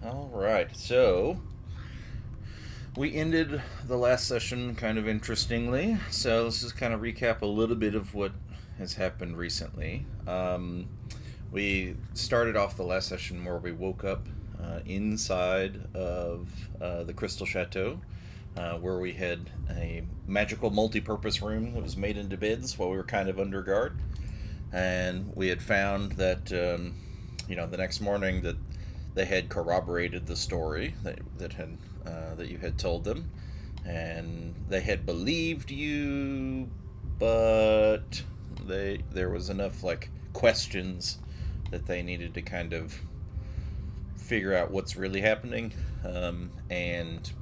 All right. So we ended the last session kind of interestingly. So let's just kind of recap a little bit of what has happened recently. We started off the last session where we woke up inside of the Crystal Chateau, where we had a magical multi-purpose room that was made into beds while we were kind of under guard, and we had found that the next morning that they had corroborated the story that you had told them, and they had believed you, but there was enough like questions that they needed to kind of figure out what's really happening, and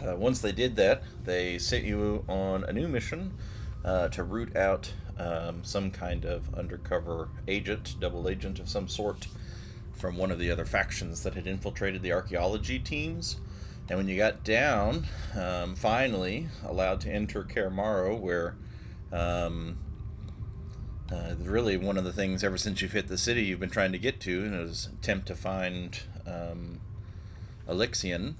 once they did that, they sent you on a new mission to root out some kind of undercover agent, double agent of some sort, from one of the other factions that had infiltrated the archaeology teams. And when you got down, finally allowed to enter Karamaro, where really one of the things ever since you've hit the city you've been trying to get to, and is attempt to find Elixion.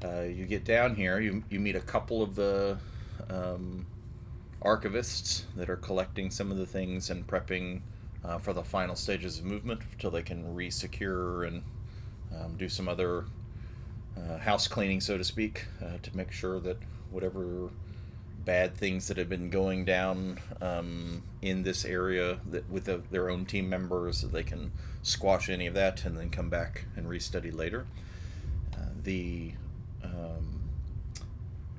You get down here, you meet a couple of the archivists that are collecting some of the things and prepping for the final stages of movement until they can re-secure and do some other house cleaning, so to speak, to make sure that whatever bad things that have been going down in this area that with their own team members, that they can squash any of that and then come back and restudy later. The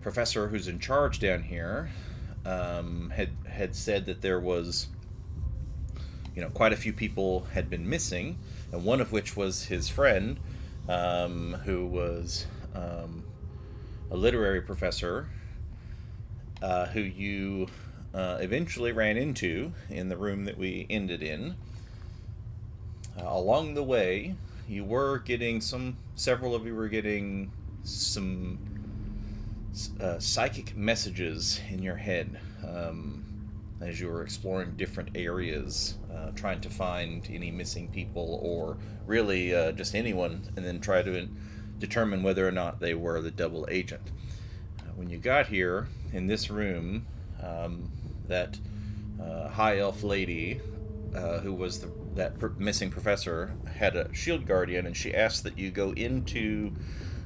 professor who's in charge down here had said that there was, quite a few people had been missing, and one of which was his friend, who was a literary professor, who you eventually ran into in the room that we ended in. Along the way, several of you were getting some psychic messages in your head as you were exploring different areas, trying to find any missing people or really just anyone, and then try to determine whether or not they were the double agent. When you got here in this room, that high elf lady who was that missing professor had a shield guardian, and she asked that you go into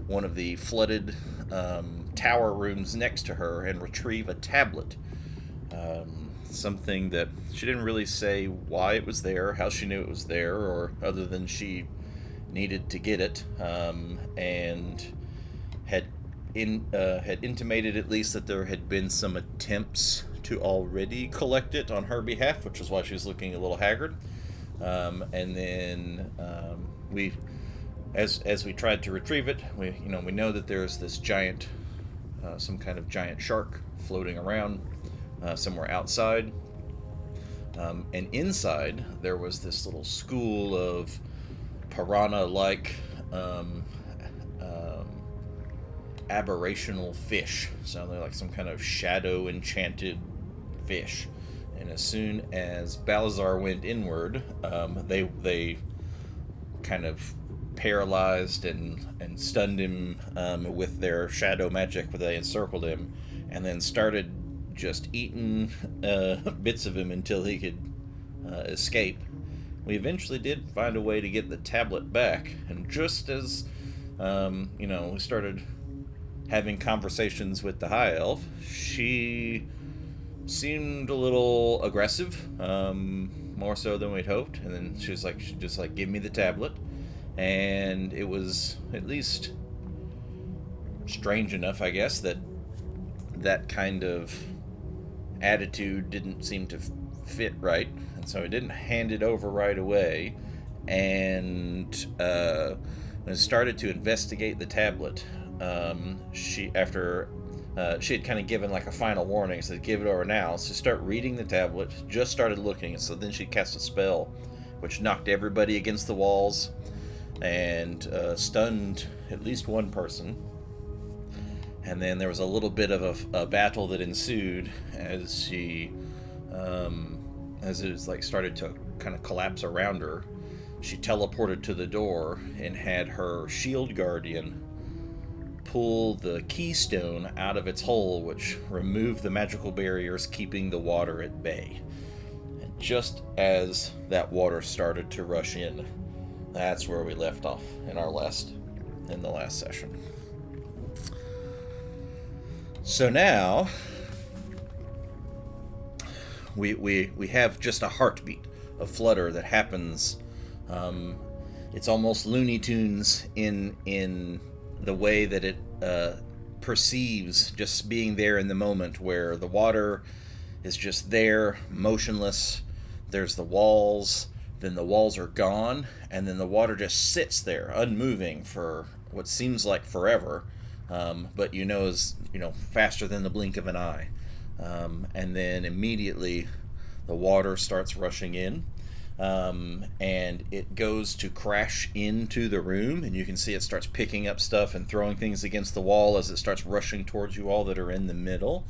one of the flooded tower rooms next to her and retrieve a tablet. Something that she didn't really say why it was there, how she knew it was there, or other than she needed to get it, and had intimated at least that there had been some attempts to already collect it on her behalf, which is why she was looking a little haggard. And then we, as we tried to retrieve it, we know that there's this giant, some kind of giant shark floating around somewhere outside, and inside there was this little school of piranha-like aberrational fish. Sounded like some kind of shadow enchanted fish. And as soon as Balazar went inward, they kind of paralyzed and stunned him with their shadow magic, where they encircled him, and then started just eating bits of him until he could escape. We eventually did find a way to get the tablet back, and just as we started having conversations with the high elf, she seemed a little aggressive, more so than we'd hoped. And then she just like, give me the tablet. And it was at least strange enough, I guess, that kind of attitude didn't seem to fit right. And so I didn't hand it over right away. And when I started to investigate the tablet, she had kind of given like a final warning, said give it over now. So start reading the tablet, just started looking, so then she cast a spell which knocked everybody against the walls and stunned at least one person. And then there was a little bit of a battle that ensued as she as it was like started to kind of collapse around her. she teleported to the door and had her shield guardian pull the keystone out of its hole, which removed the magical barriers keeping the water at bay. And just as that water started to rush in, that's where we left off in the last session. So now we have just a heartbeat of flutter that happens. It's almost Looney Tunes in the way that it perceives just being there in the moment, where the water is just there, motionless. There's the walls, then the walls are gone, and then the water just sits there, unmoving for what seems like forever, but is faster than the blink of an eye. And then immediately the water starts rushing in, and it goes to crash into the room, and you can see it starts picking up stuff and throwing things against the wall as it starts rushing towards you all that are in the middle.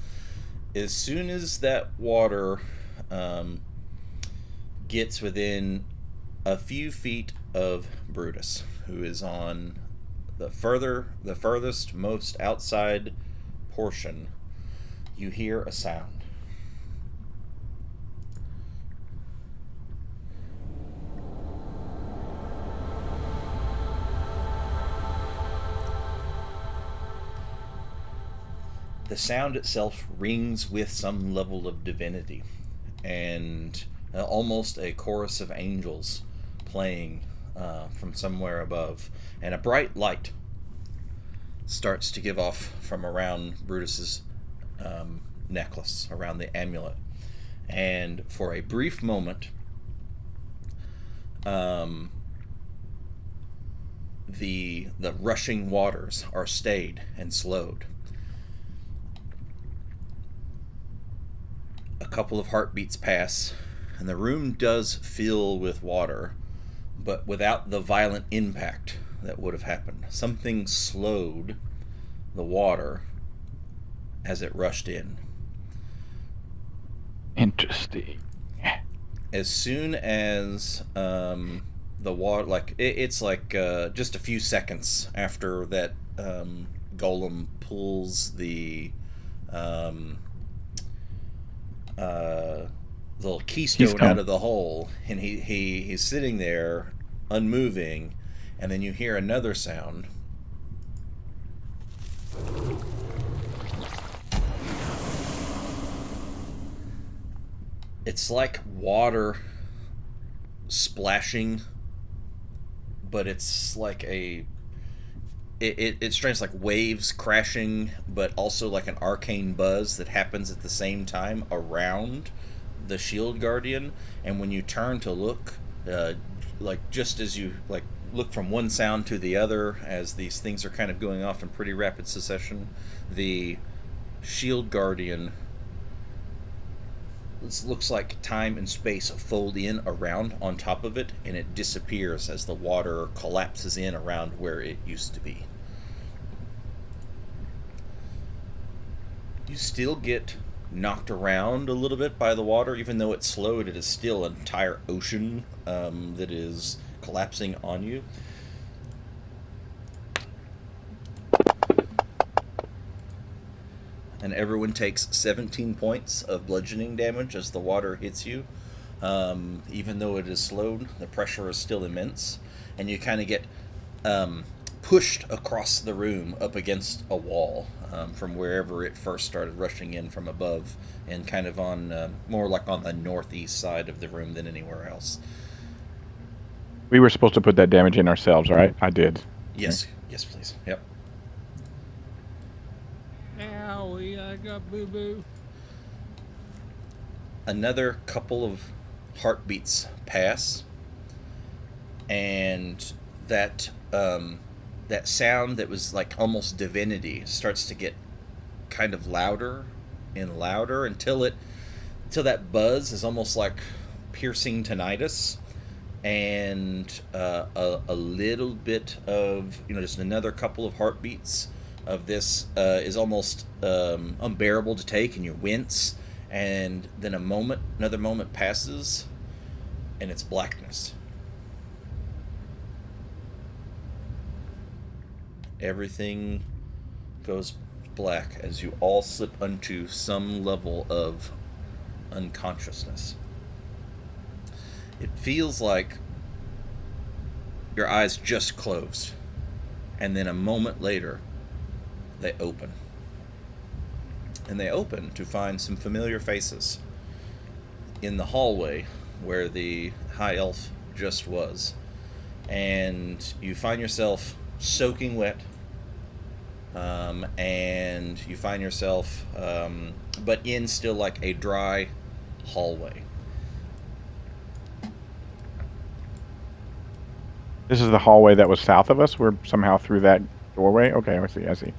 As soon as that water gets within a few feet of Brutus, who is on the furthest, most outside portion, you hear a sound. The sound itself rings with some level of divinity, and almost a chorus of angels playing from somewhere above, and a bright light starts to give off from around Brutus's necklace, around the amulet, and for a brief moment, the rushing waters are stayed and slowed. A couple of heartbeats pass, and the room does fill with water, but without the violent impact that would have happened. Something slowed the water as it rushed in. Interesting. As soon as the water, it's just a few seconds after that, Golem pulls the little keystone out of the hole, and he's sitting there unmoving, and then you hear another sound. It's like water splashing, but it's like it's strange, like waves crashing, but also like an arcane buzz that happens at the same time around the shield guardian. And when you turn to look, just as you look from one sound to the other, as these things are kind of going off in pretty rapid succession, the shield guardian, it looks like time and space fold in around on top of it, and it disappears as the water collapses in around where it used to be. You still get knocked around a little bit by the water, even though it's slowed. It is still an entire ocean that is collapsing on you. And everyone takes 17 points of bludgeoning damage as the water hits you. Even though it is slowed, the pressure is still immense, and you kind of get pushed across the room up against a wall from wherever it first started rushing in from above, and kind of on more like on the northeast side of the room than anywhere else. We were supposed to put that damage in ourselves, right? I did. Yes, yes, please. Yep. Owie, I got boo-boo. Another couple of heartbeats pass, and that sound that was like almost divinity starts to get kind of louder and louder until that buzz is almost like piercing tinnitus, and a little bit of just another couple of heartbeats of this is almost unbearable to take, and you wince, and then another moment passes, and it's blackness. everything goes black as you all slip onto some level of unconsciousness. It feels like your eyes just closed, and then a moment later, they open. And they open to find some familiar faces in the hallway where the high elf just was. And you find yourself soaking wet, and you find yourself, but in still like a dry hallway. This is the hallway that was south of us. We're somehow through that doorway. Okay, I see. I see.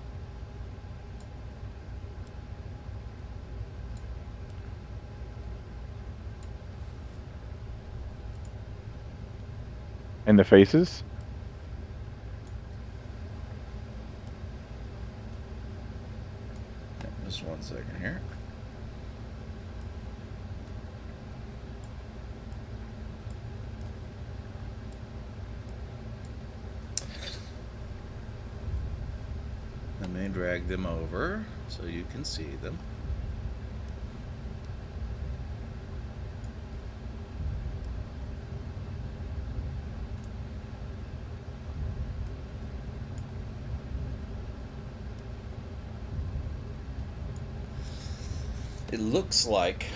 And the faces? Just one second here. Let me drag them over so you can see them. It looks like,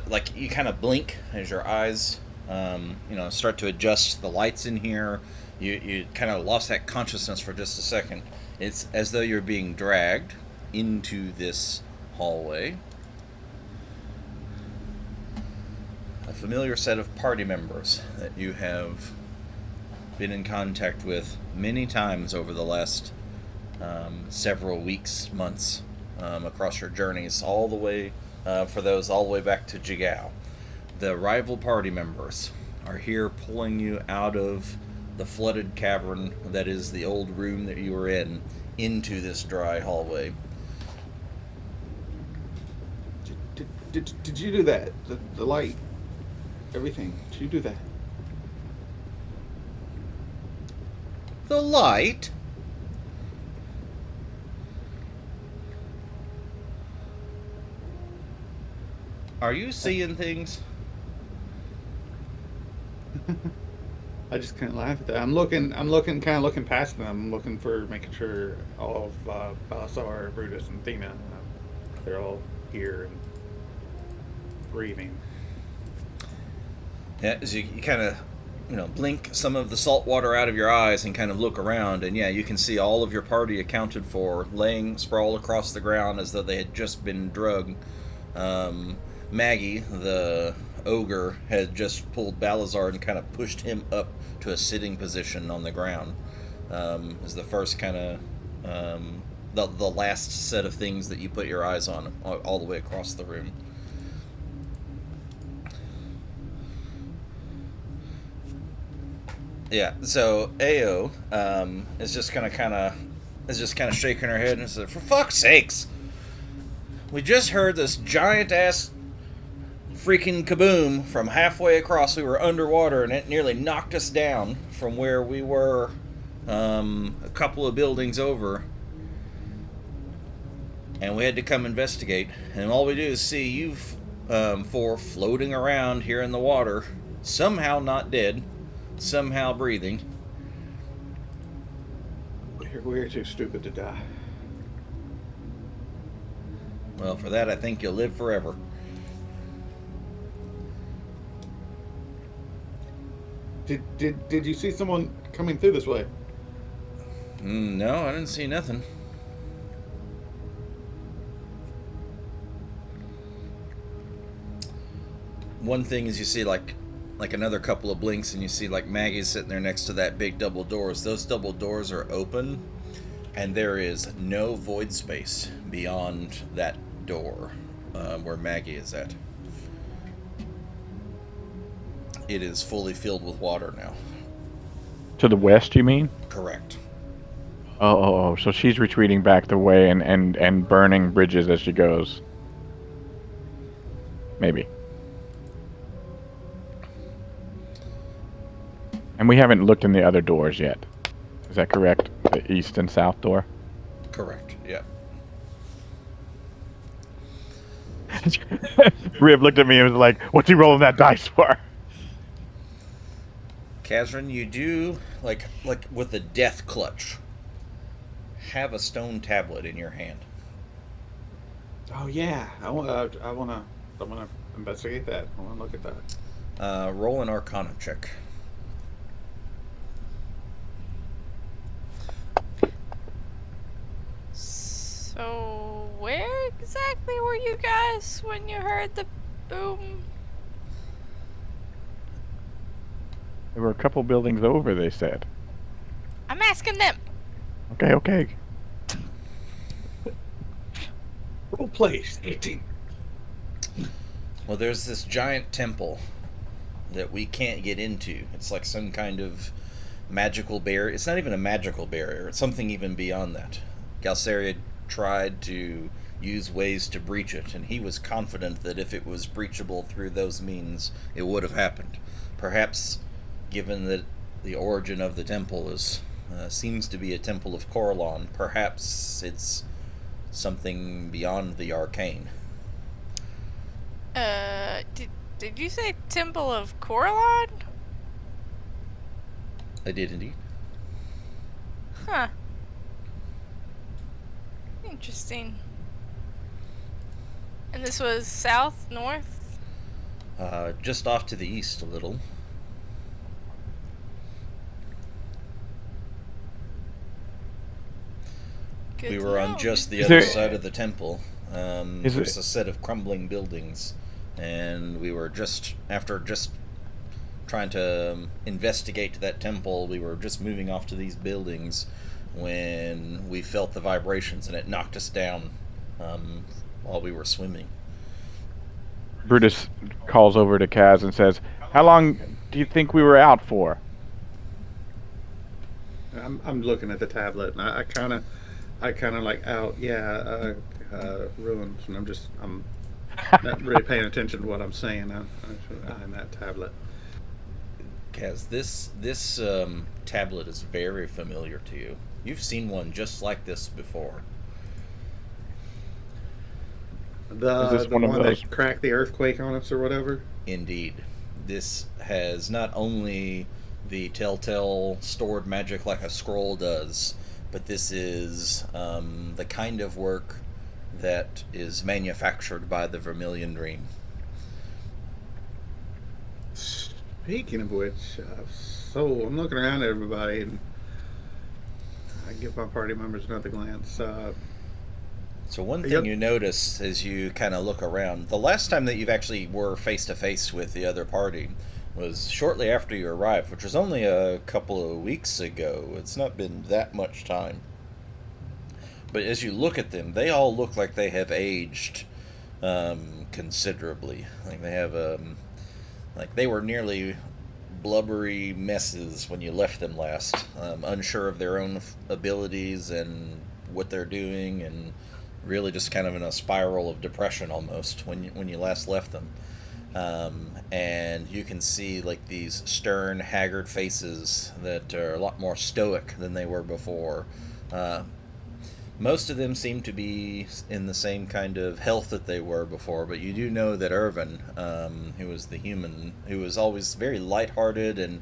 like you kind of blink as your eyes, start to adjust the lights in here. You kind of lost that consciousness for just a second. It's as though you're being dragged into this hallway. A familiar set of party members that you have been in contact with many times over the last several weeks, months, across your journeys, all the way, for those, all the way back to Jigao. The rival party members are here pulling you out of the flooded cavern that is the old room that you were in into this dry hallway. Did you do that? The light, everything. Did you do that? The light? Are you seeing things? I just kind of laugh at that. I'm looking, kind of looking past them. I'm looking for making sure all of Balasar, Brutus, and Thena, they're all here and breathing. Yeah, as you kind of, blink some of the salt water out of your eyes and kind of look around, and yeah, you can see all of your party accounted for, laying sprawled across the ground as though they had just been drugged. Maggie, the ogre, had just pulled Balazar and kind of pushed him up to a sitting position on the ground. As the first kind of, the last set of things that you put your eyes on all the way across the room. Yeah, so Ao is just kind of shaking her head and said, "For fuck's sakes! We just heard this giant ass freaking kaboom from halfway across. We were underwater and it nearly knocked us down from where we were a couple of buildings over. And we had to come investigate. And all we do is see you four floating around here in the water, somehow not dead, somehow breathing. We're too stupid to die. Well, for that, I think you'll live forever." Did you see someone coming through this way? No, I didn't see nothing. One thing is you see like another couple of blinks and you see like Maggie's sitting there next to that big double doors. Those double doors are open and there is no void space beyond that door where Maggie is at. It is fully filled with water now. To the west, you mean? Correct. Oh. So she's retreating back the way and burning bridges as she goes. Maybe. And we haven't looked in the other doors yet. Is that correct? the east and south door. Correct. Yeah. Rib looked at me and was like, "What's he rolling that dice for?" Kazran, you do like with a death clutch. Have a stone tablet in your hand. Oh yeah, I want. I want to. I want to investigate that. I want to look at that. Roll an Arcana check. So, where exactly were you guys when you heard the boom? There were a couple buildings over, they said. I'm asking them. Okay. Role play 18. Well, there's this giant temple that we can't get into. It's like some kind of magical barrier. It's not even a magical barrier. It's something even beyond that. Galceria tried to use ways to breach it, and he was confident that if it was breachable through those means, it would have happened. Perhaps, given that the origin of the temple is seems to be a temple of Coralon, perhaps it's something beyond the arcane. Did you say Temple of Coralon? I did indeed. Huh. Interesting. And this was south, north? Just off to the east a little. Good We to were on know. just the Is other there- side of the temple. Is There's it- a set of crumbling buildings, and we were after trying to investigate that temple. We were just moving off to these buildings when we felt the vibrations, and it knocked us down while we were swimming. Brutus calls over to Kaz and says, "How long do you think we were out for?" I'm looking at the tablet, and I kind of like out. Yeah, ruins, and I'm not really paying attention to what I'm saying. I'm eyeing that tablet. Kaz, this tablet is very familiar to you. You've seen one just like this before. Is The this one of one those- that cracked the earthquake on us or whatever. Indeed. This has not only the telltale stored magic like a scroll does, but this is the kind of work that is manufactured by the Vermilion Dream. Speaking of which, so I'm looking around at everybody, and I give my party members another glance. So one thing Yep. you notice as you kind of look around, the last time that you've actually were face to face with the other party was shortly after you arrived, which was only a couple of weeks ago. It's not been that much time. But as you look at them, they all look like they have aged considerably. Like they have like they were nearly blubbery messes when you left them last, unsure of their own abilities and what they're doing, and really just kind of in a spiral of depression almost when you last left them. And you can see like these stern, haggard faces that are a lot more stoic than they were before. Most of them seem to be in the same kind of health that they were before, but you do know that Irvin, who was the human, who was always very lighthearted and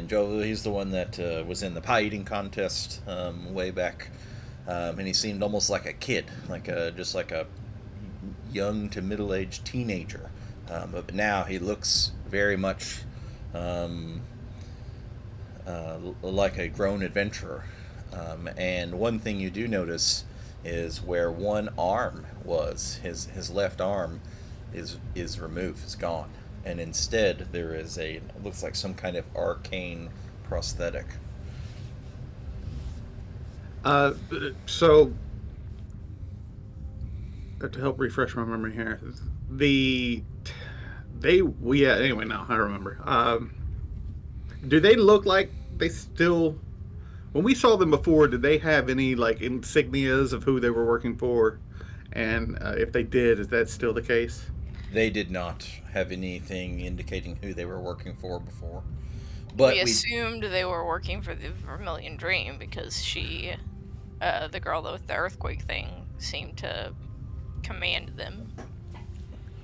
Joe, he's the one that was in the pie eating contest way back, and he seemed almost like a kid, just like a young to middle-aged teenager. But now he looks very much like a grown adventurer. And one thing you do notice is where one arm was, his left arm is removed, is gone, and instead there is it looks like some kind of arcane prosthetic. So to help refresh my memory here, anyway, now I remember. Do they look like they still? When we saw them before, did they have any like insignias of who they were working for? And if they did, is that still the case? They did not have anything indicating who they were working for before. But we assumed they were working for the Vermilion Dream because she, the girl with the earthquake thing, seemed to command them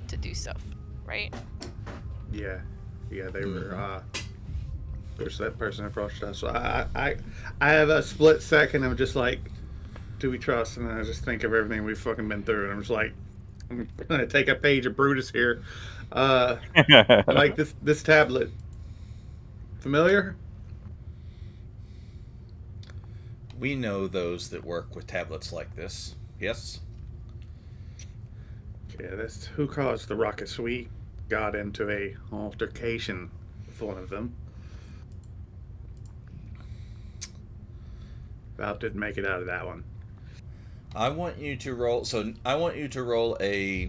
to do stuff, right? Yeah, they were. Mhm. Which that person approached us. So I have a split second of just like, do we trust? And then I just think of everything we've fucking been through, and I'm just like, I'm gonna take a page of Brutus here. I like this tablet. Familiar? We know those that work with tablets like this. Yes? Yeah, that's who caused the ruckus. We got into a altercation with one of them. About didn't make it out of that one. I want you to roll. So I want you to roll a.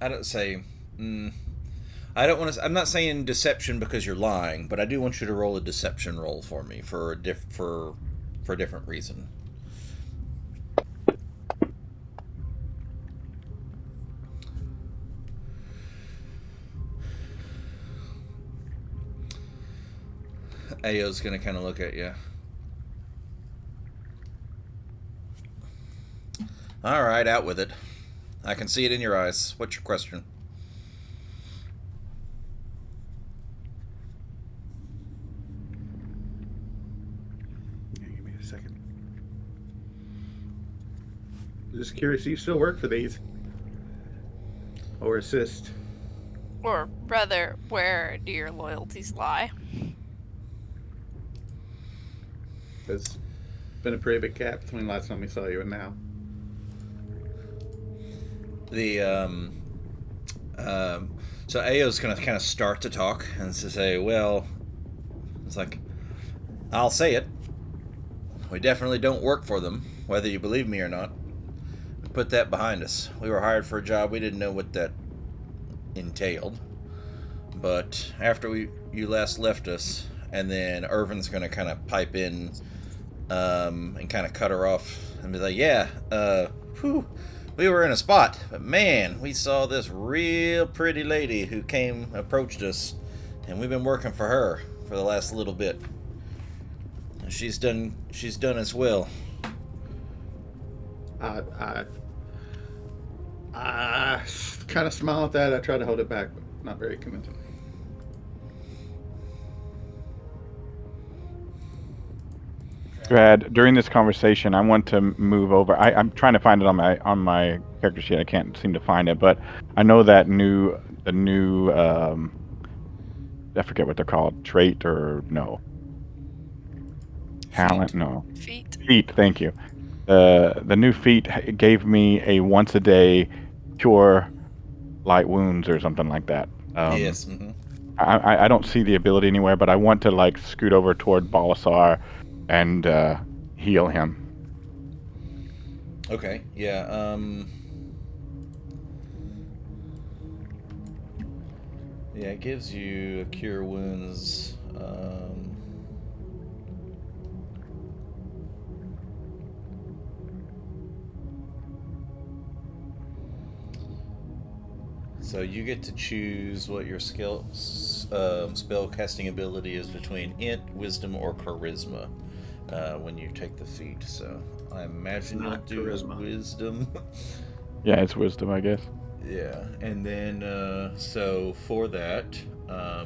I don't say. I don't want to. I'm not saying deception because you're lying, but I do want you to roll a deception roll for me for for a different reason. Ao's gonna kind of look at you. All right, out with it. I can see it in your eyes. What's your question? Yeah, give me a second. Just curious, do you still work for these? Or assist? Or rather, where do your loyalties lie? There's been a pretty big gap between last time we saw you and now. The so Ao's gonna kind of start to talk and to say, well, it's like, I'll say it. We definitely don't work for them, whether you believe me or not. We put that behind us. We were hired for a job we didn't know what that entailed. But after you last left us, and then Irvin's gonna kind of pipe in and kind of cut her off and be like, yeah, whew, we were in a spot, but man, we saw this real pretty lady who approached us, and we've been working for her for the last little bit. She's done as well. I kind of smile at that. I try to hold it back, but not very convincing. Brad, during this conversation, I want to move over. I'm trying to find it on my character sheet. I can't seem to find it, but I know that the new I forget what they're called, trait or no talent, Feet. no Feet. feat. Thank you. The new feat gave me a once a day cure light wounds or something like that. Yes. Mm-hmm. I don't see the ability anywhere, but I want to like scoot over toward Balasar and heal him. Okay. Yeah. Yeah, it gives you a cure wounds. So you get to choose what your spell casting ability is between int, wisdom, or charisma when you take the feat. So I imagine you'll not do charisma. wisdom. Yeah, it's wisdom, I guess. Yeah, and then so for that, I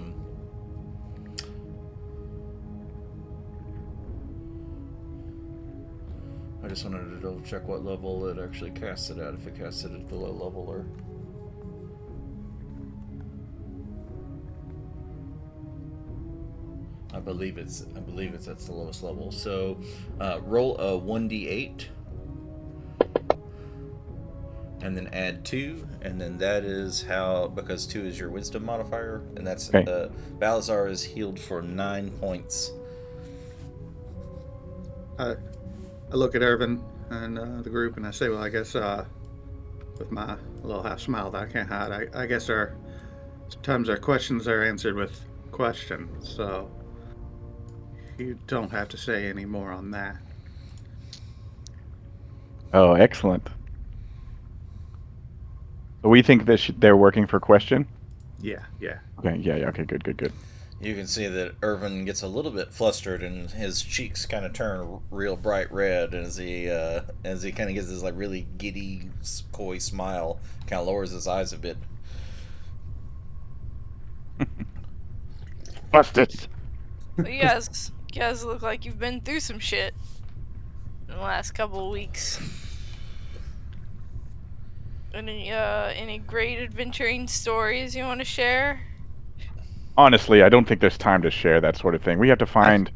just wanted to double check what level it actually casts it at. If it casts it at the low level or. I believe it's at the lowest level. So roll a 1d8 and then add 2, and then that is how, because 2 is your wisdom modifier, and that's Okay. Balazar is healed for 9 points. I look at Irvin and the group, and I say, well, I guess with my little half smile that I can't hide, I guess sometimes our questions are answered with questions. So you don't have to say any more on that. Oh, excellent. So we think that they're working for Question. Yeah. Okay. Yeah. Okay. Good. You can see that Irvin gets a little bit flustered, and his cheeks kind of turn real bright red as he kind of gives this like really giddy, coy smile. Kind of lowers his eyes a bit. Busted. Well, you guys look like you've been through some shit in the last couple of weeks. Any great adventuring stories you want to share? Honestly, I don't think there's time to share that sort of thing. We have to find.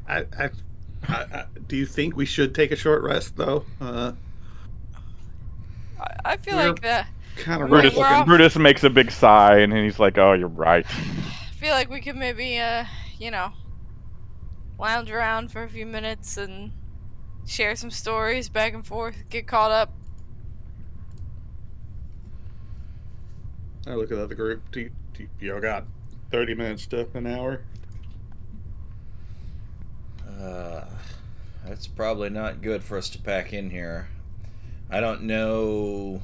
Do you think we should take a short rest though? I feel We're like that. kind of We're, rough we're looking. off. Brutus makes a big sigh, and he's like, "Oh, you're right." I feel like we could maybe, you know, lounge around for a few minutes and share some stories back and forth, get caught up. I look at the other group. Y'all got 30 minutes to an hour? That's probably not good for us to pack in here. I don't know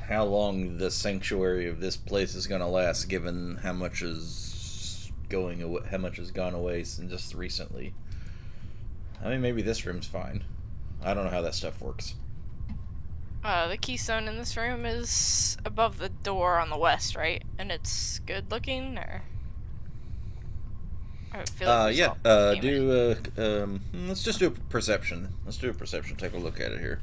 how long the sanctuary of this place is going to last, given how much is going away, how much has gone away since just recently. I mean, maybe this room's fine. I don't know how that stuff works. The keystone in this room is above the door on the west, right? And it's good looking, or I feel like there's Yeah. all Let's just do a perception. Let's do a perception. Take a look at it here.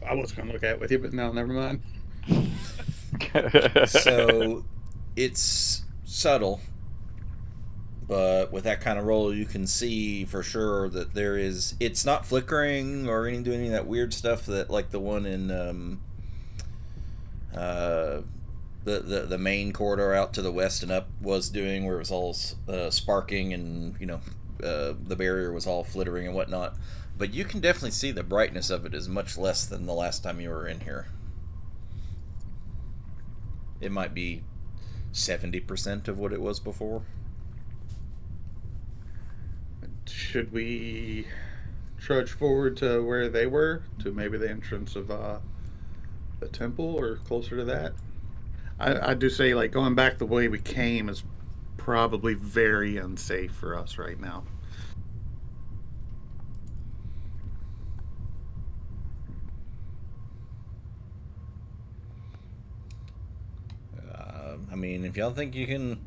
I was going to look at it with you, but no, never mind. So, it's subtle, but with that kind of roll, you can see for sure that there is. It's not flickering or doing any of that weird stuff that, like the one in the main corridor out to the west and up was doing, where it was all sparking and the barrier was all flittering and whatnot. But you can definitely see the brightness of it is much less than the last time you were in here. It might be 70% of what it was before. Should we trudge forward to where they were, to maybe the entrance of the temple, or closer to that? I do say, like, going back the way we came is probably very unsafe for us right now. I mean, if y'all think you can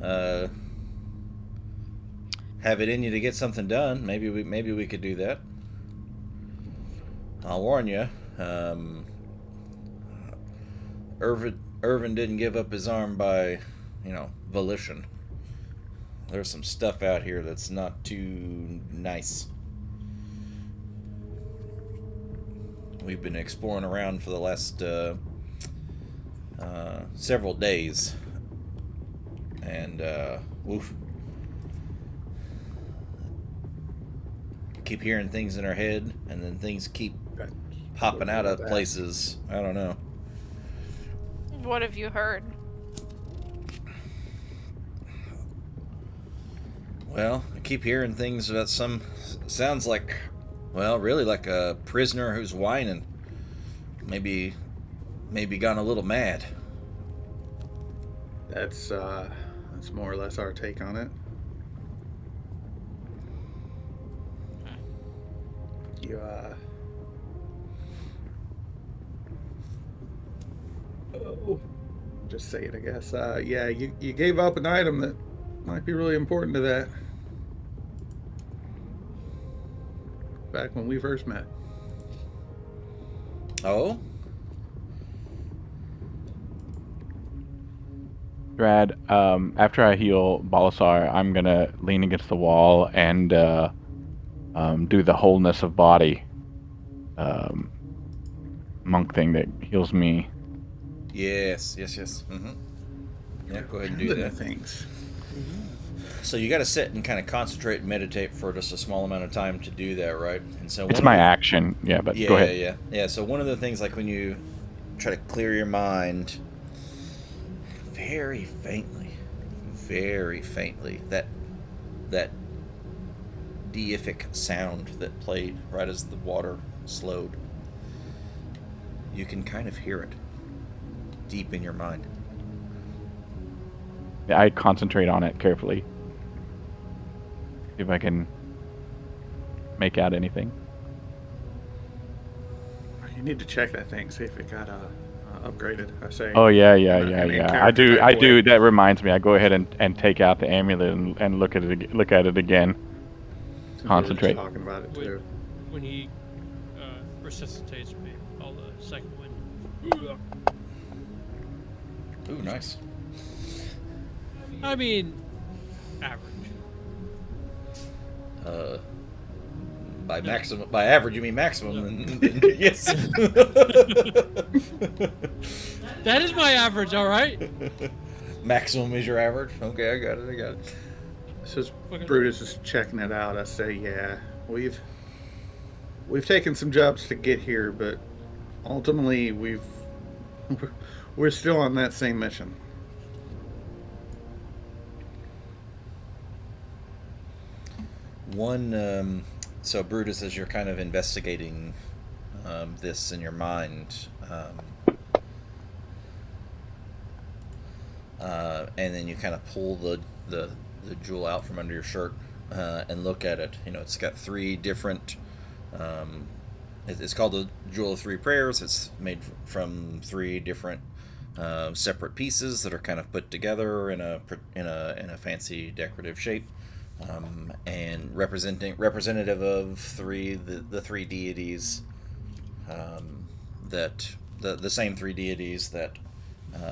have it in you to get something done, maybe we could do that. I'll warn you, Irvin didn't give up his arm by, volition. There's some stuff out here that's not too nice. We've been exploring around for the last several days, and oof. Keep hearing things in our head, and then things keep popping out of places. I don't know. What have you heard? Well, I keep hearing things about sounds like, well, really like a prisoner who's whining. Maybe gone a little mad. That's more or less our take on it. You just say it, I guess. Yeah, you gave up an item that might be really important to that. Back when we first met. Oh? Brad, after I heal Balasar, I'm gonna lean against the wall and do the wholeness of body monk thing that heals me. Yes. Mm-hmm. Yeah, go ahead and do that. Things. So you got to sit and kind of concentrate and meditate for just a small amount of time to do that, right? And so It's my action, yeah, but go ahead. Yeah. So one of the things, like when you try to clear your mind, very faintly, that that deific sound that played right as the water slowed. You can kind of hear it deep in your mind. Yeah, I concentrate on it carefully. See if I can make out anything. You need to check that thing, see if it got upgraded. I say. Oh yeah. In an I in-character do. type I way. do. That reminds me. I go ahead and take out the amulet and look at it. Look at it again. Since we were just Concentrate. talking about it too. When he resuscitates me, I'll second wind. Ooh, nice. I mean, average. By average, you mean maximum? Then yes. That is my average, all right. Maximum is your average. Okay, I got it. So as Brutus is checking it out, I say, yeah, we've taken some jobs to get here, but ultimately we're still on that same mission. So Brutus, as you're kind of investigating this in your mind, and then you kind of pull the jewel out from under your shirt and look at it. It's got three different. It's called the Jewel of Three Prayers. It's made from three different separate pieces that are kind of put together in a fancy decorative shape. And representative of the three deities, that the same three deities that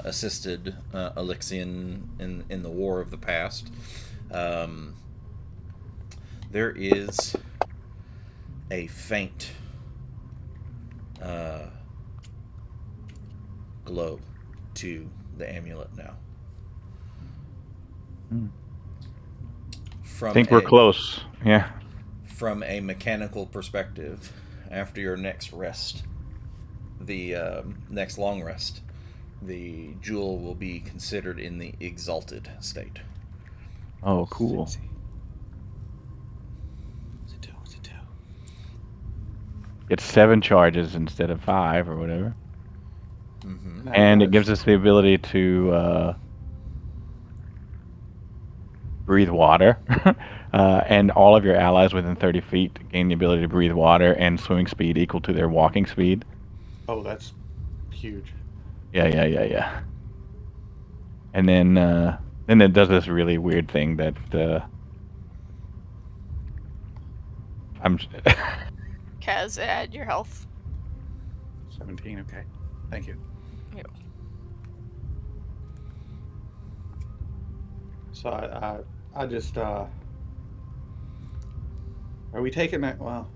assisted Alexian in the war of the past. There is a faint glow to the amulet now. I think we're close. Yeah. From a mechanical perspective, after your next rest, the next long rest, the jewel will be considered in the exalted state. Oh, cool. What's it do? It's 7 charges instead of 5 or whatever. Mm-hmm. And it gives us the ability to breathe water. And all of your allies within 30 feet gain the ability to breathe water and swimming speed equal to their walking speed. Oh, that's huge. Yeah. And then it does this really weird thing that I'm. Kaz, add your health. 17. Okay, thank you. Yep. So I just are we taking that? Well,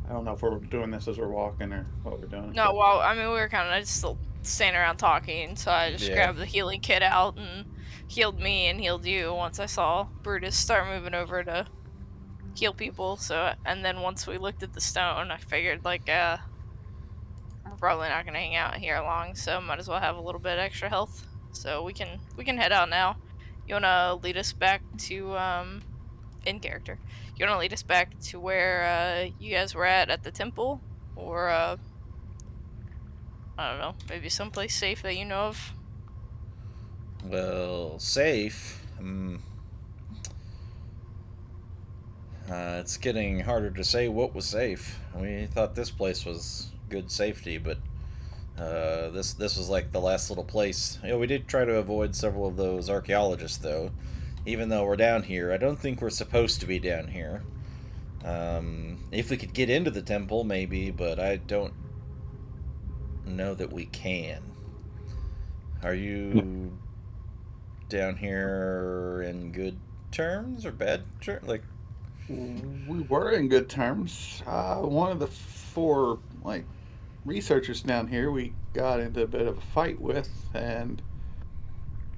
I don't know if we're doing this as we're walking or what we're doing. No, well, I mean, we were kind of just still standing around talking, so I just grabbed the healing kit out and healed me and healed you once I saw Brutus start moving over to heal people. So, and then once we looked at the stone, I figured, like, we're probably not gonna hang out here long, so might as well have a little bit extra health. So we can head out now. You wanna lead us back to in character? You wanna lead us back to where you guys were at the temple, or I don't know, maybe someplace safe that you know of? Well, safe. It's getting harder to say what was safe. We thought this place was good safety, but this was like the last little place. We did try to avoid several of those archaeologists, though. Even though we're down here, I don't think we're supposed to be down here. If we could get into the temple, maybe, but I don't know that we can. Are you down here in good terms or bad terms? Like, we were in good terms. One of the 4 researchers down here we got into a bit of a fight with, and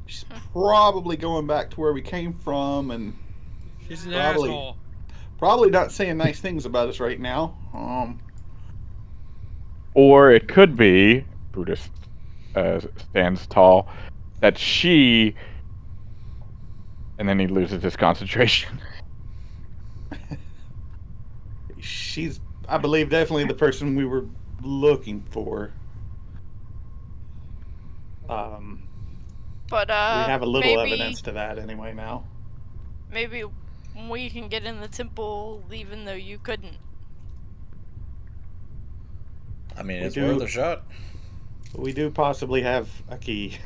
she's probably going back to where we came from, and She's an asshole. Probably not saying nice things about us right now. Or it could be, Brutus stands tall, that she and then he loses his concentration. She's, I believe, definitely the person we were looking for. But We have a little maybe, evidence to that anyway now. maybe we can get in the temple even though you couldn't. I mean, We it's do- worth a shot. We do possibly have a key.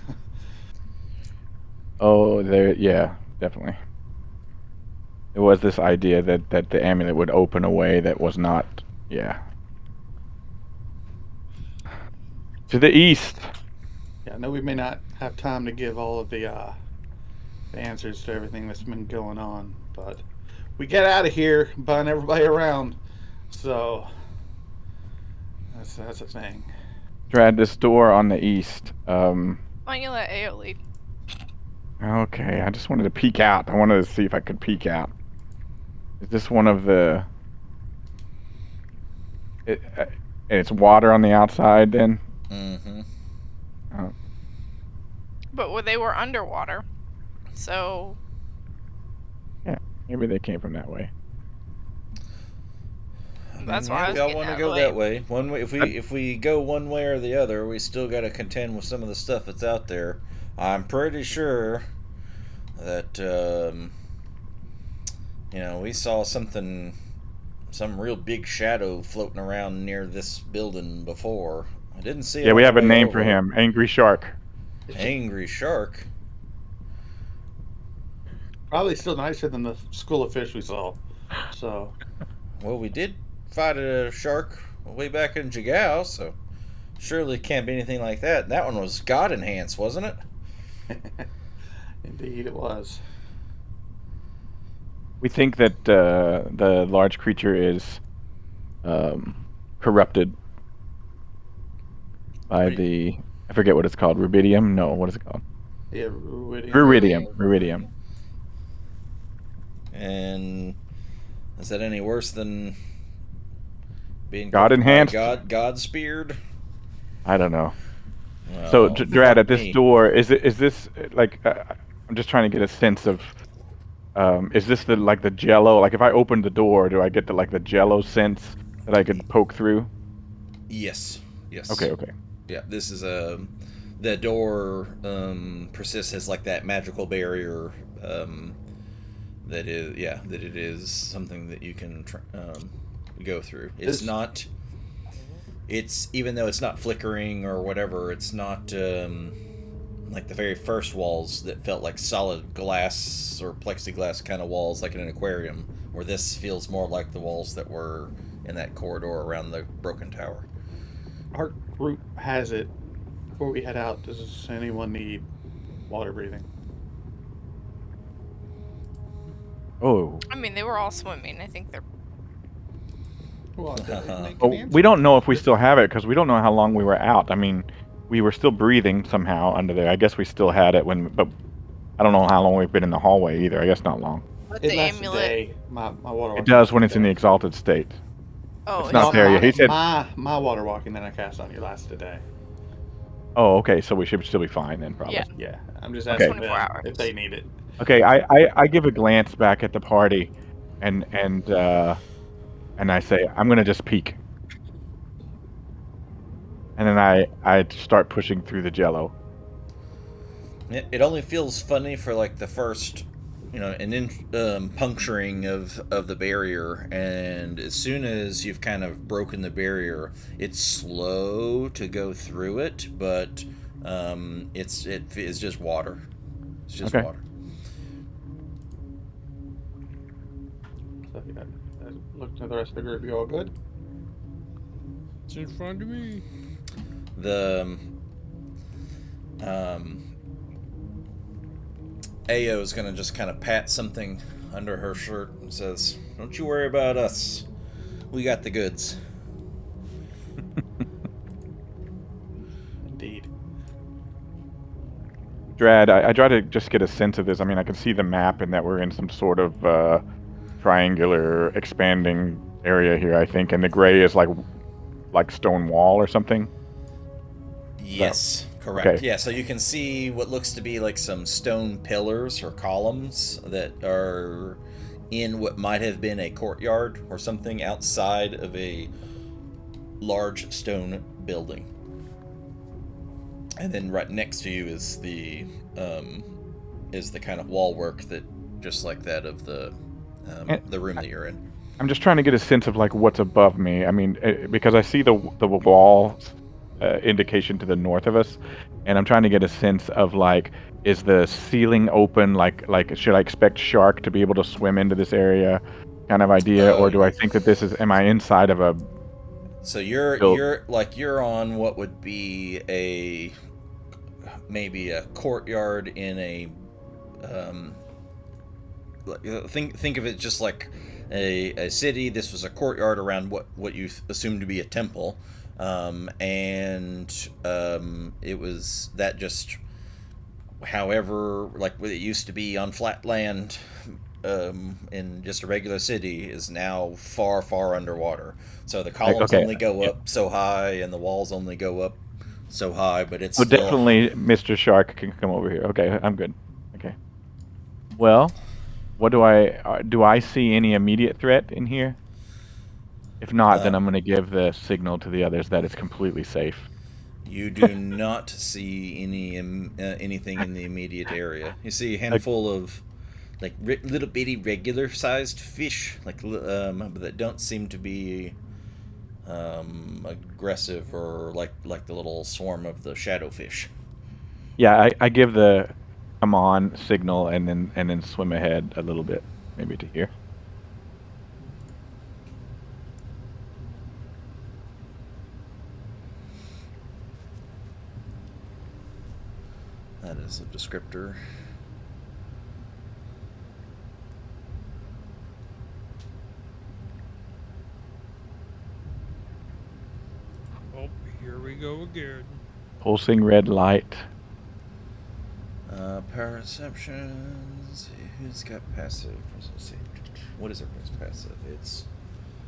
Oh, yeah, definitely. It was this idea that the amulet would open a way that was not, yeah. To the east. Yeah, I know we may not have time to give all of the answers to everything that's been going on, but we get out of here, bun everybody around. So that's a thing. Drad, this door on the east. Why don't you let Ao lead? Okay, I just wanted to peek out. I wanted to see if I could peek out. Is this one of the... it's water on the outside then? Mm-hmm. Oh. But they were underwater, so Yeah, maybe they came from that way. that's why I was we all getting want to out go of the that way. way. One way, if we go one way or the other, we still got to contend with some of the stuff that's out there. I'm pretty sure that we saw some real big shadow floating around near this building before. I didn't see it. Yeah, we on have the a way name over. for him. Angry Shark. Angry Shark. Probably still nicer than the school of fish we saw. So Well, we did fight a shark way back in Jagao, so surely it can't be anything like that. That one was God enhanced, wasn't it? indeed it was. We think that the large creature is corrupted by Right. the... I forget what it's called. Rubidium? No, what is it called? Yeah, Ruidium. Rubidium. And is that any worse than being God corrupted by enhanced? God speared? I don't know. Well, So, Drad, fuck at this me. door, is this like... I'm just trying to get a sense of... is this the Jello? Like, if I open the door, do I get the Jello sense that I could poke through? Yes. Okay. Yeah, this is the door persists as like that magical barrier that it is something that you can go through. It's not. It's even though it's not flickering or whatever. It's not like the very first walls that felt like solid glass or plexiglass kind of walls, like in an aquarium. Where this feels more like the walls that were in that corridor around the broken tower. Our group has it. Before we head out, does anyone need water breathing? Oh. I mean, they were all swimming. I think they're. Well, We don't know if we still have it because we don't know how long we were out. I mean, we were still breathing somehow under there. I guess we still had it but I don't know how long we've been in the hallway either. I guess not long. With It the lasts amulet. a day. My water. It does when it's in the exalted state. Oh, It's not there yet. He said- my water walking that I cast on you lasted a day. Oh, okay. So we should still be fine then, probably. Yeah. Yeah, I'm just Okay. asking 24 them hours. if they need it. Okay. I give a glance back at the party, and I say I'm gonna just peek, and then I start pushing through the Jello. It only feels funny for like the first, puncturing of the barrier, and as soon as you've kind of broken the barrier, it's slow to go through it, but it's just water. It's just Okay. water. So yeah, look to the rest of the group. You all good? It's in front of me. The Ao is gonna just kind of pat something under her shirt and says, "Don't you worry about us. We got the goods." Indeed. Drad, I try to just get a sense of this. I mean, I can see the map and that we're in some sort of triangular expanding area here, I think, and the gray is like stone wall or something. Yes, Correct. Okay. Yeah, so you can see what looks to be like some stone pillars or columns that are in what might have been a courtyard or something outside of a large stone building. And then right next to you is the kind of wall work that just like that of And the room that you're in. I'm just trying to get a sense of like what's above me. I mean, because I see the wall indication to the north of us, and I'm trying to get a sense of like, is the ceiling open? Like should I expect shark to be able to swim into this area, kind of idea, or do I think that this is? Am I inside of a So built? you're on what would be a maybe a courtyard in a um, think of it just like a city. This was a courtyard around what you assume to be a temple, and it was that just however like what it used to be on flat land in just a regular city is now far underwater. So the Like, columns okay, only go yeah. up so high and the walls only go up so high, but it's So still definitely, Mr. Shark can come over here. Okay, I'm good. Okay. Well, what do I see any immediate threat in here? If not, then uh, I'm going to give the signal to the others that it's completely safe. you do not see anything in the immediate area. You see a handful of like little bitty regular sized fish, like but that don't seem to be aggressive or like the little swarm of the shadowfish. Yeah, I give the come on signal and then swim ahead a little bit, maybe to here. That is a descriptor. Oh, here we go again. Pulsing red light. Perceptions. Who's got passive? Let's see. What is everyone's passive? It's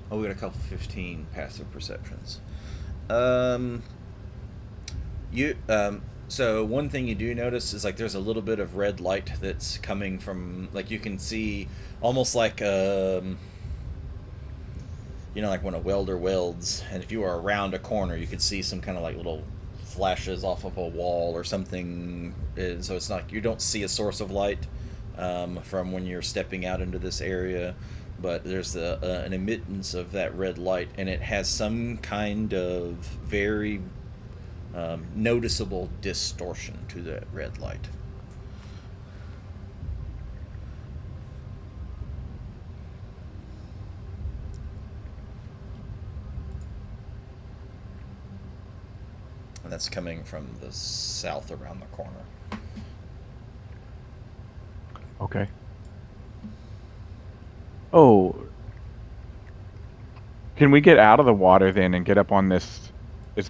we got a couple 15 passive perceptions. Um, you so one thing you do notice is like there's a little bit of red light that's coming from like you can see almost like like when a welder welds, and if you were around a corner, you could see some kind of like little flashes off of a wall or something. So it's not you don't see a source of light from when you're stepping out into this area, but there's an emittance of that red light, and it has some kind of very noticeable distortion to that red light. And that's coming from the south around the corner. Okay. Oh, can we get out of the water then and get up on this? Is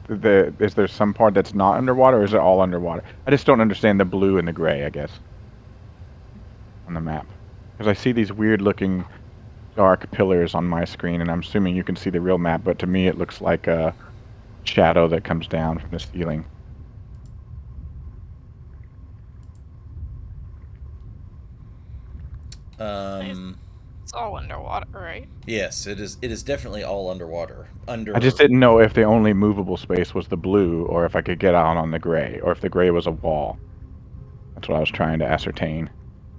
there some part that's not underwater, or is it all underwater? I just don't understand the blue and the gray, I guess, on the map. Because I see these weird looking dark pillars on my screen, and I'm assuming you can see the real map, but to me it looks like a shadow that comes down from the ceiling. It's all underwater, right? Yes, it is. It is definitely all underwater. I just didn't know if the only movable space was the blue, or if I could get out on the gray, or if the gray was a wall. That's what I was trying to ascertain.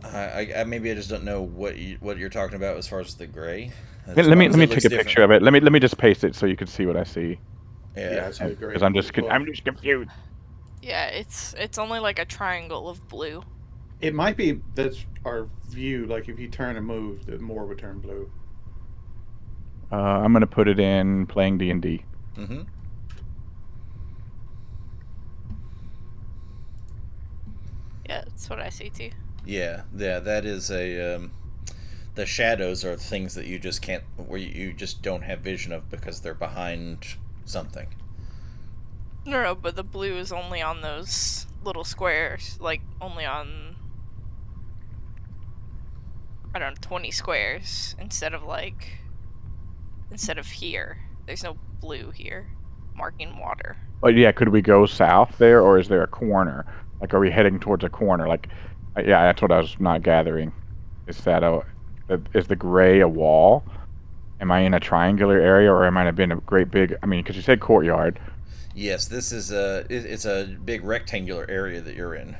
I maybe I just don't know what you're talking about as far as the gray. Let As me long let as me it take looks a different. picture of it. Let me just paste it so you can see what I see. Yeah. Yeah, I see the gray. Because I'm just confused. Yeah, it's only like a triangle of blue. It might be that's our view. Like if you turn and move, the more would turn blue. I'm gonna put it in playing D&D. Mm-hmm. Yeah, that's what I see too. Yeah. Yeah. That is a. The shadows are things that you just can't, where you just don't have vision of because they're behind something. No, but the blue is only on those little squares, like only on I don't know 20 squares instead of here. There's no blue here. marking water. But yeah, could we go south there, or is there a corner? Like, are we heading towards a corner? Like, yeah, that's what I was not gathering. Is that is the gray a wall? Am I in a triangular area, or am I in a great big? I mean, because you said courtyard. Yes, this is it's a big rectangular area that you're in.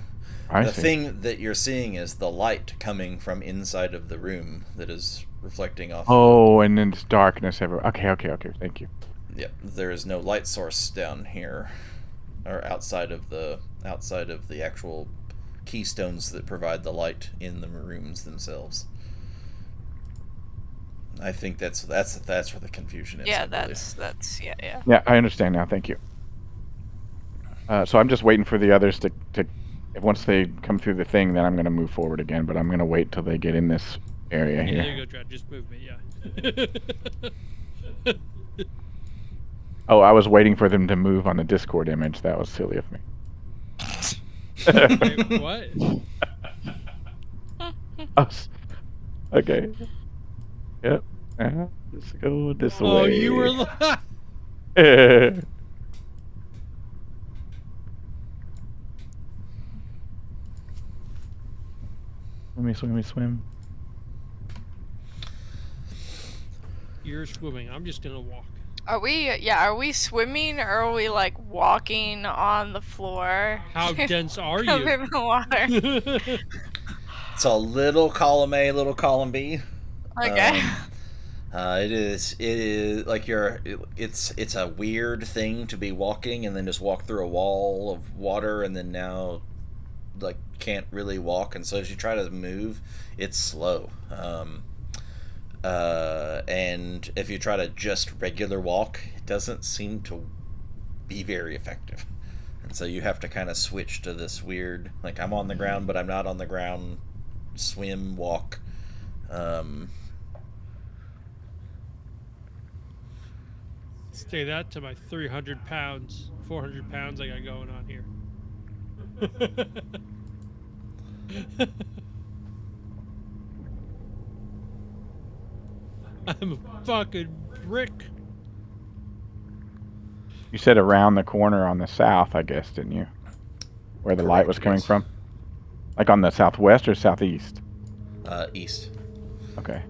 I The see. thing that you're seeing is the light coming from inside of the room that is reflecting off. Oh, and then it's darkness everywhere. Okay. Thank you. Yep, there is no light source down here, or outside of the actual keystones that provide the light in the rooms themselves. I think that's where the confusion is. Yeah, I believe. that's yeah. Yeah, I understand now. Thank you. So I'm just waiting for the others to once they come through the thing, then I'm going to move forward again. But I'm going to wait till they get in this area Yeah, here. there you go, Dred. Just move me, yeah. Oh, I was waiting for them to move on the Discord image. That was silly of me. Wait, what? Okay. Yep. Let's go this way. Oh, you were... Swim. You're swimming. I'm just gonna walk. Are we swimming or are we like walking on the floor? How dense are in you? the water. It's a little column A, little column B. Okay. It is like it's a weird thing to be walking and then just walk through a wall of water and then now like can't really walk, and so as you try to move, it's slow. And if you try to just regular walk, it doesn't seem to be very effective. And so you have to kind of switch to this weird, like I'm on the ground but I'm not on the ground, swim, walk. Say that to my 300 pounds, 400 pounds I got going on here. I'm a fucking brick. You said around the corner on the south, I guess, didn't you? Where the light Correct, was coming yes. from? Like on the southwest or southeast? East. Okay.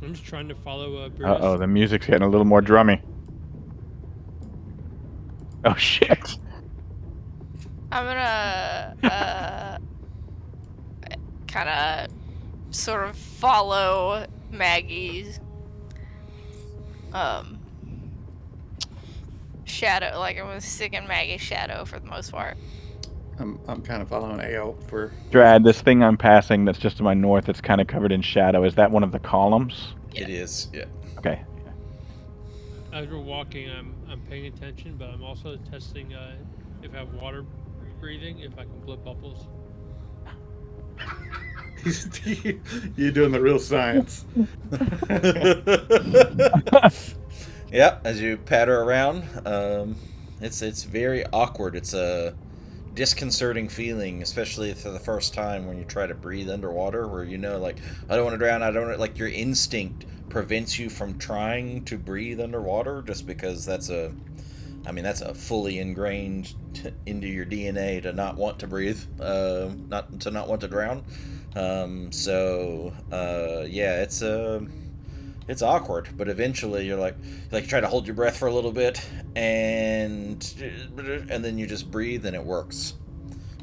I'm just trying to follow Brutus. Uh-oh, the music's getting a little more drummy. Oh, shit. I'm gonna kind of sort of follow Maggie's shadow. Like I'm gonna stick in Maggie's shadow for the most part. I'm kind of following AO for. Drad, this thing I'm passing that's just to my north that's kind of covered in shadow, is that one of the columns? It is, yeah. Okay. As we're walking, I'm paying attention, but I'm also testing if I have water breathing, if I can blow bubbles. You're doing the real science. Yeah, as you patter around, it's very awkward. It's a disconcerting feeling, especially for the first time when you try to breathe underwater, where you know, like, I don't want to drown. I don't like your instinct prevents you from trying to breathe underwater, just because that's a fully ingrained into your DNA to not want to breathe, not want to drown. Yeah, it's awkward, but eventually you're like try to hold your breath for a little bit, and then you just breathe and it works.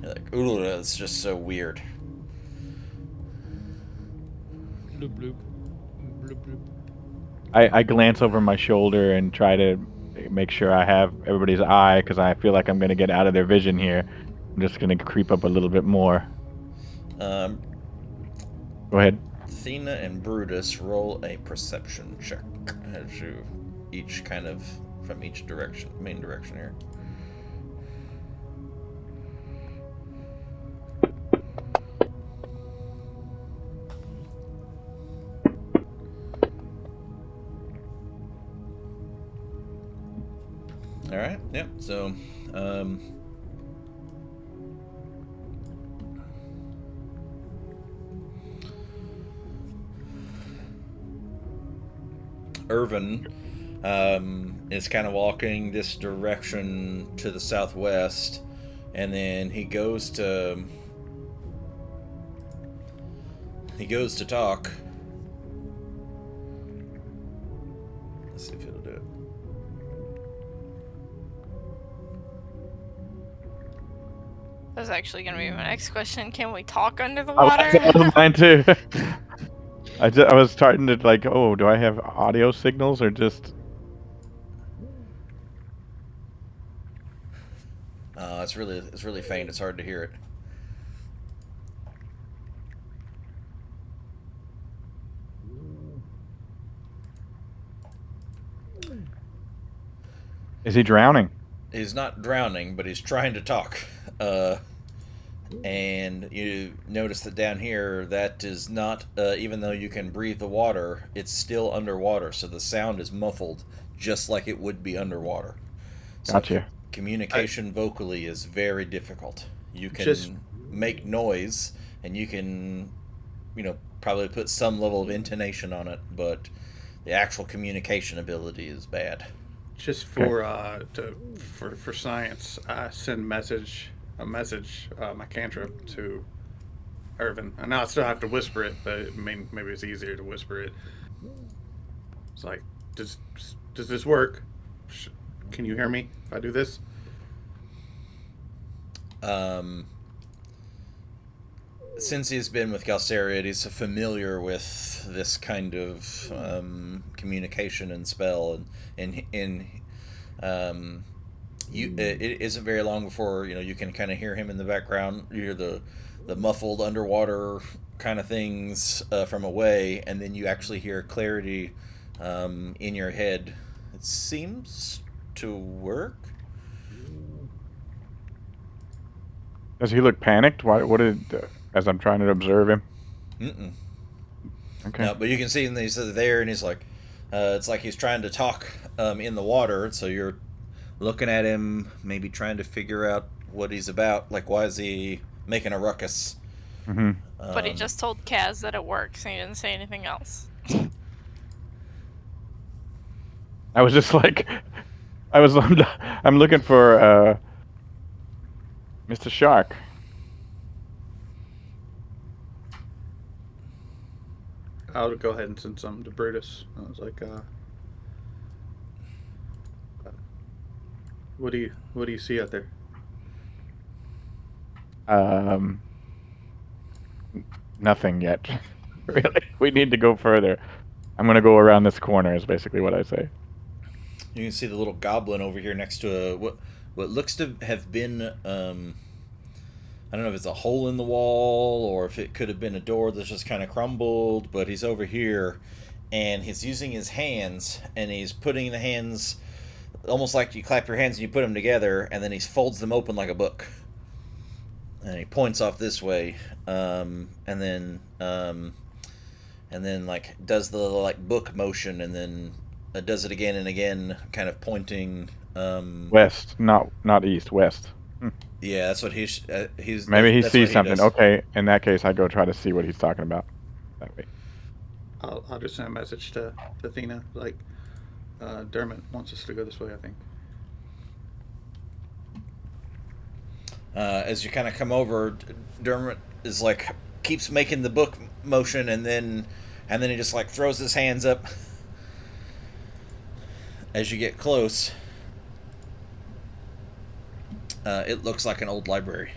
You're like, ooh, it's just so weird. Bloop, bloop. Bloop, bloop. I glance over my shoulder and try to make sure I have everybody's eye, because I feel like I'm going to get out of their vision here. I'm just going to creep up a little bit more. Go ahead. Athena and Brutus, roll a perception check as you each kind of from each direction, main direction here. All right. Yep. So, Irvin, is kind of walking this direction to the southwest, and then he goes to talk. Let's see if it'll do it. That was actually going to be my next question. Can we talk under the Oh, water? that was mine too. I was starting to like, oh, do I have audio signals or just? It's really faint. It's hard to hear it. Is he drowning? He's not drowning, but he's trying to talk. And you notice that down here, that is not, even though you can breathe the water, it's still underwater, so the sound is muffled just like it would be underwater. So Gotcha. communication vocally is very difficult. You can Just- make noise, and you can, probably put some level of intonation on it, but the actual communication ability is bad. Just for for science, I send a message, my cantrip to Irvin. And now I still have to whisper it, but maybe it's easier to whisper it. It's like, does this work? Can you hear me if I do this? Since he's been with Galceriad, he's familiar with this kind of communication and spell, it isn't very long before you can kind of hear him in the background. You hear the muffled underwater kind of things from away, and then you actually hear clarity in your head. It seems to work. Does he look panicked? What did? As I'm trying to observe him. Mm-mm. Okay. No, but you can see him. He's there, and he's like, it's like he's trying to talk in the water. So you're looking at him, maybe trying to figure out what he's about. Like, why is he making a ruckus? Mm-hmm. But he just told Kaz that it works, and he didn't say anything else. I was just like, I'm looking for Mr. Shark. I'll go ahead and send some to Brutus. I was like, what do you see out there? Nothing yet. Really, we need to go further. I'm gonna go around this corner. Is basically what I say. You can see the little goblin over here next to what looks to have been I don't know if it's a hole in the wall or if it could have been a door that's just kind of crumbled, but he's over here and he's using his hands and he's putting the hands almost like you clap your hands and you put them together, and then he folds them open like a book. And he points off this way, and then like does the like book motion, and then does it again and again, kind of pointing. West, not east. West. Yeah, that's what he's. Maybe he that's sees what something. does. Okay, in that case, I go try to see what he's talking about. That way. I'll just send a message to Athena, like, Dermot wants us to go this way, I think. As you kind of come over, Dermot is like keeps making the book motion, and then he just like throws his hands up. As you get close, it looks like an old library.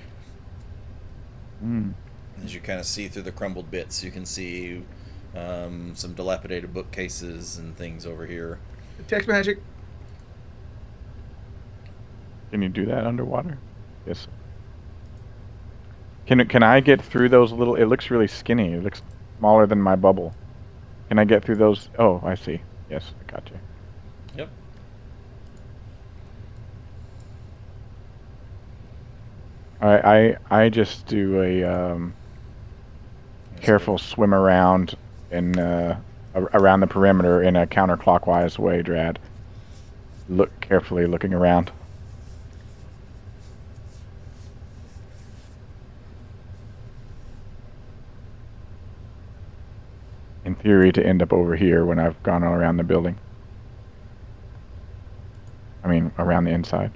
As you kind of see through the crumbled bits, you can see some dilapidated bookcases and things over here. Text magic. Can you do that underwater? Yes. Can I get through those little? It looks really skinny. It looks smaller than my bubble. Can I get through those? Oh, I see. Yes, I got you. Yep. I just do a careful swim around and around the perimeter in a counterclockwise way, Drad. Look carefully, looking around. In theory, to end up over here when I've gone all around the building. I mean, around the inside.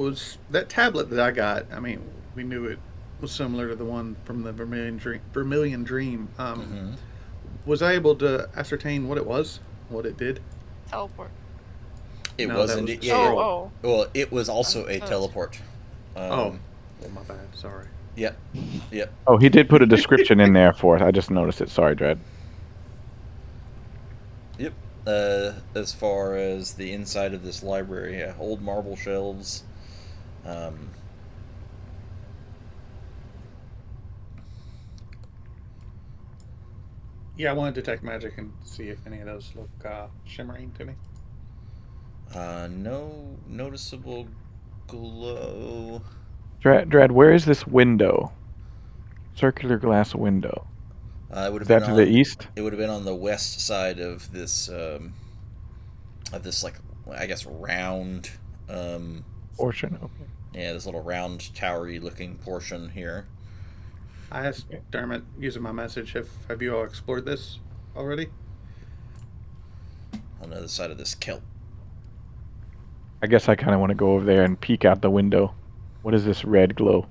Was that tablet that I got? I mean, we knew it was similar to the one from the Vermilion Dream. Vermilion Dream. Mm-hmm. Was I able to ascertain what it was, what it did? Teleport. It No, was that was indeed. the Yeah, yeah. Oh, scroll. oh. Well, it was also a Oh, it's- teleport. Oh, well, my bad. Sorry. Yep. Yep. Oh, he did put a description in there for it. I just noticed it. Sorry, Dread. Yep. As far as the inside of this library, yeah, old marble shelves. Um, Yeah, I wanted to detect magic and see if any of those look shimmering to me. no noticeable glow. Dread, where is this window? Circular glass window. It would Is have been that to the on. east It would have been on the west side of this like I guess round. Um, portion? Okay. yeah, this little round towery looking portion here. I asked Okay. Dermot, using my message, have you all explored this already? On the other side of this kelp. I guess I kind of want to go over there and peek out the window. What is this red glow?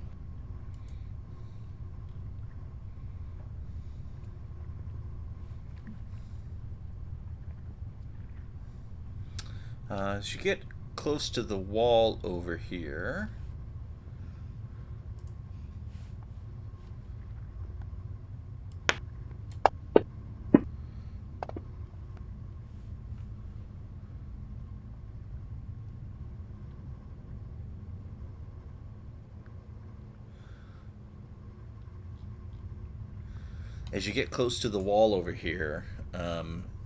As you get close to the wall over here,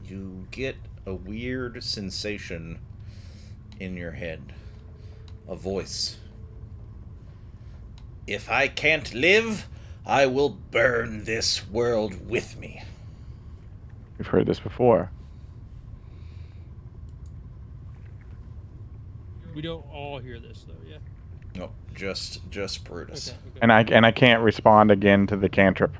you get a weird sensation in your head. A voice. If I can't live, I will burn this world with me. We've heard this before. We don't all hear this though, yeah. No, just Brutus. Okay. Okay. And I can't respond again to the cantrip.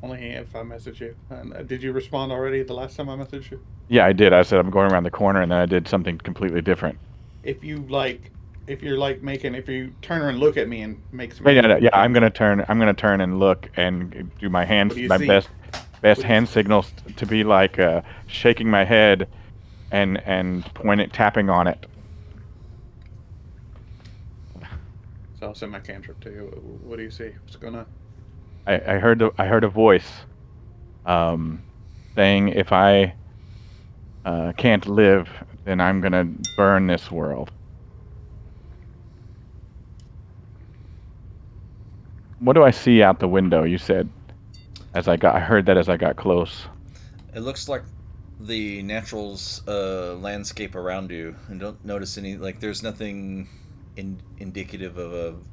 Only if I message you. And did you respond already the last time I messaged you? Yeah, I did. I said I'm going around the corner, and then I did something completely different. If you like, if you're like making, if you turn around and look at me and make some. Yeah, I'm gonna turn. I'm gonna turn and look and do my hands, What do you my see? best What do you hand see? signals to be like shaking my head and pointing, tapping on it. So I'll send my cantrip to you. What do you see? What's going on? I heard a voice, saying if I can't live, then I'm gonna burn this world. What do I see out the window? You said, I heard that as I got close. It looks like the natural's landscape around you, and don't notice any like there's nothing indicative of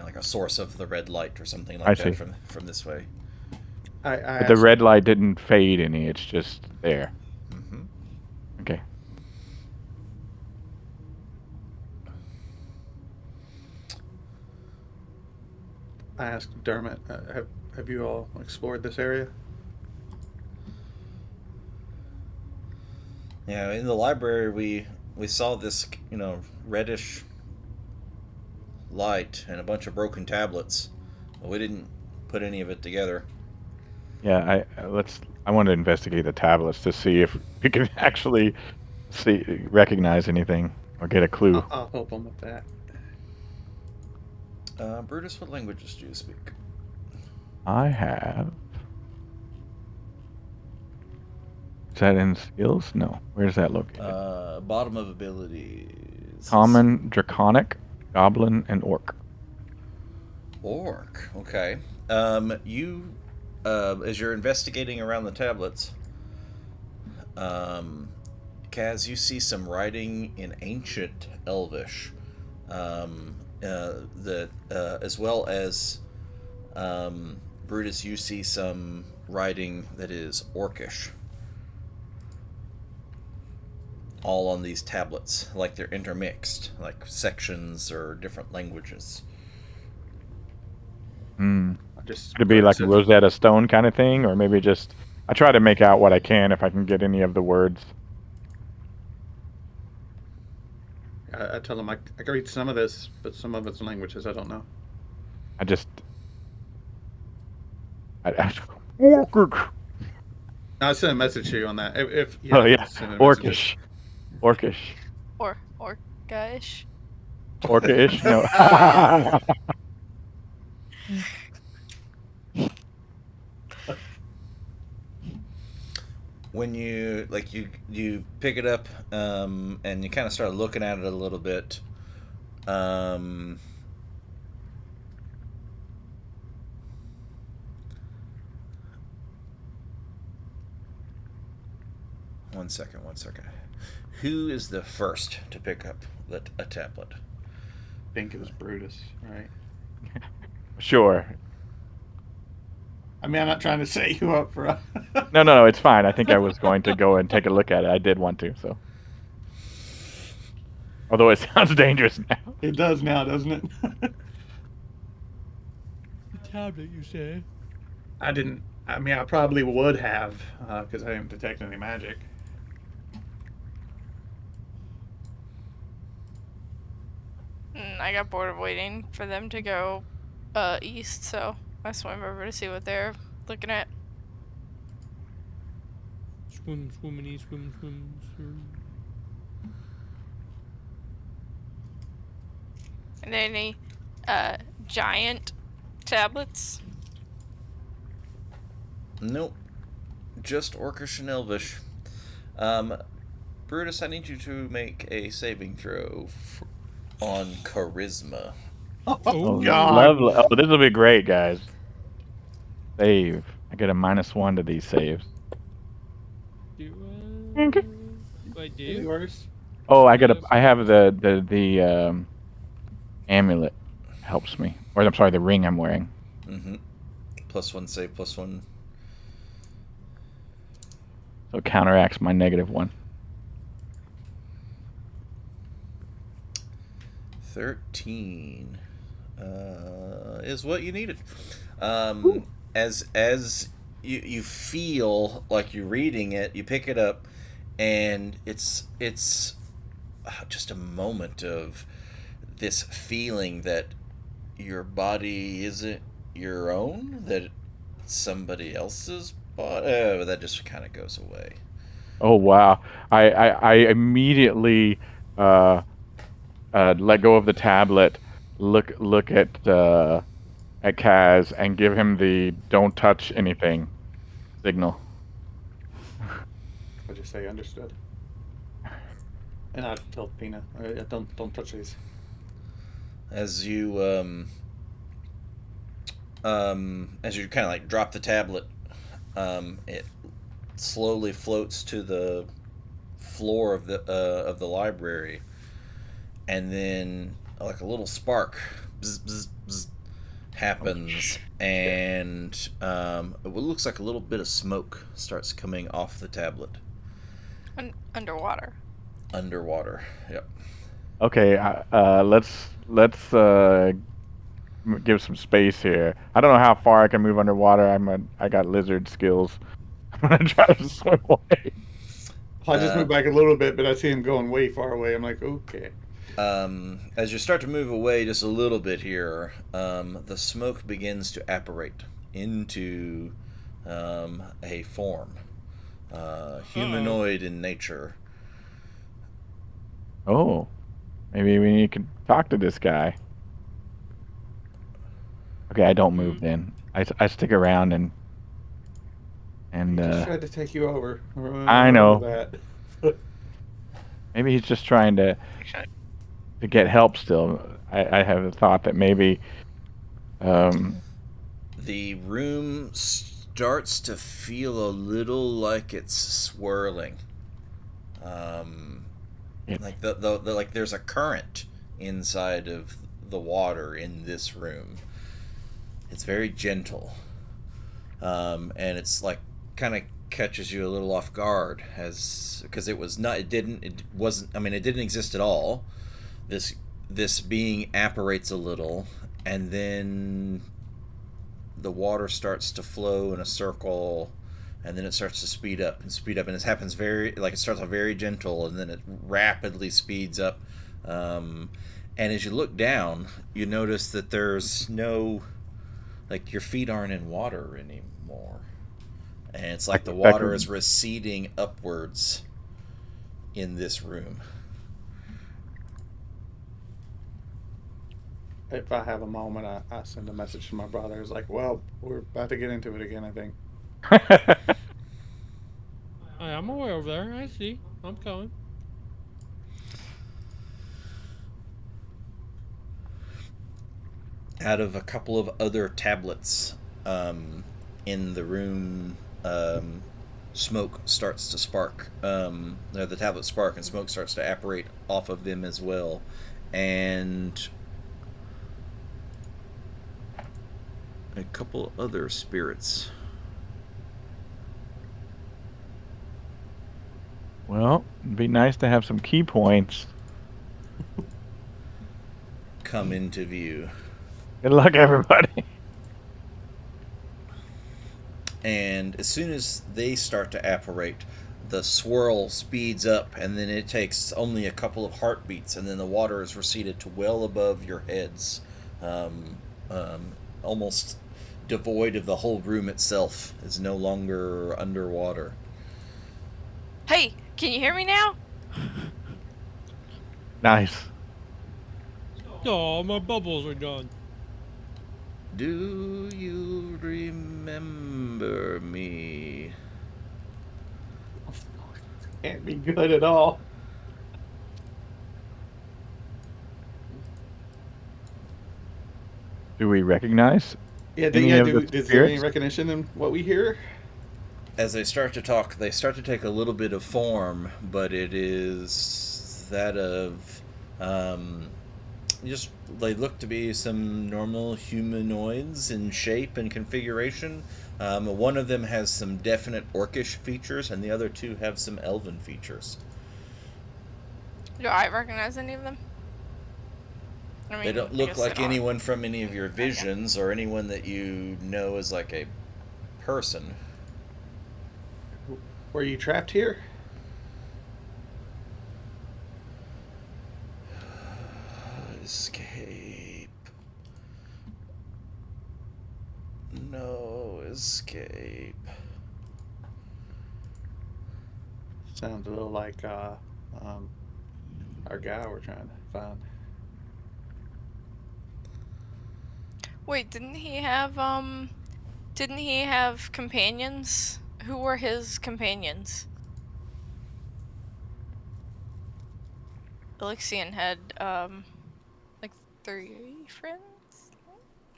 like a source of the red light or something I like see. that from this way. I But the asked, red light didn't fade any. It's just there. Mm-hmm. Okay. I asked Dermot, have you all explored this area? Yeah, in the library we saw this reddish light and a bunch of broken tablets, but we didn't put any of it together. Yeah, I want to investigate the tablets to see if we can actually recognize anything or get a clue. I'll help him with that. Brutus, what languages do you speak? I have. Is that in skills? No. Where's that located? Bottom of abilities. Common, Draconic, Goblin, and Orc. Orc. Okay. You, as you're investigating around the tablets, Kaz, you see some writing in ancient Elvish. As well as Brutus, you see some writing that is Orcish. all on these tablets, like they're intermixed, like sections or different languages. Hmm. I just Could it be go like a to Rosetta Stone kind of thing, or maybe just I try to make out what I can if I can get any of the words. I tell them I can read some of this, but some of it's languages I don't know. I just I Orcish. I'll send a message to you on that. If yeah, Oh I can yeah, send a messages. Orcish, Or guys. Orcish. No. When you like you pick it up, and you kind of start looking at it a little bit. Um, One second, one second. Who is the first to pick up a tablet? I think it was Brutus, right? Sure. I mean, I'm not trying to set you up for. No, it's fine. I think I was going to go and take a look at it. I did want to, so. Although it sounds dangerous now. It does now, doesn't it? The tablet, you say? I didn't. I mean, I probably would have because I didn't detect any magic. I got bored of waiting for them to go east, so I swam over to see what they're looking at. Swim, swimmy, swim, swim, swim. Are there any giant tablets? Nope, just Orcish and Elvish. Um, Brutus, I need you to make a saving throw on Charisma. Oh, Lovely. Oh, this will be great, guys. Save. I get a -1 to these saves. Do Okay. I do? Yours? Oh, I have the amulet helps me. Or I'm sorry, the ring I'm wearing. Mm-hmm. +1 save, +1. So it counteracts my -1. 13 is what you needed. As you feel like you're reading it, you pick it up, and it's just a moment of this feeling that your body isn't your own, that it's somebody else's body. That just kind of goes away. Oh wow. I immediately let go of the tablet, look at Kaz and give him the "don't touch anything" signal. I just say understood. And I tell Pina, don't touch these. As you kind of like drop the tablet, it slowly floats to the floor of the library, and then like a little spark bzz, bzz, bzz, happens, and it looks like a little bit of smoke starts coming off the tablet. Underwater. Underwater. Yep. Okay, let's give some space here. I don't know how far I can move underwater. I got lizard skills. I'm gonna try to swim away. I just moved back a little bit, but I see him going way far away. I'm like, okay. As you start to move away just a little bit here, the smoke begins to apparate into a form, humanoid in nature. Oh, maybe we need to talk to this guy. Okay, I don't move then. I stick around and He just tried to take you over. I know. That. Maybe he's just trying to get help still. I have a thought that maybe The room starts to feel a little like it's swirling. Like like there's a current inside of the water in this room. It's very gentle, and it's like kind of catches you a little off guard, as because it wasn't, I mean, it didn't exist at all. This being apparates a little, and then the water starts to flow in a circle, and then it starts to speed up and speed up, and this happens very, like, it starts off very gentle, and then it rapidly speeds up. um, and as you look down, you notice that there's no, like, your feet aren't in water anymore, and it's like Like the water effectively. is receding upwards in this room. If I have a moment, I send a message to my brother. It's like, well, we're about to get into it again, I think. Hey, I'm away over there. I see. I'm coming. Out of a couple of other tablets in the room, smoke starts to spark. The tablets spark, and smoke starts to apparate off of them as well. And a couple other spirits Well, it'd be nice to have some key points. come into view. Good luck, everybody. And as soon as they start to apparate, the swirl speeds up, and then it takes only a couple of heartbeats, and then the water is receded to well above your heads, um, almost devoid of the whole room itself. Is no longer underwater. Hey, can you hear me now? Nice. Oh, my bubbles are gone. Do you remember me? Can't be good at all. Do we recognize Yeah, any of the is there any spirits? recognition in what we hear? As they start to talk, they start to take a little bit of form, but it is that of, um, just, they look to be some normal humanoids in shape and configuration. One of them has some definite orcish features, and the other two have some elven features. Do I recognize any of them? I They mean, don't I look guess they like don't. anyone from any of your Okay. visions or anyone that you know as like a person. Were you trapped here? Escape. No escape. Sounds a little like um, our guy we're trying to find. Wait, didn't he have companions? Who were his companions? Alexian had like 3 friends?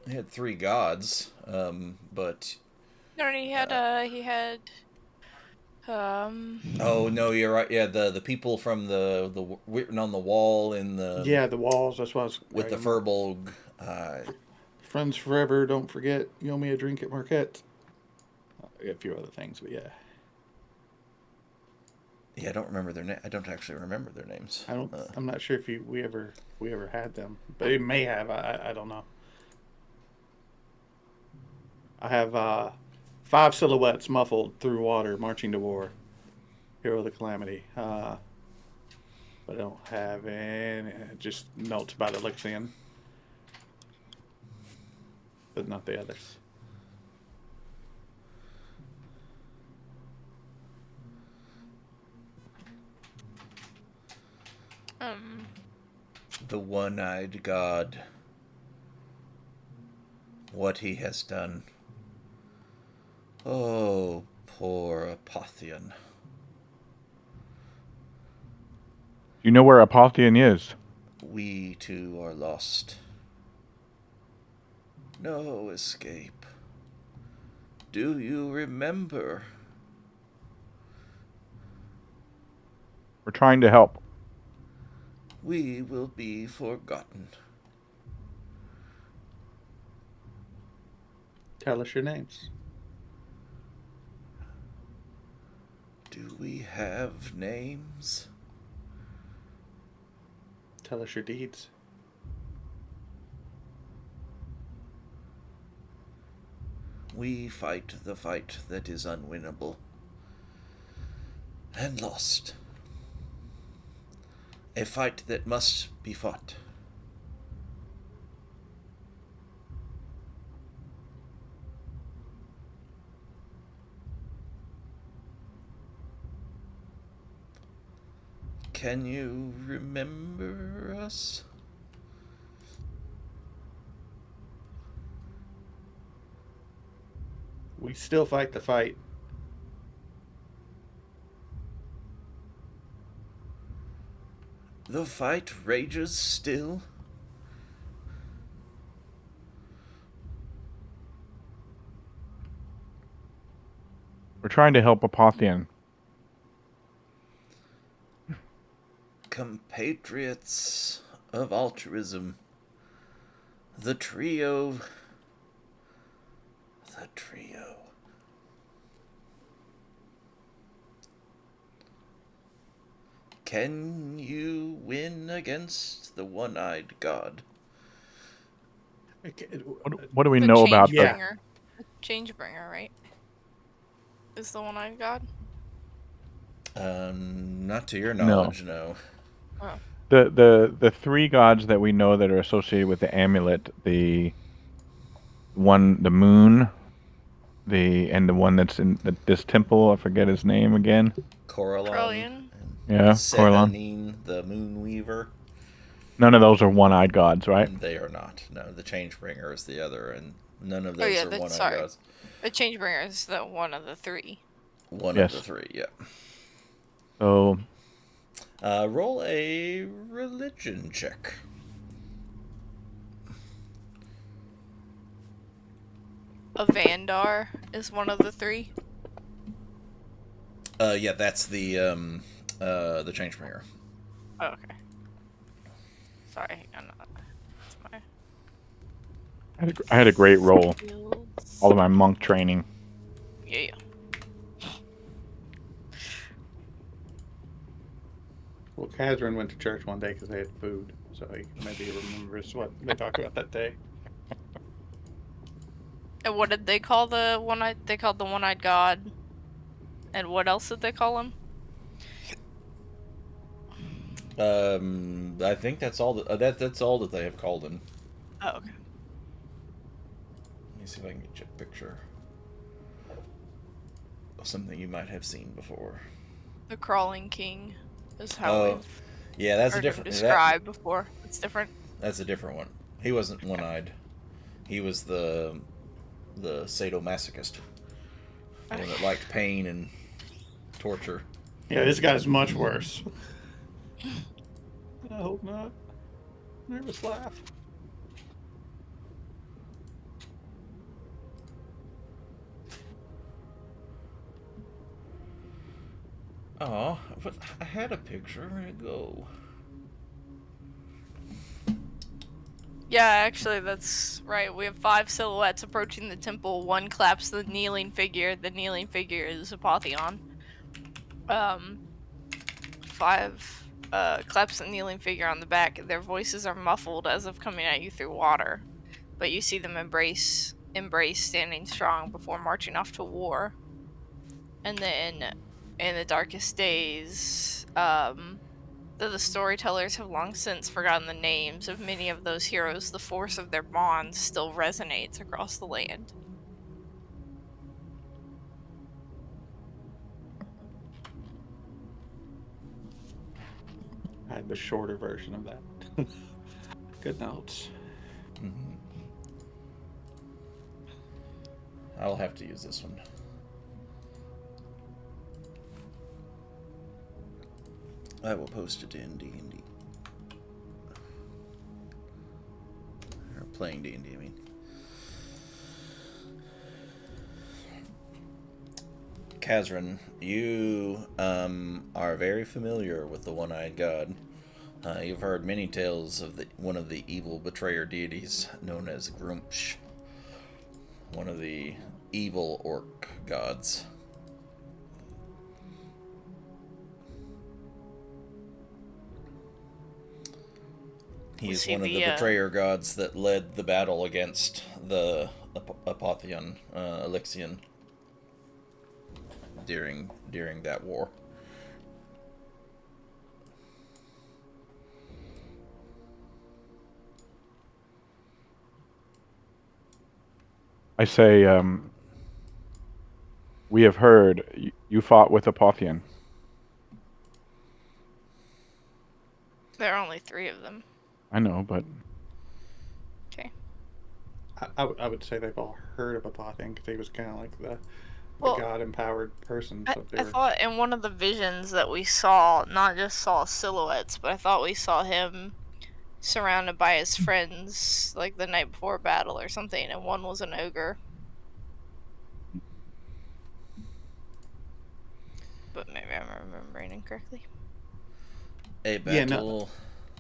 He had three gods, but No, he had uh, um oh no, you're right. Yeah, the people from the written on the wall in the Yeah, the walls. That's what I was. with the furbolg. Uh, Friends forever. Don't forget. You owe me a drink at Marquette. A few other things, but yeah. yeah, I don't remember their name. I don't actually remember their names. I don't. I'm not sure if we ever had them, but it may have. I don't know. I have 5 silhouettes muffled through water, marching to war. Hero of the calamity. But I don't have any. Just notes about Alexian, but not the others. um The one-eyed god. What he has done. Oh, poor Apotheon. You know where Apotheon is? We too are lost. No escape. Do you remember? We're trying to help. We will be forgotten. Tell us your names. Do we have names? Tell us your deeds. We fight the fight that is unwinnable and lost. A fight that must be fought. Can you remember us? We still fight the fight. The fight rages still. We're trying to help Apothian. Compatriots of altruism. The trio. The trio. Can you win against the one-eyed god? What do we The know about Yeah. Changebringer. The Changebringer, right? Is the one-eyed god? Not to your No. knowledge, no. Oh. The three gods that we know that are associated with the amulet, the moon, and the one that's in this temple, I forget his name again. Coralon Krellian? and Yeah, Coralon. Sehanine, the moon weaver. None of those are one-eyed gods, right? They are not. No, the Changebringer is the other, and none of Oh those yeah, are one-eyed sorry. gods. The Changebringer is the one of the three. One Yes. of the three, yeah. So Roll a religion check. A Vandar is one of the three. Yeah, that's the Changebringer. Oh, okay. Sorry, I'm not. It's my I had a great roll. skills. All of my monk training. Yeah. Well, Kazrin went to church one day because they had food, so maybe he remembers what they talked about that day. And what did they call the one-eyed? They called the one-eyed god. And what else did they call him? I think that's all that's all that they have called him. Oh, okay. Let me see if I can get you a picture of something you might have seen before. The Crawling King is how Oh, we've yeah, that's a heard him different. described before. It's different. That's a different one. He wasn't one-eyed. He was the sadomasochist. The one that liked pain and torture. Yeah, this guy's much worse. I hope not. Nervous laugh. Oh, but I had a picture. Where'd it go? Yeah, actually, that's right. We have 5 silhouettes approaching the temple. One claps the kneeling figure. The kneeling figure is Apotheon. 5 claps the kneeling figure on the back. Their voices are muffled as if coming at you through water. But you see them embrace, standing strong before marching off to war. And then, in the darkest days, though the storytellers have long since forgotten the names of many of those heroes, the force of their bonds still resonates across the land. I had the shorter version of that. Good notes. Mm-hmm. I'll have to use this one. I will post it in D&D. Or playing D&D, I mean. Kazrin, you are very familiar with the One-Eyed God. You've heard many tales of one of the evil betrayer deities known as Grumpsh, one of the evil orc gods. He Was is he one of the the, betrayer gods that led the battle against the Apotheon, Elixion, during that war. I say, we have heard you fought with Apotheon. There are only 3 of them. I know, but Okay. I would say they've all heard of Apotheon because he was kind of like the Well, god empowered person. So I thought in one of the visions that we saw, not just saw silhouettes, but I thought we saw him surrounded by his friends, like the night before battle or something, and one was an ogre. But maybe I'm remembering incorrectly. A Yeah, no. battle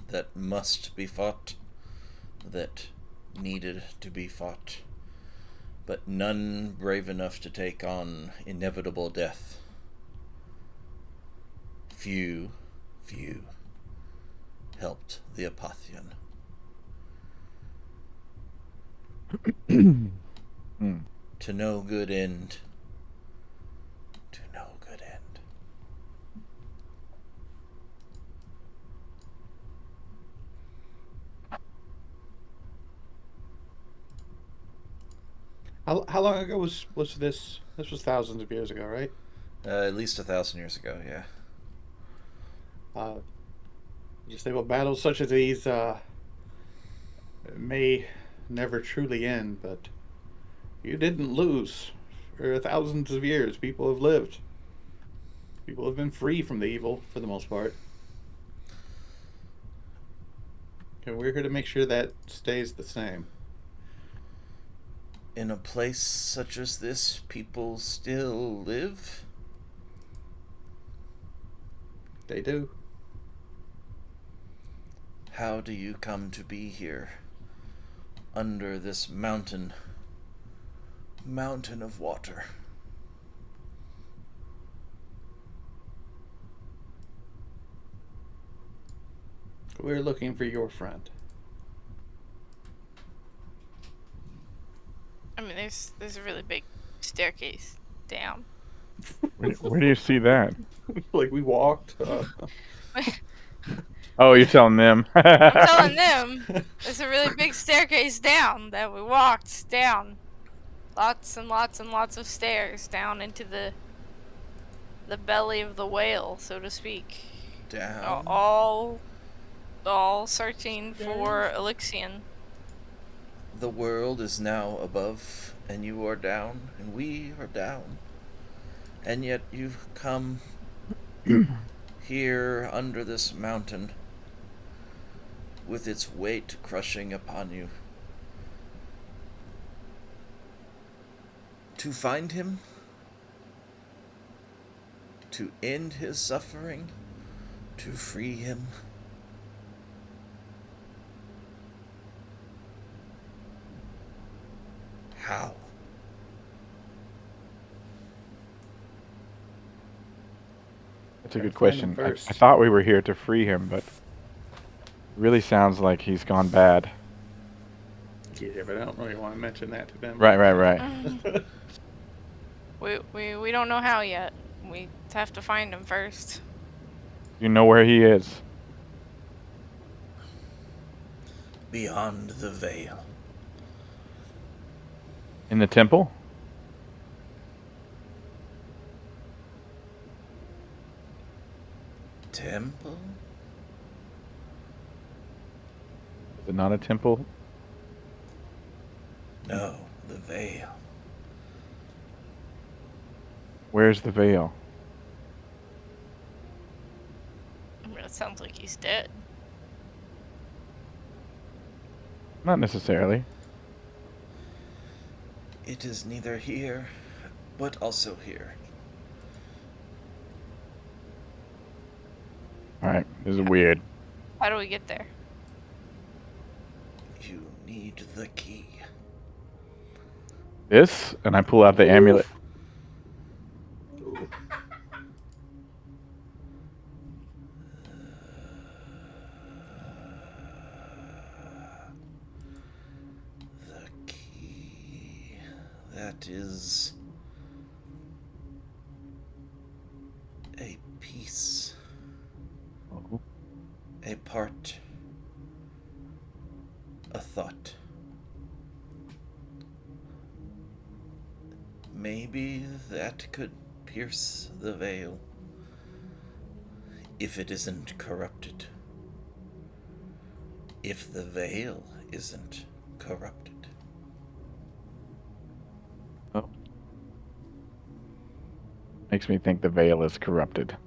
that must be fought, that needed to be fought, but none brave enough to take on inevitable death. Few helped the Apotheon. To no good end. To no good end. How long ago was this? This was thousands of years ago, right? At least 1,000 years ago, yeah. You say, well, battles such as these may never truly end, but you didn't lose. For thousands of years, people have lived. People have been free from the evil for the most part. And we're here to make sure that stays the same. In a place such as this, people still live? They do. How do you come to be here? Under this mountain of water. We're looking for your friend. I mean, there's a really big staircase down. where do you see that? Like we walked. Oh, you're telling them. I'm telling them there's a really big staircase down that we walked down. Lots and lots and lots of stairs down into the belly of the whale, so to speak. Down? All searching for Elixion. The world is now above, and you are down, and we are down. And yet you've come here under this mountain with its weight crushing upon you. To find him? To end his suffering? To free him? How? That's a Gotta good find him question. I first. thought we were here to free him, but it really sounds like he's gone bad. Yeah, but I don't really want to mention that to them. Right. We don't know how yet. We have to find him first. You know where he is. Beyond the veil. In the temple? Temple? Is it not a temple? No, the veil. Where's the veil? I mean, it sounds like he's dead. Not necessarily. It is neither here, but also here. Alright, this is weird. How do we get there? You need the key. This? And I pull out the amulet. that is a piece, Oh. a part, a thought. Maybe that could pierce the veil if it isn't corrupted. If the veil isn't corrupted. Oh. Makes me think the veil is corrupted.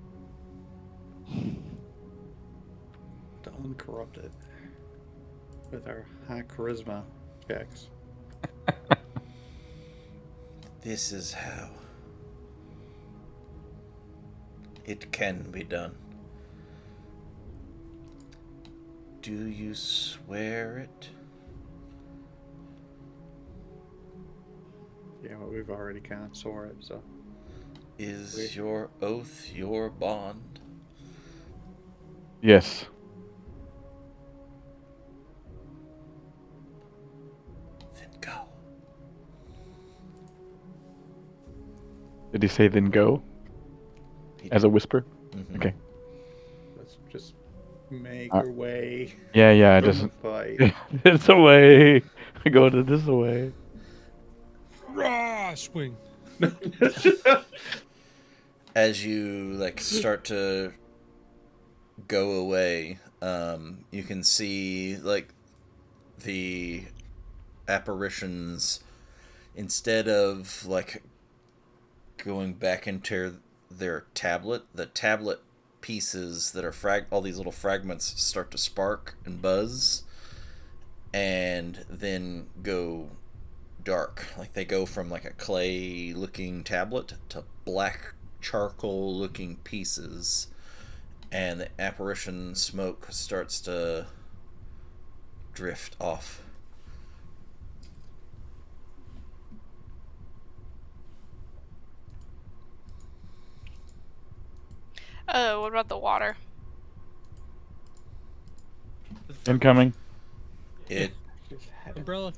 To uncorrupt it with our high charisma checks. This is how it can be done. Do you swear it? Yeah, well, we've already kind of saw it, so. Is your oath your bond? Yes. Then go. Did he say then go? As a whisper? Mhm. Okay. Let's just make Uh, our way Yeah, from just the fight. this away. Go to this away. Raw swing. As you start to go away, you can see the apparitions, instead of going back into their tablet, the tablet pieces that are all these little fragments start to spark and buzz, and then go dark. Like they go from a clay looking tablet to black charcoal looking pieces, and the apparition smoke starts to drift off. What about the water? Incoming. It Just had it. Umbrella.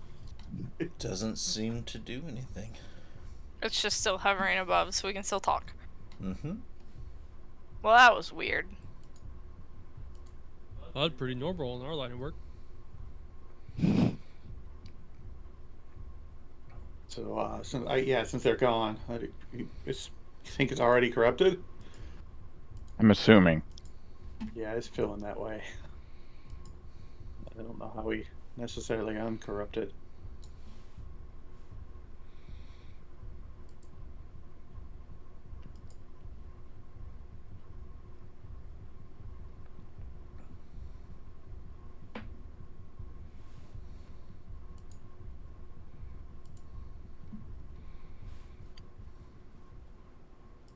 doesn't seem to do anything. It's just still hovering above, so we can still talk. Mm-hmm. Well, that was weird. Well, that's pretty normal in our line of work. So, since they're gone, you think it's already corrupted? I'm assuming. Yeah, it's feeling that way. I don't know how we necessarily uncorrupted.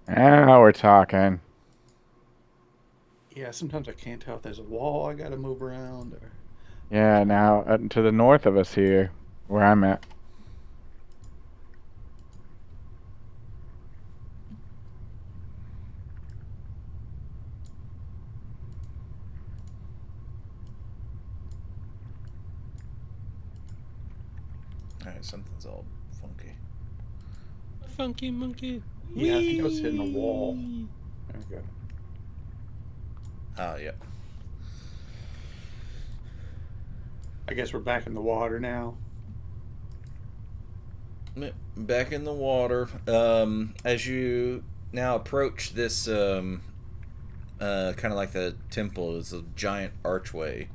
Now we're talking. Yeah, sometimes I can't tell if there's a wall I gotta move around or. Yeah, now to the north of us here, where I'm at. Alright, something's all funky. Funky monkey. Yeah, I think I was hitting a wall. Whee! There we go. Ah, yeah. I guess we're back in the water now. Back in the water. As you now approach this, kind of like the temple, is a giant archway.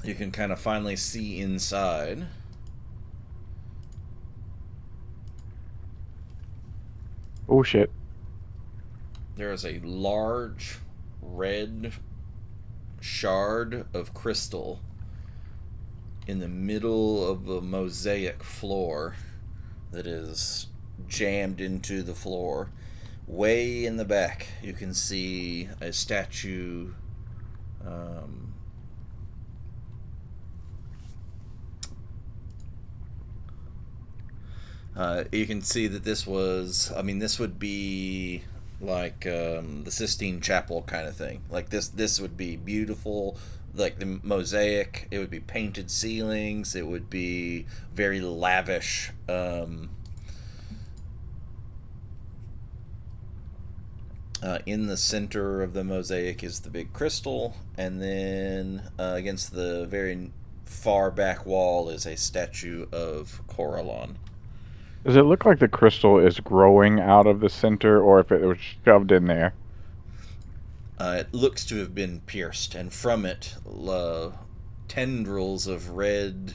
You can kind of finally see inside. Oh shit. There is a large red shard of crystal in the middle of the mosaic floor that is jammed into the floor. Way in the back, you can see a statue. You can see that this would be like the Sistine Chapel kind of thing. Like this would be beautiful. Like the mosaic, it would be painted ceilings. It would be very lavish. In the center of the mosaic is the big crystal, and then against the very far back wall is a statue of Coralon. Does it look like the crystal is growing out of the center, or if it was shoved in there? It looks to have been pierced, and from it, tendrils of red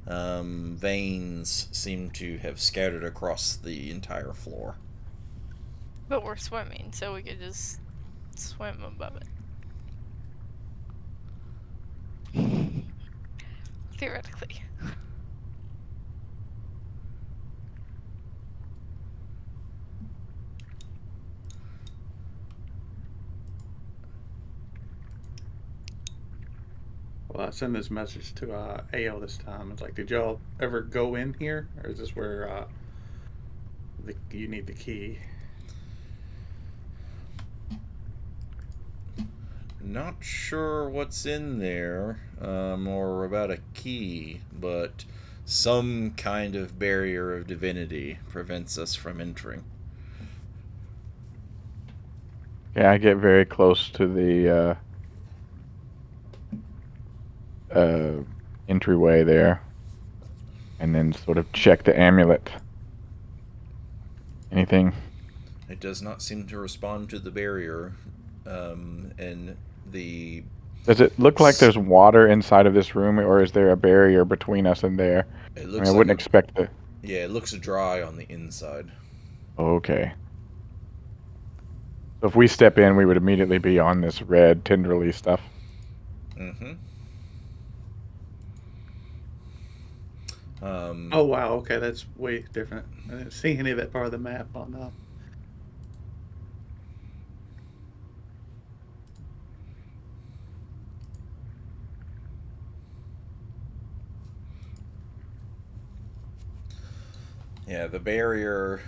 veins seem to have scattered across the entire floor. But we're swimming, so we could just swim above it. Theoretically. Well, I send this message to AO this time. It's like, did y'all ever go in here, or is this where you need the key? Not sure what's in there, or about a key, but some kind of barrier of divinity prevents us from entering. Yeah, I get very close to the entryway there, and then sort of check the amulet. Anything? It does not seem to respond to the barrier, and the Does it look like there's water inside of this room, or is there a barrier between us and there? it I mean, looks I like wouldn't expect the. yeah, it looks dry on the inside. Okay. So if we step in, we would immediately be on this red tendrily stuff. Mm-hmm. Oh wow, okay, that's way different. I didn't see any of that part of the map on. Yeah, the barrier,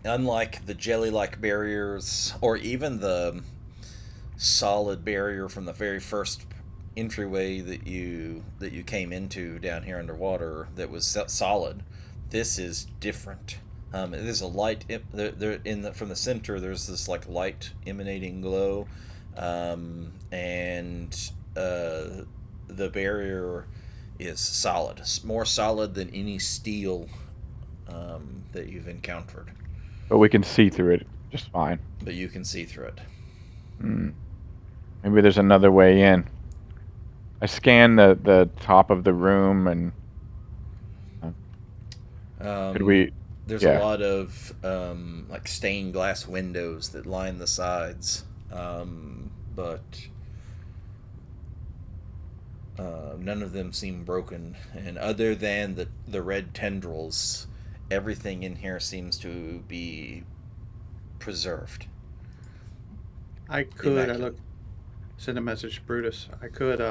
unlike the jelly-like barriers, or even the solid barrier from the very first entryway that you came into down here underwater, that was solid. This is different. There's a light there in the from the center. There's this like light emanating glow, and the barrier is solid, more solid than any steel that you've encountered. But we can see through it just fine. But you can see through it. Maybe there's another way in. I scan the top of the room, and could we? There's a Yeah. lot of like stained glass windows that line the sides, but none of them seem broken. And other than the red tendrils, everything in here seems to be preserved. I could. Immaculate. Send a message to Brutus. I could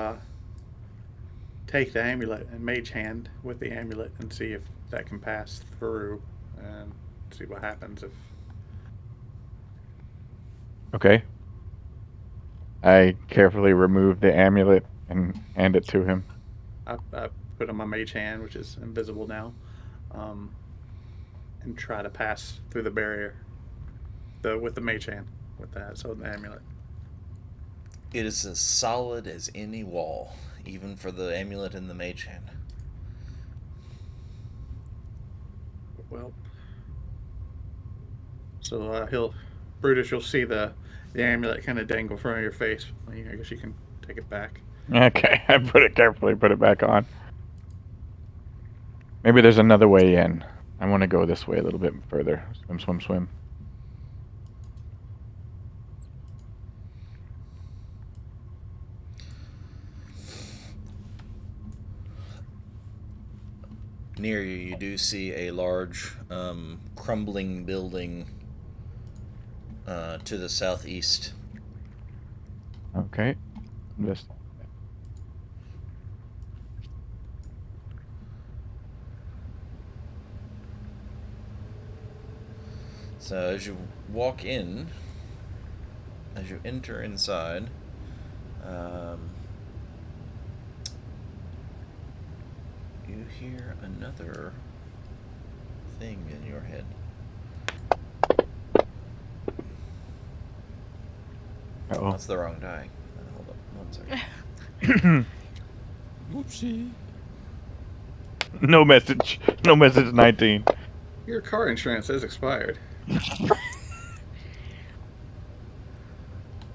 take the amulet and mage hand with the amulet and see if that can pass through, and see what happens if. Okay. I carefully remove the amulet and hand it to him. I put on my mage hand, which is invisible now, and try to pass through the barrier. With the mage hand, with that, so the amulet. It is as solid as any wall, even for the amulet in the mage hand. Well, so Brutus, you'll see the amulet kind of dangle in front of your face. I guess you can take it back. Okay, I put it back on. Maybe there's another way in. I want to go this way a little bit further. Swim, swim, swim. Near you, you do see a large, crumbling building to the southeast. Okay. Just So as you walk in, as you enter inside, you hear another thing in your head. Uh-oh. That's the wrong die. Hold up, 1 second. Whoopsie. No message. No message 19. Your car insurance has expired.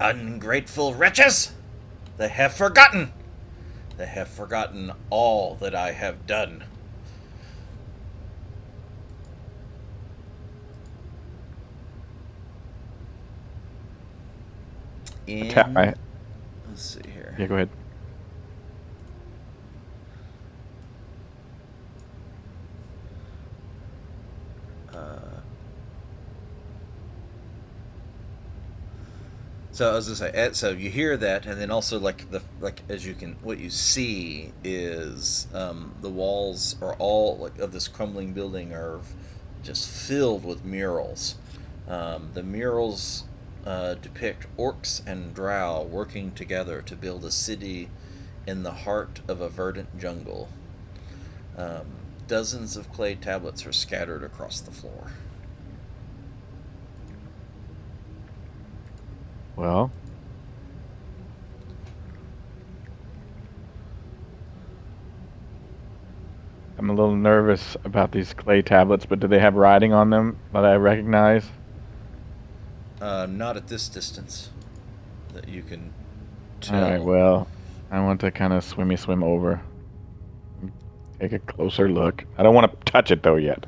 Ungrateful wretches! They have forgotten! They have forgotten all that I have done. I, Let's see here. yeah, go ahead. So I was gonna say, so you hear that, and then also like as you can, what you see is the walls are all like of this crumbling building are just filled with murals. The murals depict orcs and drow working together to build a city in the heart of a verdant jungle. Um, Dozens of clay tablets are scattered across the floor. Well, I'm a little nervous about these clay tablets, but do they have writing on them that I recognize? Not at this distance that you can All right, tell. well, I want to kind of swim over. Take a closer look. I don't want to touch it, though, yet.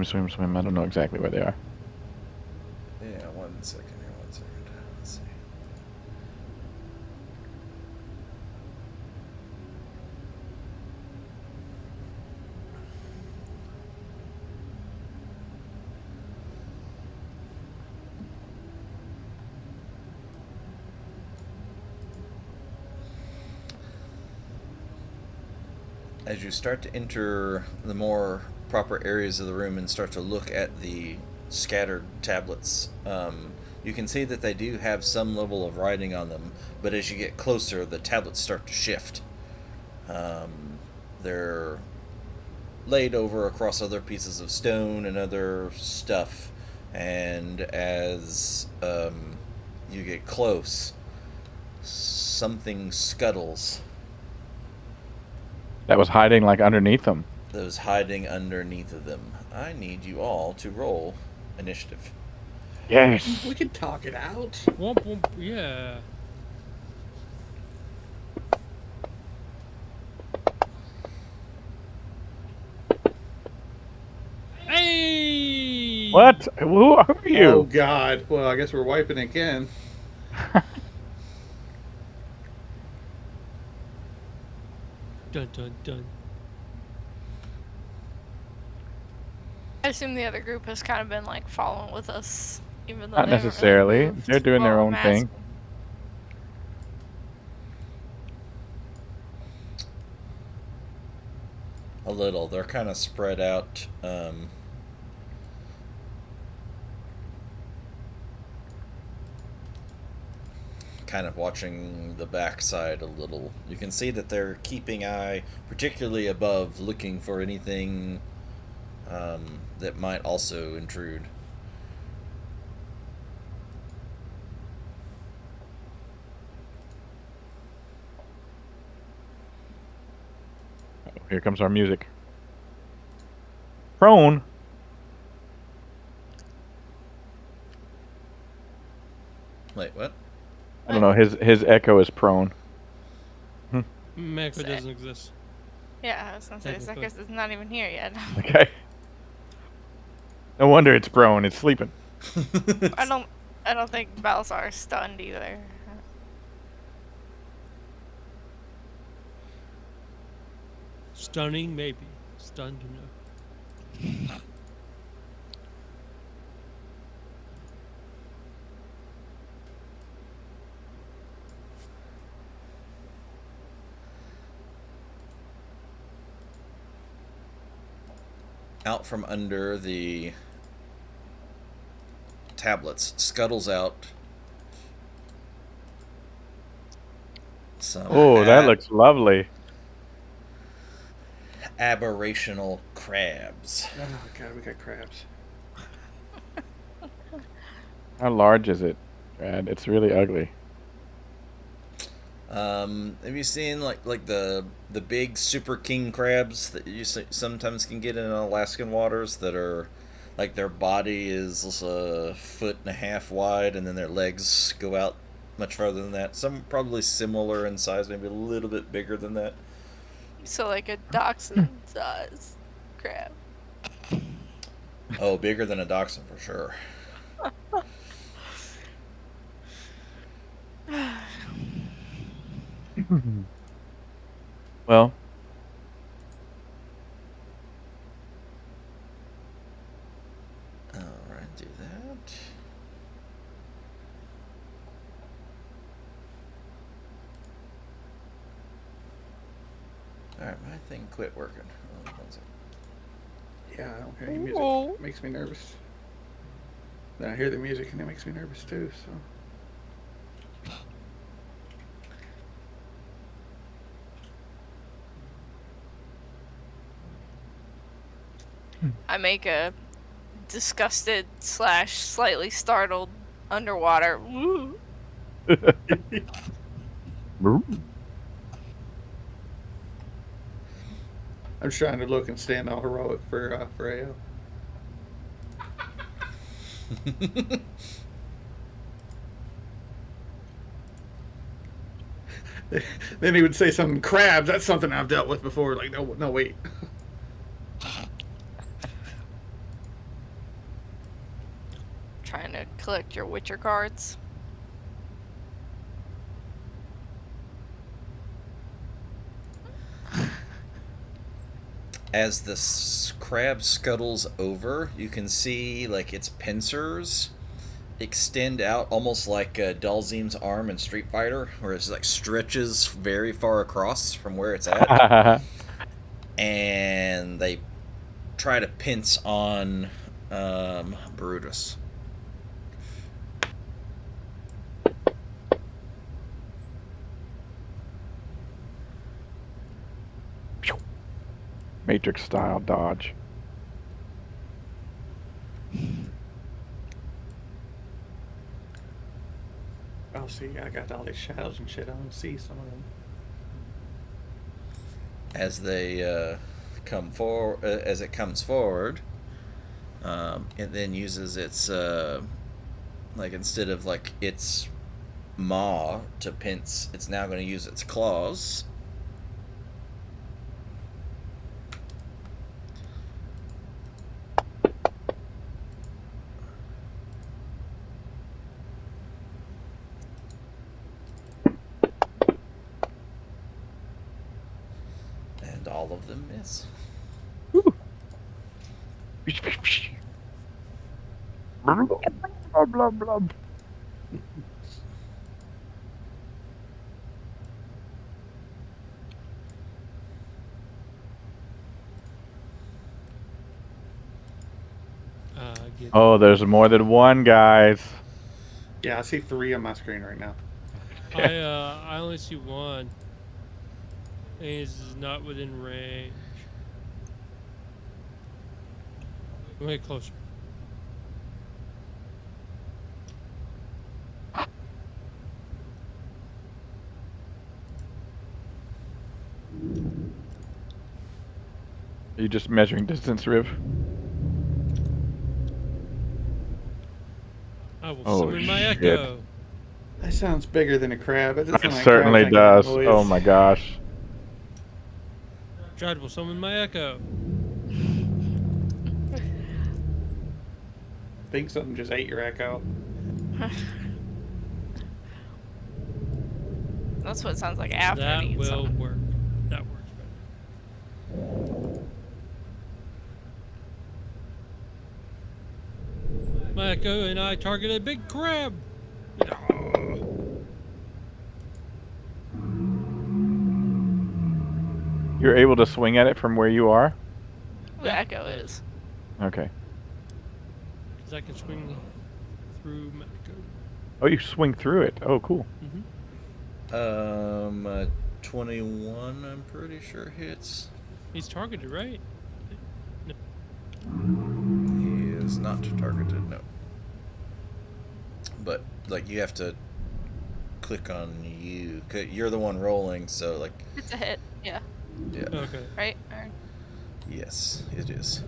Swim. I don't know exactly where they are. Yeah, 1 second here, 1 second. Let's see. As you start to enter the more proper areas of the room and start to look at the scattered tablets, you can see that they do have some level of writing on them, but as you get closer, the tablets start to shift. They're laid over across other pieces of stone and other stuff, and as you get close, something scuttles That was hiding, like, underneath them. that was hiding underneath of them. I need you all to roll initiative. Yes. We can talk it out. Womp womp. Yeah. Hey. What? Who are Oh you? God. Well, I guess we're wiping again. Dun dun dun. I assume the other group has kind of been like following with us, even though Not they haven't necessarily. really moved. They're doing their Well, own I'm thing. asking. A little. They're kind of spread out. Kind of watching the backside a little. You can see that they're keeping eye, particularly above, looking for anything that might also intrude. Here comes our music. Prone. Wait, what? I don't know. His echo is prone. Mako Say. doesn't exist. Yeah, I was gonna say, I Technically. guess it's not even here yet. Okay. No wonder it's prone. It's sleeping. I don't think Balzar is stunned either. Stunning, maybe. Stunned, no. out from under the tablets, scuttles out some Oh, that looks lovely. aberrational crabs. Oh god, we got crabs. How large is it, Brad? It's really ugly. Have you seen like the big super king crabs that you sometimes can get in Alaskan waters that are like their body is a foot and a half wide and then their legs go out much farther than that. Some probably similar in size, maybe a little bit bigger than that. So like a dachshund size crab. Oh, bigger than a dachshund for sure. Well, All right, do that. All right, my thing quit working. Oh, one second. Yeah, I don't hear any music. Oh. It makes me nervous. Then I hear the music and it makes me nervous too, so. I make a disgusted / slightly startled underwater. Woo. I'm just trying to look and stand all heroic for AO. Then he would say something, crabs, that's something I've dealt with before. Like, no, wait. Trying to collect your Witcher cards. As the crab scuttles over, you can see like its pincers extend out almost like Dalzim's arm in Street Fighter, where it like stretches very far across from where it's at, and they try to pinch on Brutus. Matrix style dodge. Oh, see, I got all these shadows and shit. I don't see some of them. As they come forward, as it comes forward, it then uses its like instead of like its maw to pinch, it's now going to use its claws. And all of them miss. Blub, blub, blub. Get Oh, there's more than one, guys. Yeah, I see 3 on my screen right now. I only see one. And he's not within range. Way closer. Are you just measuring distance, Riv? I will Oh, summon my shit. echo. That sounds bigger than a crab. That doesn't It like certainly crabs making that does. noise. Oh my gosh. Jad will summon my echo. I think something just ate your echo. That's what it sounds like after That it eats will something. work. That works better. My echo and I target a big crab. You're able to swing at it from where you are? The echo is. Okay. Because I can swing through Mako. Oh, you swing through it. Oh, cool. 21, I'm pretty sure hits. He's targeted, right? No. He is not targeted, no. But, like, you have to click on you. 'Cause you're the one rolling, so, like, It's a hit. Yeah. yeah. Okay. Right? Or... Yes, it is.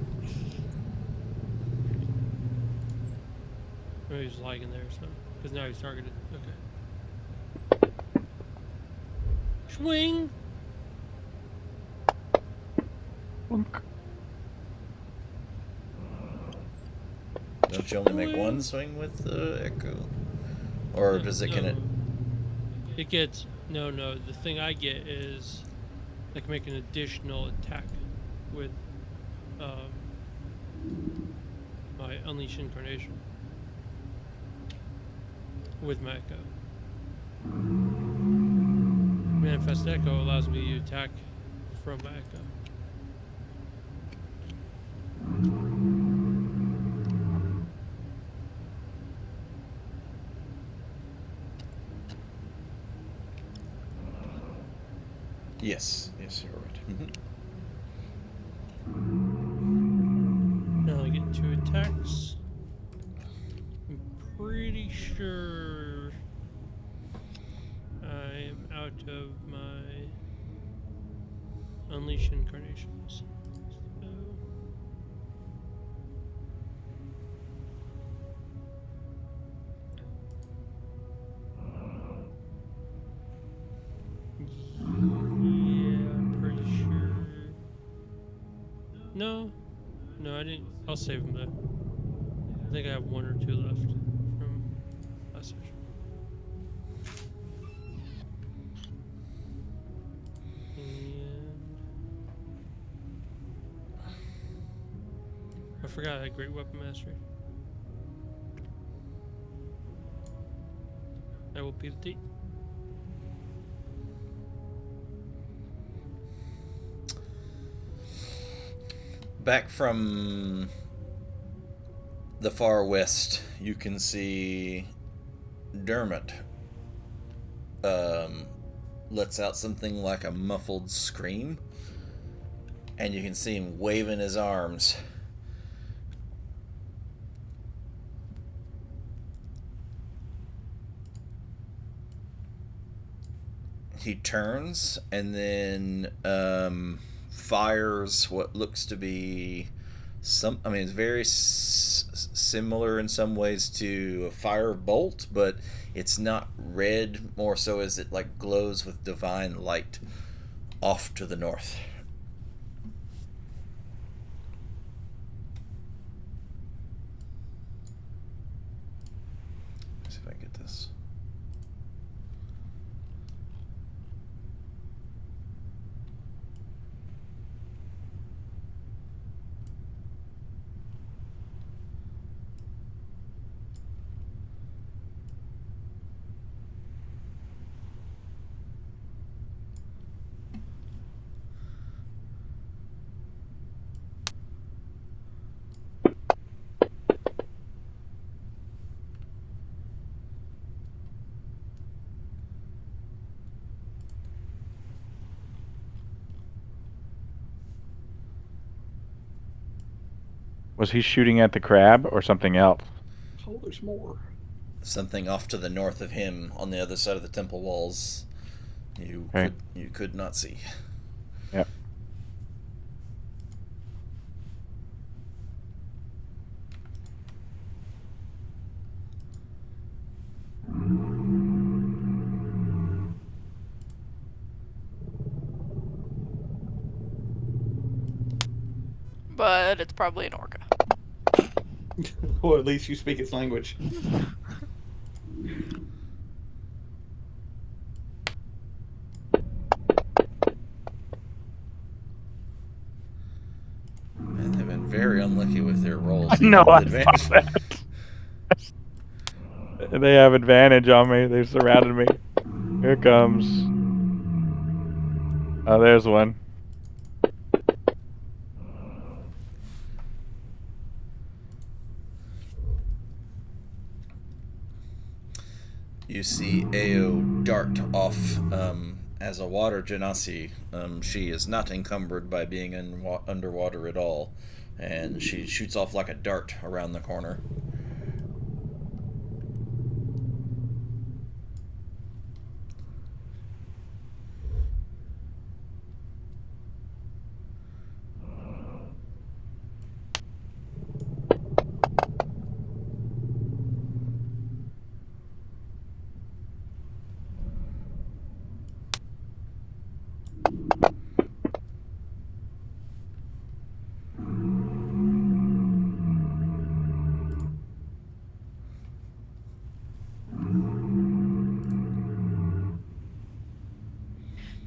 Maybe he's lagging there or something. Because now he's targeted. Okay. Swing! Bonk. Don't you only make one swing with the echo? Or does it No. It gets... No. The thing I get is... I can make an additional attack with... my Unleash Incarnation. With my Echo. Manifest Echo allows me to attack from my Echo. Yes, you're right. Now I get 2 attacks. I'm pretty sure I'm out of my Unleash Incarnations. So yeah, I'm pretty sure. No, I didn't. I'll save them though. I think I have 1 or 2 left from last session. And I forgot I had Great Weapon Mastery. I will be the D. Back from the far west, you can see Dermot lets out something like a muffled scream, and you can see him waving his arms. He turns and then fires what looks to be some. I mean, it's very similar in some ways to a fire bolt, but it's not red. More so as it like glows with divine light off to the north. Let's see if I can get this. Was he shooting at the crab or something else? Oh, there's more. Something off to the north of him on the other side of the temple walls. Okay. You could not see. Yep. But it's probably an orca. Or at least you speak its language. And they've been very unlucky with their rolls. No, even I with saw advantage. that. They have advantage on me. They've surrounded me. Here it comes. Oh, there's one. You see Ao dart off as a water genasi. She is not encumbered by being underwater at all, and she shoots off like a dart around the corner.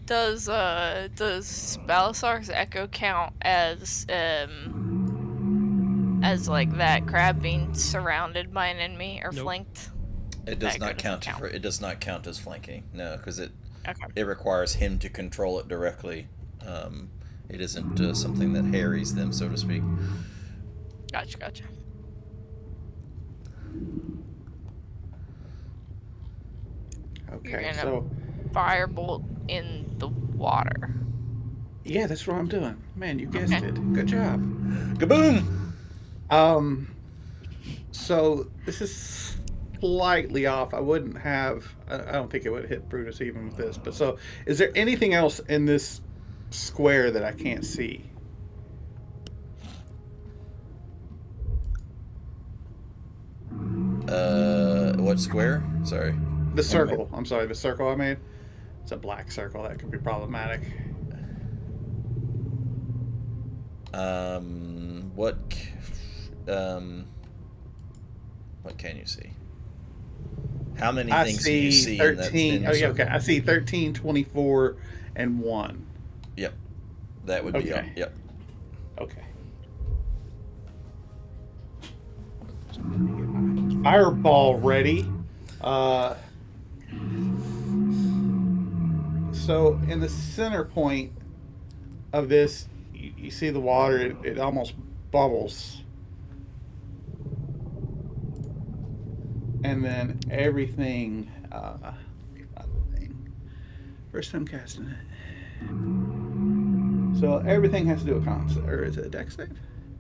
Does Balasar's echo count as like that crab being surrounded by an enemy or Nope. flanked? It does Echo not doesn't count. count. It does not count as flanking. No, because it Okay. requires him to control it directly. It isn't something that harries them, so to speak. Gotcha. You're Okay, gonna so firebolt in the water. yeah, that's what I'm doing. Man, you guessed Okay. it. Good job. Kaboom! So this is slightly off. I wouldn't have. I don't think it would hit Brutus even with this. But so, is there anything else in this square that I can't see? What square? Sorry. The circle. I'm sorry, the circle I made. It's a black circle. That could be problematic. What? What can you see? How many I things do you see see in that 13. in Oh, the yeah, circle? okay. I see 13, 24, and 1. Yep, that would be Okay. Yep. Okay. Let me get my fireball ready. So in the center point of this, you see the water. It almost bubbles, and then everything. First time casting it. So everything has to do a con, or is it a dex save?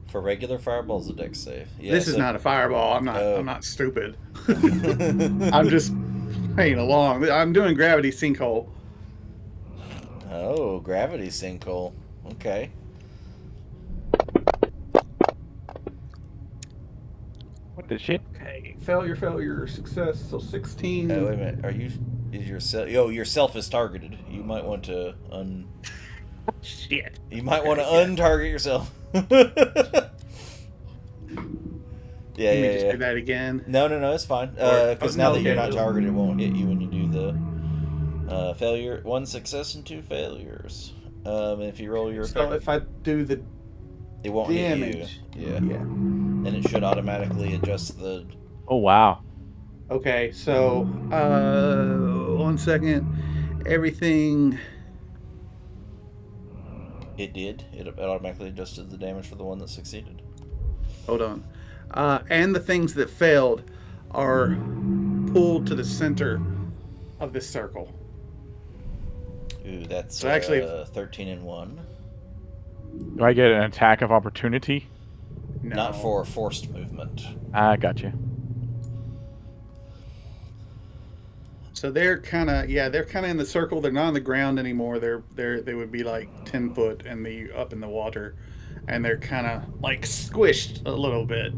For regular fireballs, a dex save. This is not a fireball. I'm not. Oh. I'm not stupid. I'm just playing along. I'm doing gravity sinkhole. Oh, gravity sinkhole. Okay. What the shit? Okay, failure, success. So 16. Oh, wait a minute. Is yourself? Yo, yourself is targeted. You might want to Shit. You might want to yeah. untarget yourself. Yeah, Let me yeah, just yeah. do that again. No, it's fine. Or- Because oh, now no, that you're okay. not targeted, it won't hit you when you do the failure. 1 success and 2 failures. If you roll your So if I do the it won't damage, hit you. Yeah. yeah. And it should automatically adjust the. Oh wow. Okay, so 1 second. Everything. It did. It automatically adjusted the damage for the one that succeeded. Hold on. And the things that failed are pulled to the center of this circle. Ooh, that's So actually, 13 and 1. Do I get an attack of opportunity? no. Not for forced movement. I gotcha. So they're kind of in the circle. They're not on the ground anymore. They would be like 10 foot and the up in the water, and they're kind of like squished a little bit.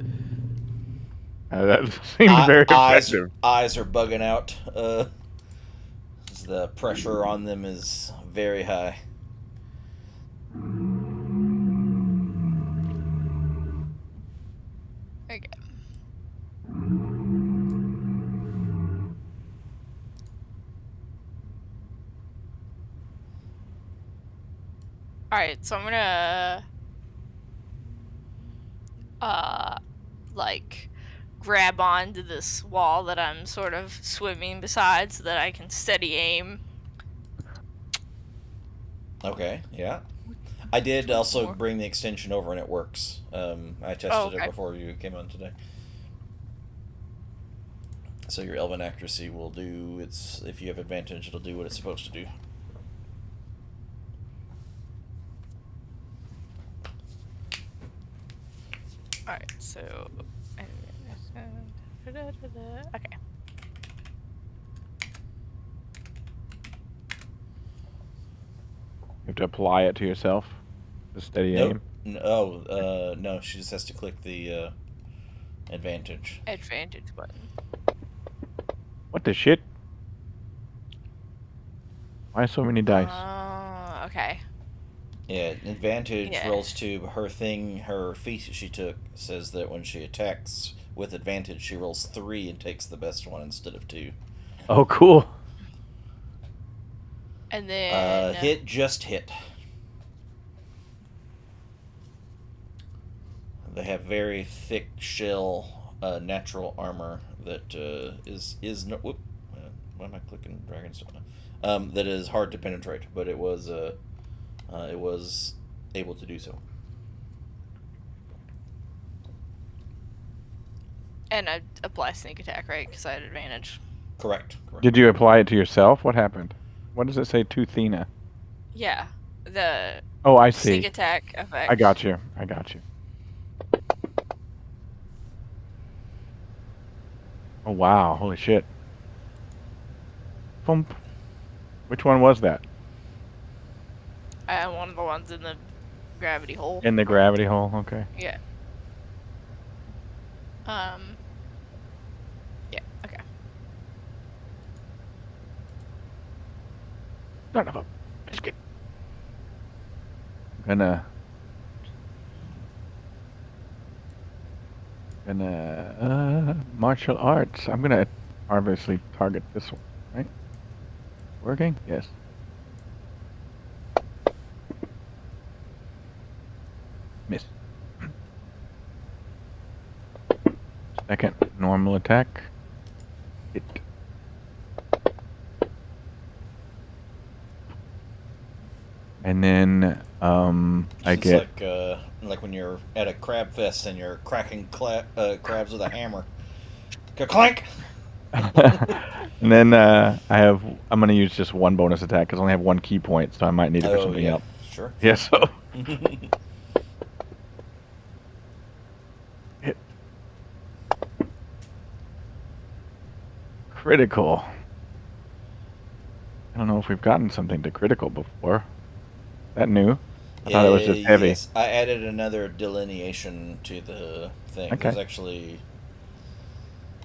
That seems very effective. Eyes are bugging out. The pressure on them is very high. Okay. Alright, so I'm gonna like grab onto this wall that I'm sort of swimming beside so that I can steady aim. Okay, yeah. I did also bring the extension over and it works. I tested it before you came on today. So your elven accuracy will do its. If you have advantage, it'll do what it's supposed to do. Alright, so. Okay. You have to apply it to yourself. The steady Nope. aim. No. She just has to click the advantage. Advantage button. What the shit? Why so many dice? Okay. Yeah, advantage Yeah. rolls 2. Her feat she took says that when she attacks with advantage, she rolls 3 and takes the best one instead of 2. Oh, cool. And then. Just hit. They have very thick shell, natural armor that is no. Whoop, why am I clicking dragons? That is hard to penetrate, but it was able to do so. And I apply sneak attack, right? Because I had advantage. Correct. Did you apply it to yourself? What happened? What does it say to Thena? Yeah. The Oh, I sneak see. attack effect. I got you. Oh, wow. Holy shit. Thump. Which one was that? One of the ones in the gravity hole. In the gravity hole? Okay. Yeah. Yeah, okay. Son of a biscuit. Gonna martial arts. I'm gonna obviously target this one, right? Working? Yes. Miss. Second normal attack. Hit. And then I get like when you're at a crab fest and you're cracking crabs with a hammer. Clank. and then I'm gonna use just one bonus attack because I only have one key point, so I might need it for something else. Sure. Yeah, so hit. Critical. I don't know if we've gotten something to critical before. That new? I thought it was just heavy. Yes, I added another delineation to the thing. Okay.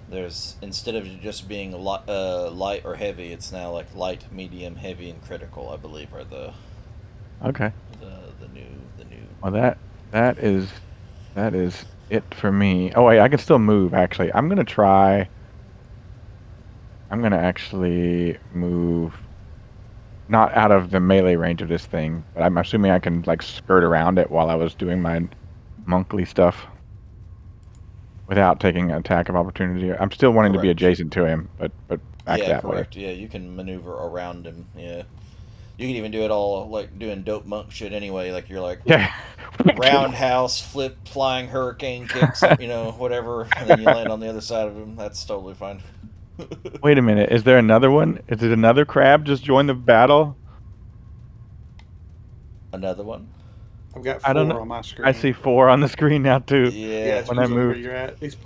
There's instead of just being light or heavy, it's now like light, medium, heavy, and critical. I believe are the Okay. the new. Well, that is it for me. Oh wait, I can still move. Actually, I'm gonna actually move. Not out of the melee range of this thing, but I'm assuming I can like skirt around it while I was doing my monkly stuff without taking an attack of opportunity. I'm still wanting to be adjacent to him, but back that correct. way. Yeah, you can maneuver around him. Yeah, you can even do it all like doing dope monk shit anyway. Like you're like roundhouse, flip, flying hurricane kicks, whatever, and then you land on the other side of him. That's totally fine. Wait a minute, is there another one? Is it another crab just joined the battle? Another one? I've got I don't 4 know. on my screen. I see 4 on the screen now too. Yeah. When I where moved. you're at. These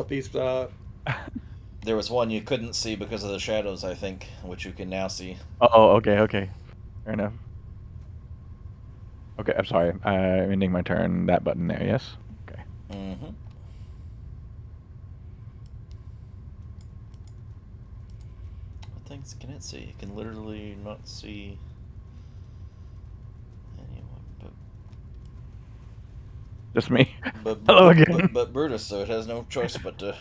There was one you couldn't see because of the shadows, I think, which you can now see. Oh, okay. Fair enough. Okay, I'm sorry. I'm ending my turn. That button there, yes? Okay. Mm-hmm. What things can it see? It can literally not see anyone but... Just me. Hello again. But Brutus, so it has no choice but to...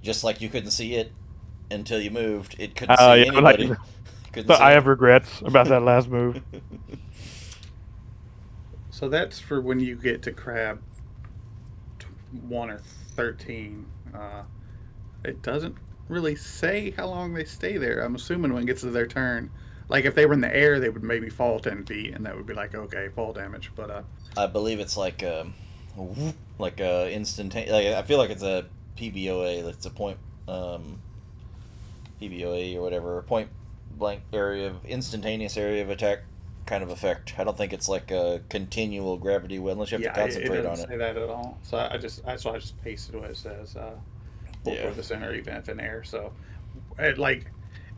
Just like you couldn't see it until you moved, it couldn't see anybody. So I have regrets about that last move. So that's for when you get to crab 1 or 13. It doesn't really say how long they stay there. I'm assuming when it gets to their turn, like if they were in the air, they would maybe fall 10 feet, and that would be like, okay, fall damage. But I believe it's like like instantaneous. Like, I feel like it's a PBOA. That's a point PBOA or whatever, point blank area of instantaneous area of attack kind of effect. I don't think it's like a continual gravity well unless you have Yeah, to concentrate it on doesn't it. say that at all. So I just pasted what it says. Pull Yeah. toward the center, even if in air. So, like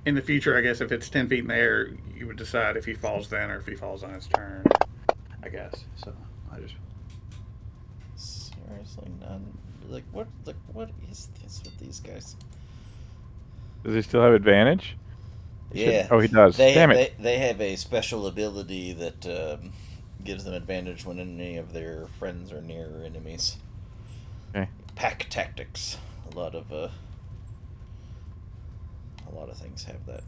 in the future, I guess if it's 10 feet in the air, you would decide if he falls then or if he falls on his turn. I guess. So I just Seriously, none. Like what is this with these guys? Does he still have advantage? He should. Yeah, Oh, he does. they Damn it. they have a special ability that gives them advantage when any of their friends are near enemies. Okay. Pack tactics. A lot of things have that.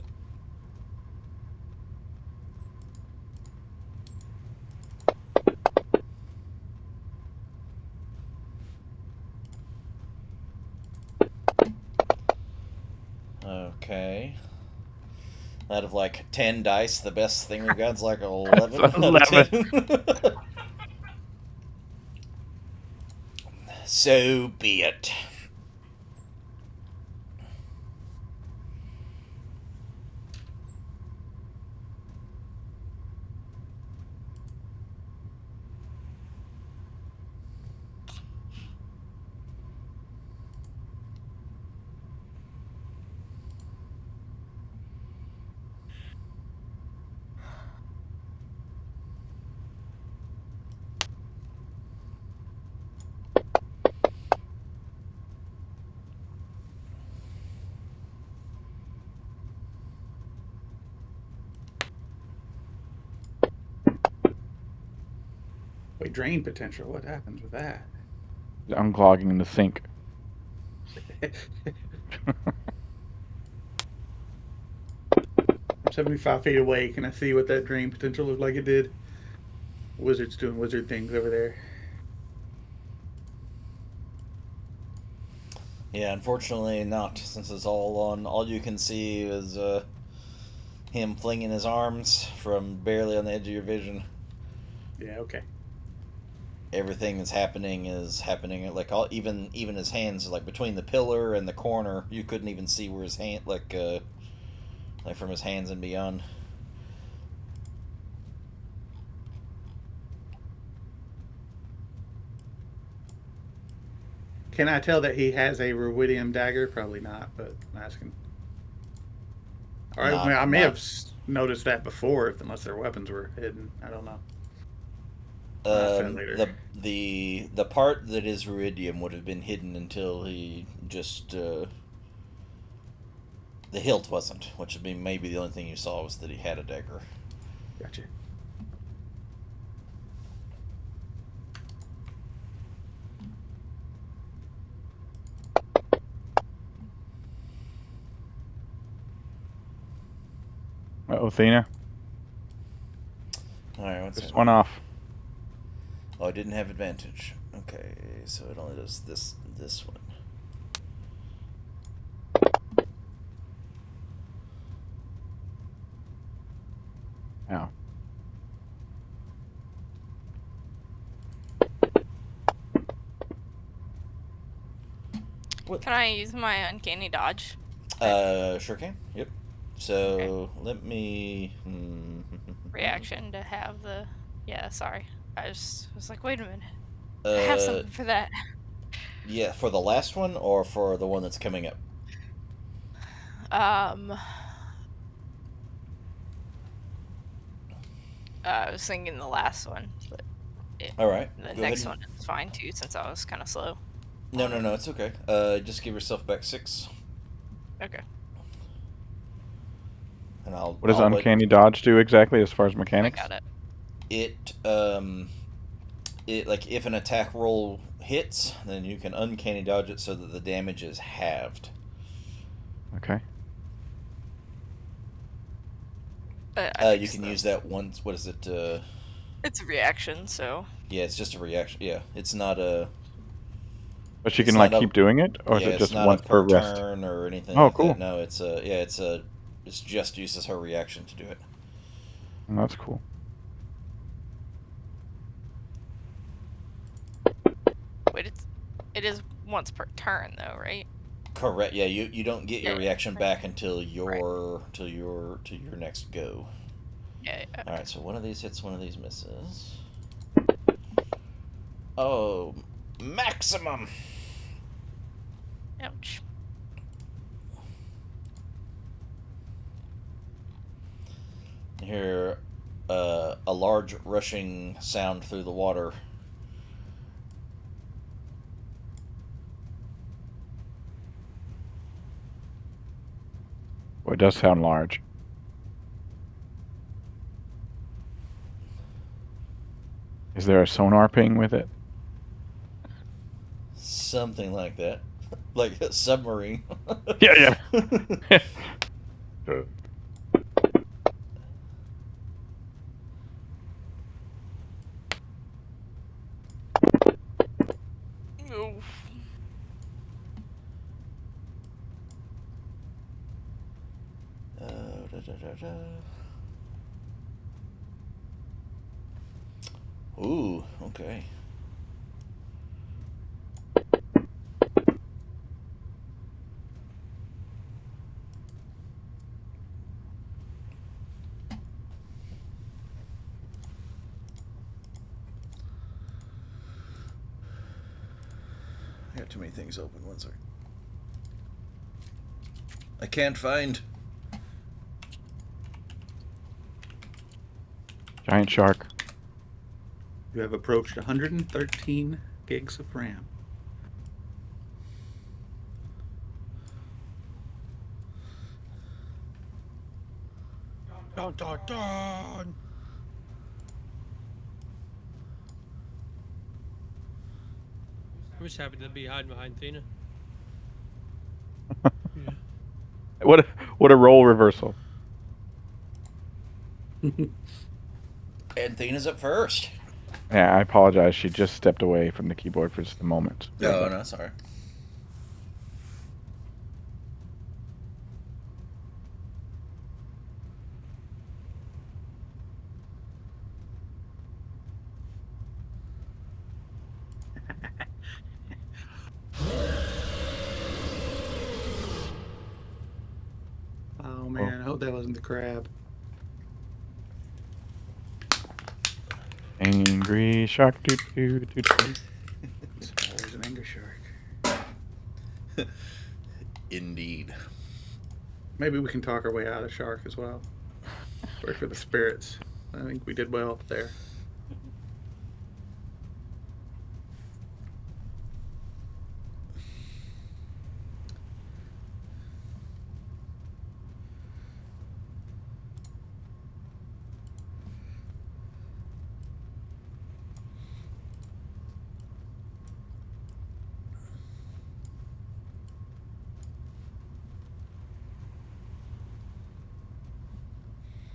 Okay. Out of like 10 dice, the best thing we've got is like 11 It's out of 11. 10. So be it. wait. Drain potential. What happens with that? Unclogging the sink. I'm 75 feet away. Can I see what that drain potential looked like it did? Wizards doing wizard things over there. Yeah, unfortunately not, since it's all on. All you can see is him flinging his arms from barely on the edge of your vision. Yeah. Okay. Everything that's happening is happening like even his hands, like between the pillar and the corner, you couldn't even see where his hand, like from his hands and beyond. Can I tell that he has a ruidium dagger? Probably not, but I'm asking. All right, Not I may not have noticed that before, unless their weapons were hidden. I don't know. I'll ask that later. the part that is Ruidium would have been hidden until he just the hilt wasn't, which would be maybe the only thing you saw was that he had a dagger. Gotcha. Athena. All right, what's Just that? one off. Oh, I didn't have advantage. Okay, so it only does this one. Yeah. Can I use my uncanny dodge? Sure can. Yep. So let me. Reaction to have the. Yeah, sorry. I just was like, wait a minute. I Uh, have something for that. yeah, for the last one or for the one that's coming up. I was thinking the last one, but All right. the Go next ahead. one is fine too, since I was kind of slow. No, it's okay. Just give yourself back 6, Okay. and I'll. What does I'll uncanny dodge do exactly as far as mechanics? I got it. It like if an attack roll hits, then you can uncanny dodge it so that the damage is halved. Okay. You can use that once. What is it? It's a reaction, so. Yeah, it's just a reaction. Yeah, it's not a. But she It's can like not a- keep doing it, or is Yeah, it it's just not a once per per rest? turn or anything Oh, like cool. that. No, it's a. Yeah, it's a. It's just used as her reaction to do it. Oh, that's cool. Wait, It is once per turn, though, right? Correct. Yeah, you don't get your Yeah, reaction back until Right. your next go. Yeah. All right. So one of these hits, one of these misses. Oh, maximum. Ouch. You hear a large rushing sound through the water. Well, it does sound large. Is there a sonar ping with it? Something like that. Like a submarine. Yeah, yeah. Oof. Da, da, da, da. Ooh, okay. I got too many things open. One second. I can't find. Giant shark. You have approached 113 gigs of RAM. Dun, dun, dun. I'm just happy to be hiding behind Thena. Yeah. What a role reversal. And Thena's up first. Yeah, I apologize. She just stepped away from the keyboard for just a moment. Oh, no, sorry. Oh man, I hope that wasn't the crab. Angry shark. Doo, doo, doo, doo. It's always an angry shark. Indeed. Maybe we can talk our way out of shark as well. Sorry for the spirits. I think we did well there.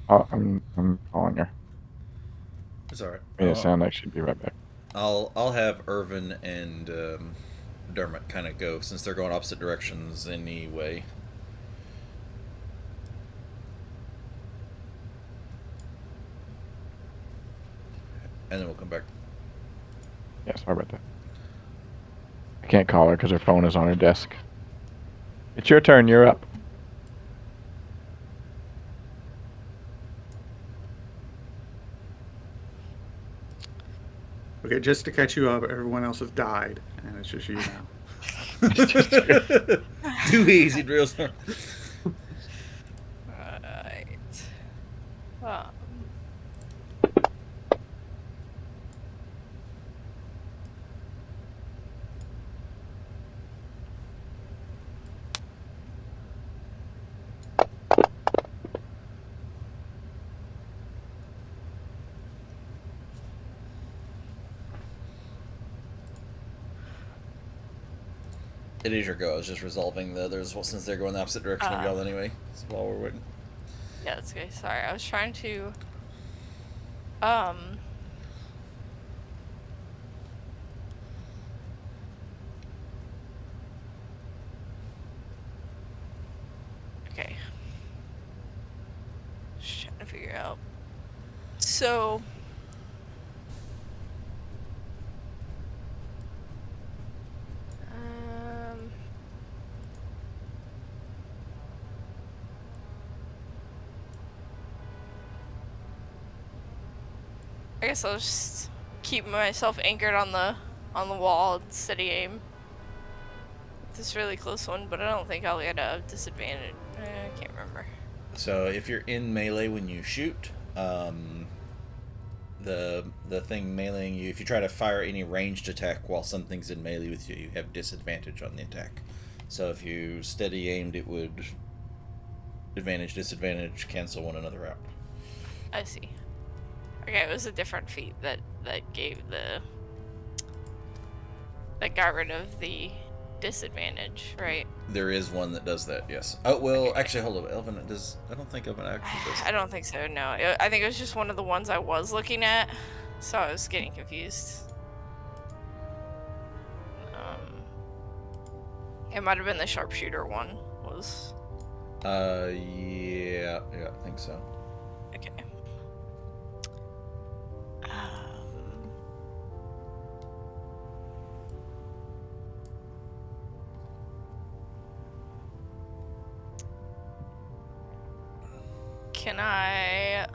Oh, I'm calling her. It's all right. Made it sound like she'd be right back. I'll have Irvin and Dermot kind of go since they're going opposite directions anyway. And then we'll come back. Yeah, sorry about that. I can't call her because her phone is on her desk. It's your turn. You're up. Okay, just to catch you up, everyone else has died, and it's just you now. Too easy, Drills. Right. Um, It is your go. I was just resolving the others since they're going the opposite direction of y'all anyway. So while we're waiting. yeah, that's okay. Sorry, I was trying to. Um. Okay. Just trying to figure out. So. I guess I'll just keep myself anchored on the wall and steady aim. This really close one, but I don't think I'll get a disadvantage. I can't remember. So if you're in melee when you shoot, the thing meleeing you, if you try to fire any ranged attack while something's in melee with you, you have disadvantage on the attack. So if you steady aimed, it would advantage, disadvantage, cancel one another out. I see. Okay, it was a different feat that gave that got rid of the disadvantage, right? There is one that does that, yes. Oh, well, actually, hold on. Elven does... I don't think Elven actually does I don't think so, no. I think it was just one of the ones I was looking at, so I was getting confused. It might have been the sharpshooter one, was... Yeah, I think so. Okay. Can I...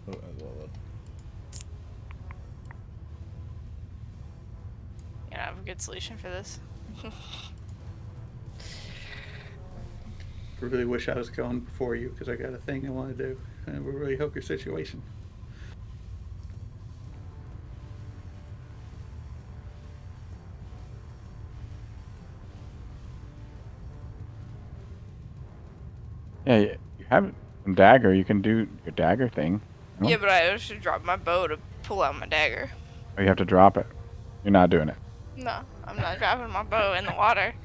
Oh, well. Yeah, I have a good solution for this. I really wish I was going before you because I got a thing I want to do, and it would really help your situation. Yeah, you have a dagger. You can do your dagger thing. No? Yeah, but I should drop my bow to pull out my dagger. Or you have to drop it. You're not doing it. No, I'm not dropping my bow in the water.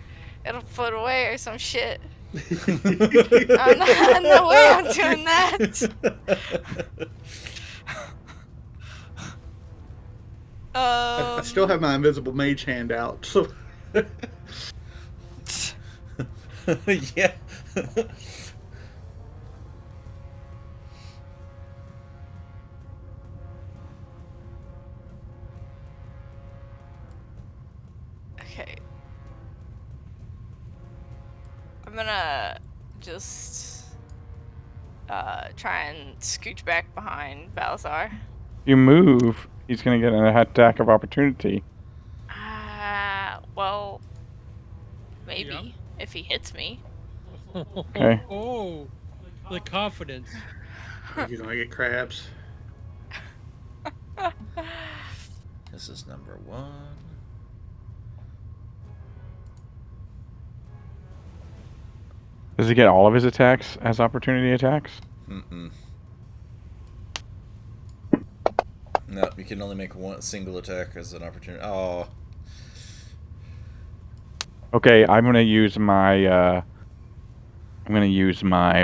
It'll float away or some shit. I'm not, no way I'm doing that. I still have my invisible mage hand out, so. Yeah. Okay. I'm gonna just try and scooch back behind Balazar. If you move, he's going to get an attack of opportunity. Well, maybe Yep. if he hits me. Okay. Oh, the confidence. You're gonna get crabs. This is number 1. Does he get all of his attacks as opportunity attacks? Mm-mm. No, you can only make one single attack as an opportunity. Oh. Okay, I'm gonna use my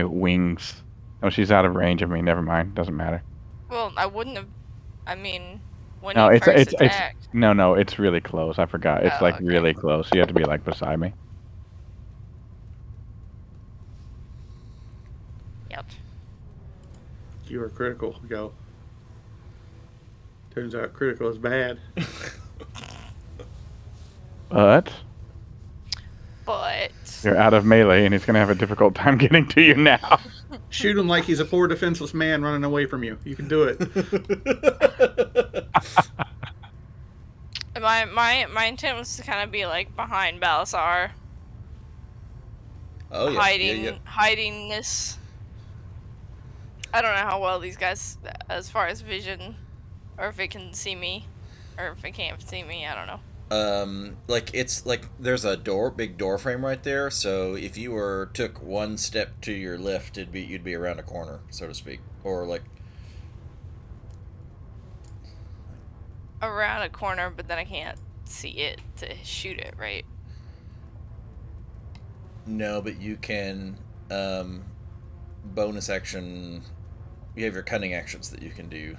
wings. Oh, she's out of range of me. Never mind. Doesn't matter. Well, I wouldn't have. I mean, when No, he it's first it's attacked. no, it's really close. I forgot. It's Oh, like okay. really close. You have to be like beside me. Yep. You are critical. Go. Turns out critical is bad. But you're out of melee, and he's gonna have a difficult time getting to you now. Shoot him like he's a poor defenseless man running away from you. You can do it. My intent was to kind of be like behind Balasar, Oh, yeah. hiding this. I don't know how well these guys, as far as vision, or if it can see me, or if it can't see me. I don't know. Like it's like there's a big door frame right there. So if you took one step to your left, you'd be around a corner, so to speak, or like Around a corner, but then I can't see it to shoot it, right? no, but you can bonus action. You have your cunning actions that you can do.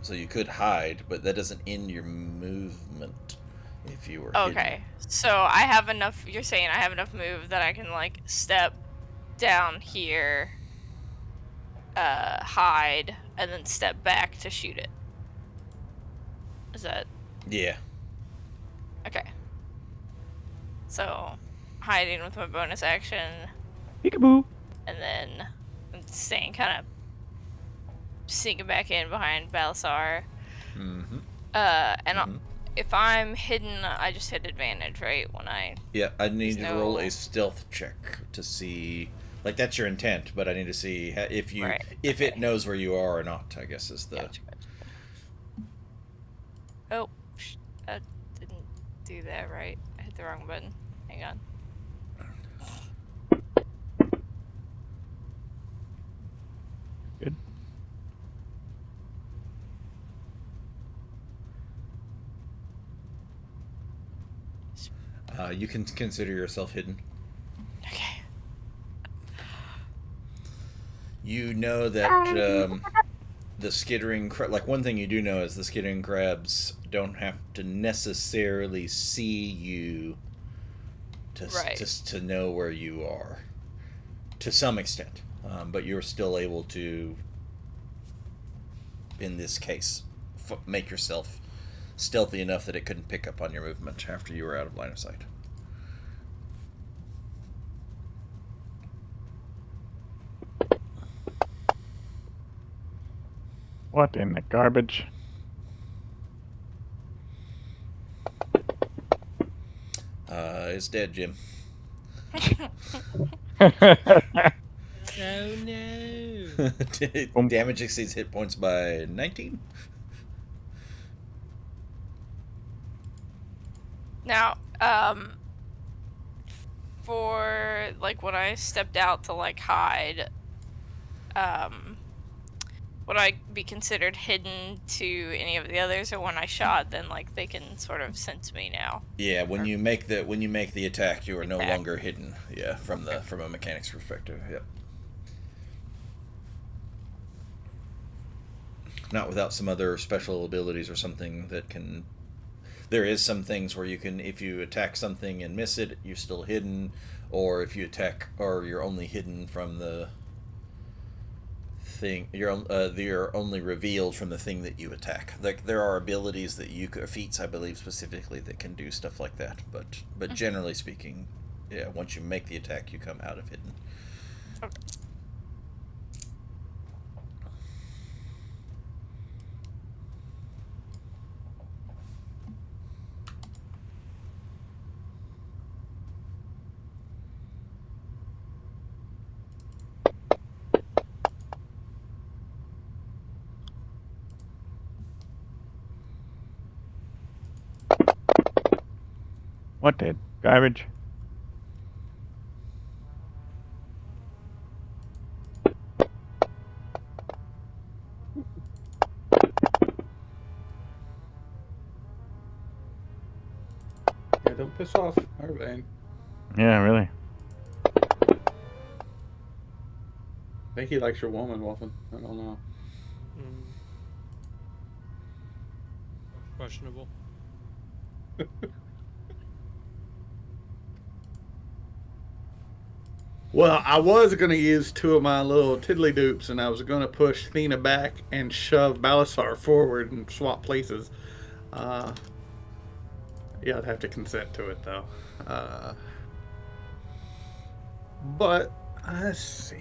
So you could hide, but that doesn't end your movement if you were Okay, so I have enough. You're saying I have enough move that I can like step down here, hide, and then step back to shoot it. Is that? Yeah. Okay. So, hiding with my bonus action, Peekaboo. and then I'm staying kind of sneaking back in behind Balasar. Mm-hmm. And if I'm hidden, I just hit advantage, right? When I Yeah, I need you to roll no- a stealth check to see. Like, that's your intent, but I need to see if you Right, if it okay. knows where you are or not. I guess is the. Gotcha. Oh, I didn't do that right. I hit the wrong button. Hang on. Good. You can consider yourself hidden. Okay. You know that the skittering like one thing you do know is the skittering crabs don't have to necessarily see you Right. to know where you are to some extent, but you're still able to, in this case, make yourself stealthy enough that it couldn't pick up on your movement after you were out of line of sight. What in the garbage? It's dead, Jim. Oh no! Damage exceeds hit points by 19. Now, for like when I stepped out to like hide, would I be considered hidden to any of the others, or when I shot, then like they can sort of sense me now? Yeah, when you make the attack, you are no Attack. longer hidden. Yeah, from a mechanics perspective. Yep. Not without some other special abilities or something that can. There is some things where you can, if you attack something and miss it, you're still hidden, or if you attack, or you're only hidden from the thing, you're only revealed from the thing that you attack. Like there are abilities that you feats, I believe specifically, that can do stuff like that. But generally speaking, yeah, once you make the attack, you come out of hidden. Okay. What did garbage? Yeah, don't piss off Arvane. Yeah, really. I think he likes your woman, Wolfen. I don't know. Questionable. Well, I was going to use two of my little tiddly dupes, and I was going to push Thena back and shove Balasar forward and swap places. Uh, yeah, I'd have to consent to it, though. But, let's see.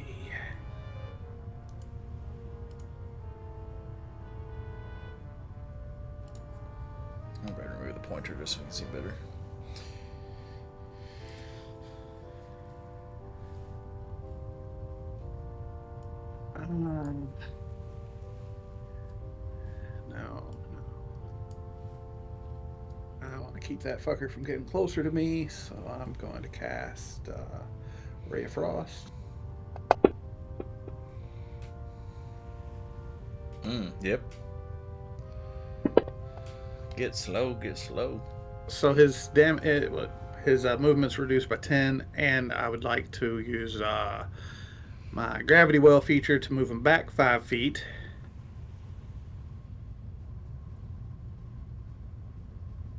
I'm going to remove the pointer just so we can see better. No. I want to keep that fucker from getting closer to me, so I'm going to cast Ray of Frost. Yep. Get slow, get slow. So his movement's reduced by 10, and I would like to use my gravity well feature to move him back 5 feet.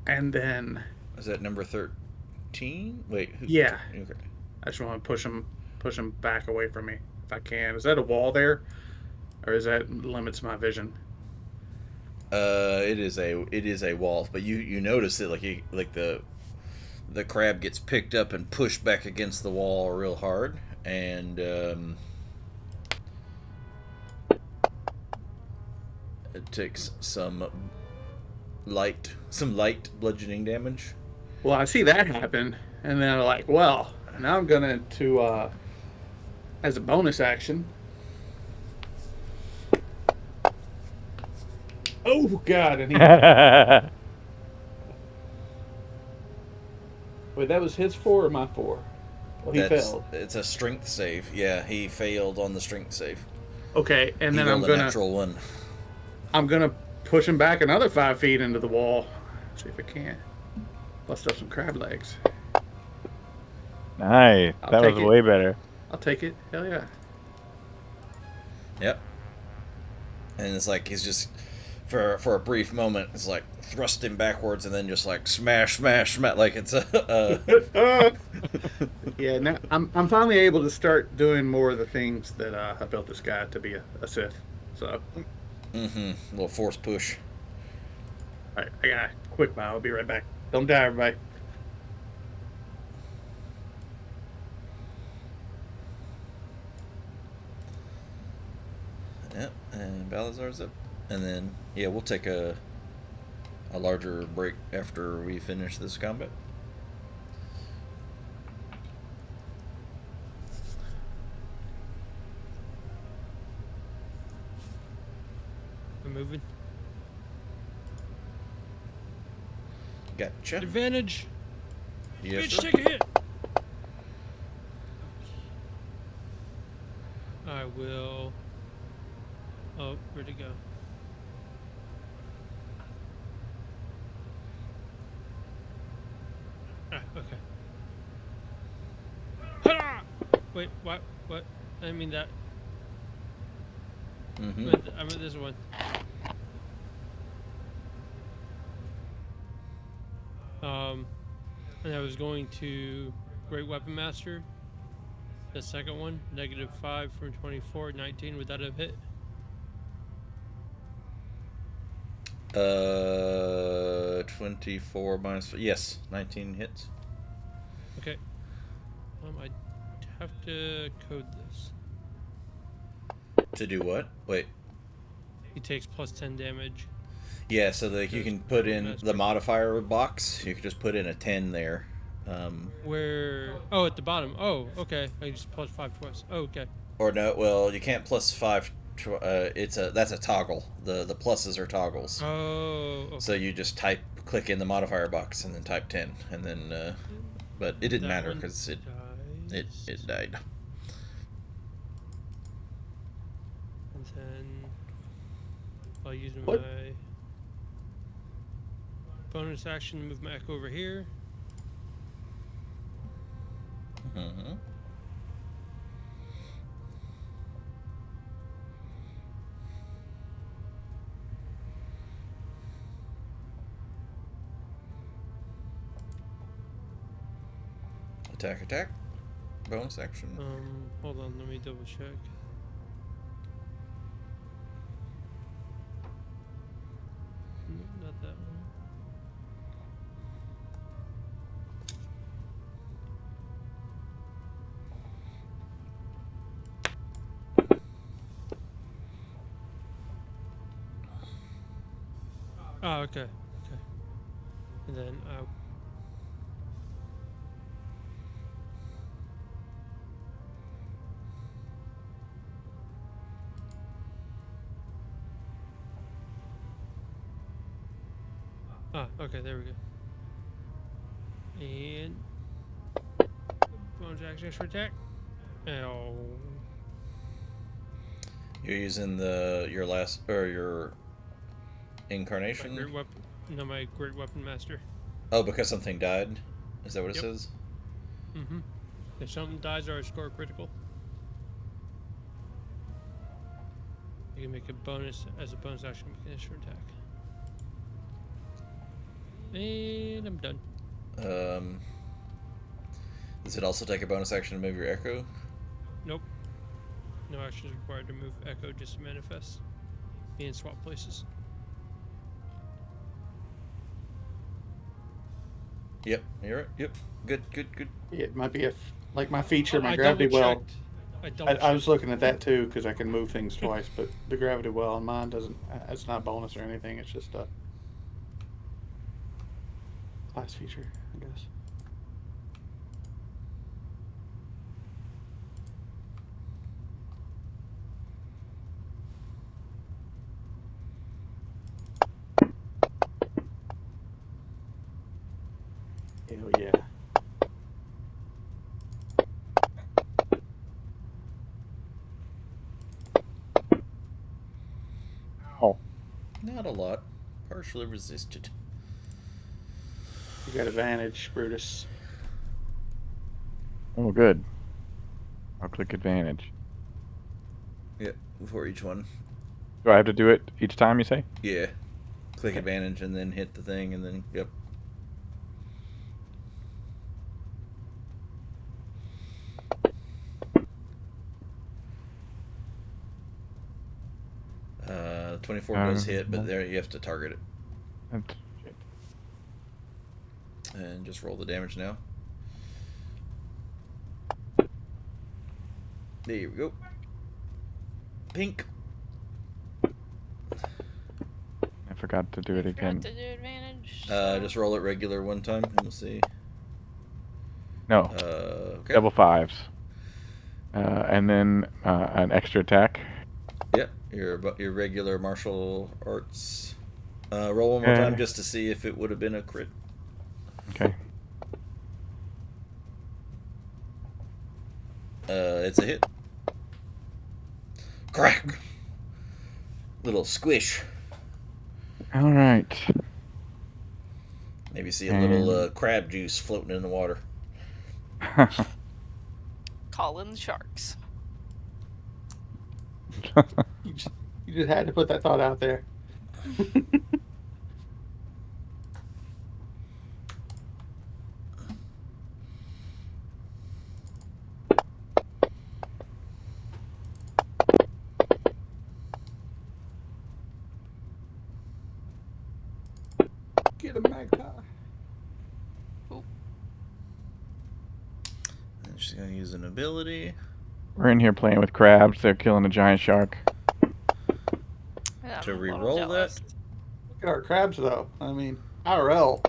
And then, Is that number 13? Wait, who? yeah, Okay. I just want to push him back away from me if I can. Is that a wall there, or is that limits my vision? It is a wall, but you notice it like the crab gets picked up and pushed back against the wall real hard, and it takes some light bludgeoning damage. Well, I see that happen, and then I'm like, well, now I'm gonna as a bonus action. Oh God! And he wait, that was his 4 or my 4? Well, he failed. It's a strength save. Yeah, he failed on the strength save. Okay, and He then rolled a natural 1. I'm gonna push him back another 5 feet into the wall. See if I can bust up some crab legs. Nice. That was way better. I'll take it. Hell yeah. Yep. And it's like he's just for a brief moment, it's like thrust him backwards and then just like smash, like it's a. Yeah. Now I'm finally able to start doing more of the things that I built this guy to be a Sith. So. A little force push. All right, I got a quick bow. I'll be right back. Don't die, everybody. Yep, and Balazar's up. And then, yeah, we'll take a larger break after we finish this combat. I'm moving. Gotcha. Advantage. Yes, Bitch, sir. take a hit. I will. Oh, where'd it go? Ah, okay. Ha! Wait, what? What? I didn't mean that. Wait, I meant this one. And I was going to Great Weapon Master. The second one, -5 from 24, 19. Would that have hit? 24 minus. Yes, 19 hits. Okay. I have to code this. To do what? Wait. He takes +10 damage. Yeah, so like you can put in the modifier box. You can just put in a 10 there. Where? Oh, at the bottom. Oh, okay. I just +5 twice. Oh, okay. Or no, well, you can't +5. That's a toggle. The pluses are toggles. Oh. Okay. So you just click in the modifier box and then type 10, and then. But it didn't matter because it died. And then I'll use What? my bonus action to move my echo over here. Mm-hmm. Attack. Bonus action. Hold on, let me double check. Nope, not that one. Oh, okay. And then okay, there we go. And bonus action extra attack. Oh. You're using your incarnation. My great weapon. No, my great weapon master. Oh, because something died. Is that what it Yep. says? Mm-hmm. If something dies or I score critical, you can make a bonus as a bonus action, make an extra attack. And I'm done. Does it also take a bonus action to move your echo? Nope. No action is required to move echo, just to manifest. And swap places. Yep, you're right. Yep. Good, good, good. It might be like my feature, my I gravity double well. checked. I double checked. I was looking at that too because I can move things twice, but the gravity well on mine doesn't. It's not a bonus or anything. It's just a class feature, I guess. Hell yeah. Oh, Not a lot. Partially resisted. You got advantage, Brutus. oh, good. I'll click advantage. Yep, before each one. Do I have to do it each time? You say? Yeah. Click Okay. advantage and then hit the thing and then, yep. Uh, 24 does hit, but there you have to target it. Shit. And just roll the damage now. There we go. Pink. I forgot to do it Forgot again. to do advantage. Just roll it regular one time and we'll see. No, Okay. double fives. And then an extra attack. Yep, your regular martial arts. Roll one more time just to see if it would have been a crit. Okay. It's a hit. Crack. Little squish. All right. Maybe see a little crab juice floating in the water. Call in the sharks. You just had to put that thought out there. Get a magpie. And she's gonna use an ability. We're in here playing with crabs. They're killing a giant shark. Yeah, To I'm a little re-roll jealous. that? Look at our crabs, though. I mean, IRL.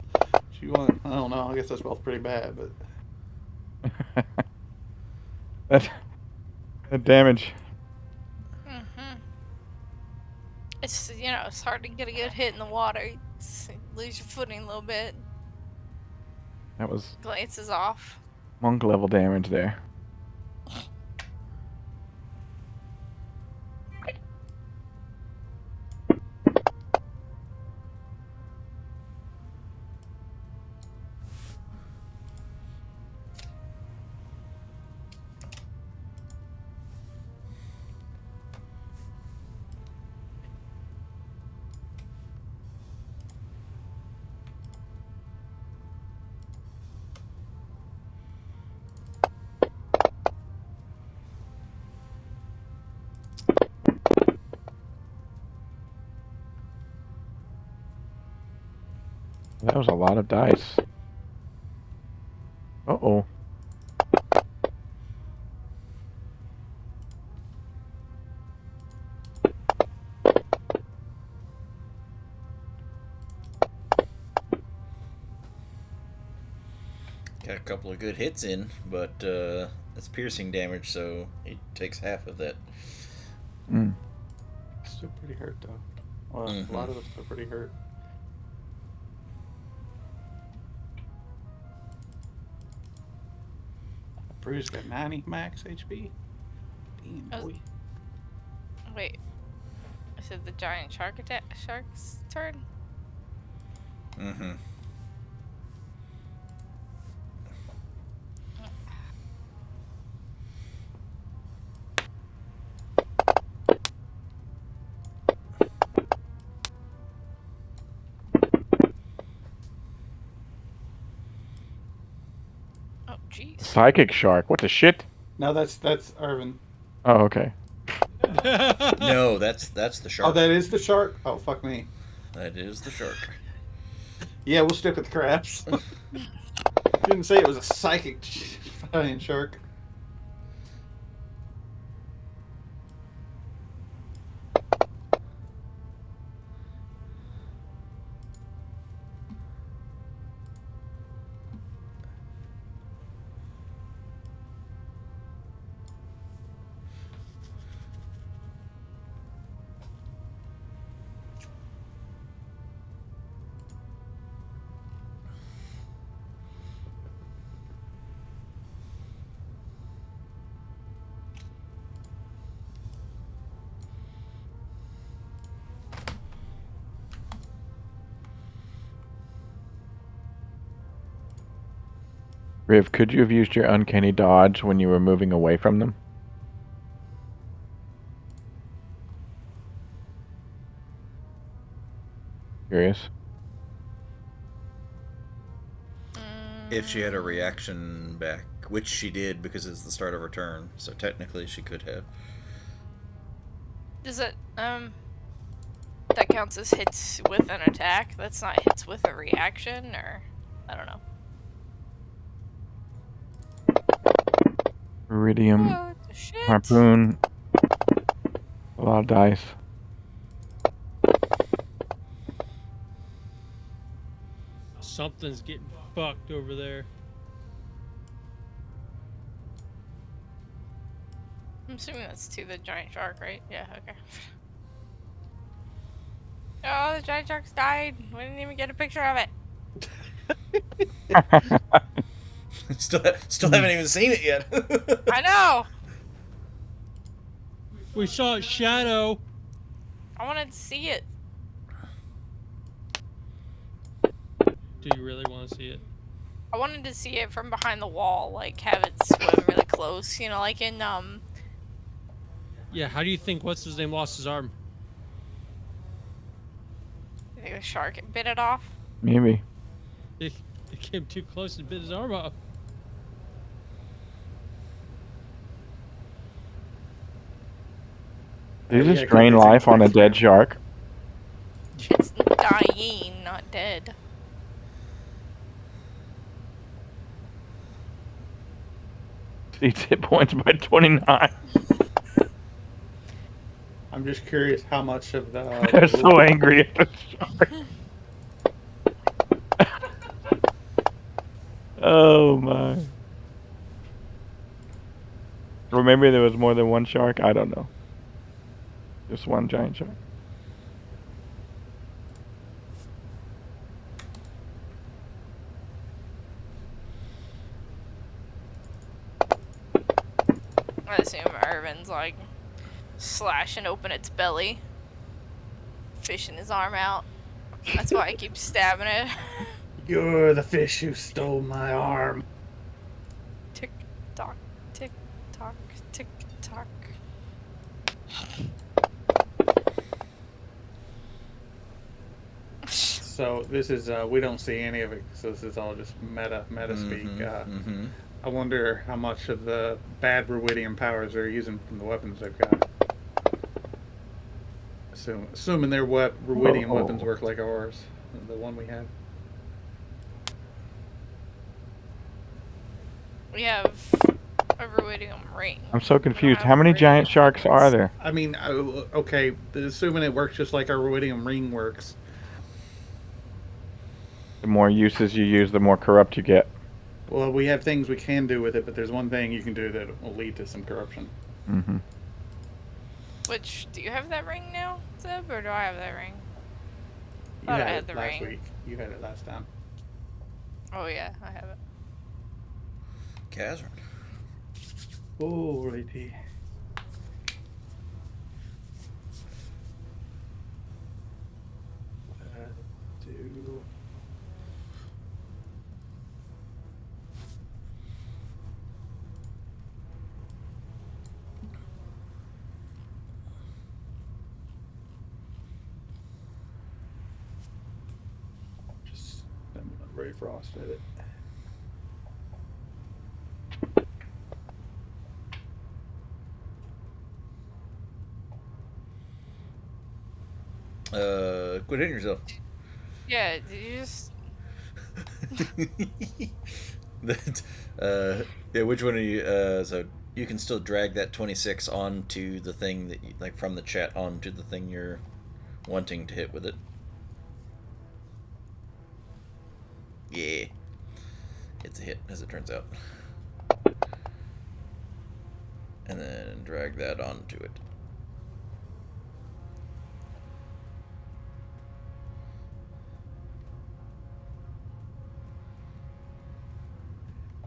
She won. I don't know. I guess that's both pretty bad, but that damage. Mm-hmm. It's it's hard to get a good hit in the water. You lose your footing a little bit. That was Glances off. monk level damage there. That was a lot of dice. Uh-oh. Got a couple of good hits in, but it's piercing damage, so it takes half of that. Mm. still pretty hurt, though. Well, a lot of us are pretty hurt. Bruce got 90 max HP. Damn, boy. Wait. Is it the giant shark's turn? Mm-hmm. Oh, jeez. Psychic shark. What the shit? No, that's Irvin. Oh, okay. No, that's the shark. Oh, that is the shark? Oh, fuck me. That is the shark. Yeah, we'll stick with the crabs. Didn't say it was a psychic giant shark. Riv, could you have used your uncanny dodge when you were moving away from them? Curious. If she had a reaction back, which she did because it's the start of her turn, so technically she could have. Does it that counts as hits with an attack? That's not hits with a reaction, or I don't know. Iridium, What the shit? harpoon, a lot of dice. Something's getting fucked over there. I'm assuming that's to the giant shark, right? Yeah, okay. Oh, the giant shark's died. We didn't even get a picture of it. Still haven't even seen it yet. I know! We saw its shadow. I wanted to see it. Do you really want to see it? I wanted to see it from behind the wall, like have it swim really close, you know, like in Yeah, how do you think what's his name lost his arm? I think the shark bit it off. Maybe. It came too close and bit his arm off. Did you Yeah, just drain because life on a dead shark? It's dying, not dead. Its hit points by 29. I'm just curious how much of the. They're so angry at the shark. Oh my. Or maybe there was more than one shark. I don't know. Just one giant shark. I assume Irvin's like slashing open its belly, fishing his arm out. That's why I keep stabbing it. You're the fish who stole my arm. Tick tock, tick tock, tick tock. So this is we don't see any of it. So this is all just meta speak. I wonder how much of the bad ruidium powers they're using from the weapons they've got. Assuming their ruidium weapons work like ours, the one we have. We have a ruidium ring. I'm so confused. How many giant sharks are there? I mean, okay, assuming it works just like our ruidium ring works. The more uses you use, the more corrupt you get. Well, we have things we can do with it, but there's one thing you can do that will lead to some corruption. Mm-hmm. Which, do you have that ring now, Zeb, or do I have that ring? You Thought I had had it the last ring. week. You had it last time. Oh yeah, I have it. Kazran. Oh, righty. Do. Just I'm gonna Ray Frost at it. Quit hitting yourself. Yeah, did you just... Yeah, which one are you? So you can still drag that 26 onto the thing that you, like from the chat onto the thing you're wanting to hit with it. Yeah, it's a hit as it turns out. And then drag that onto it.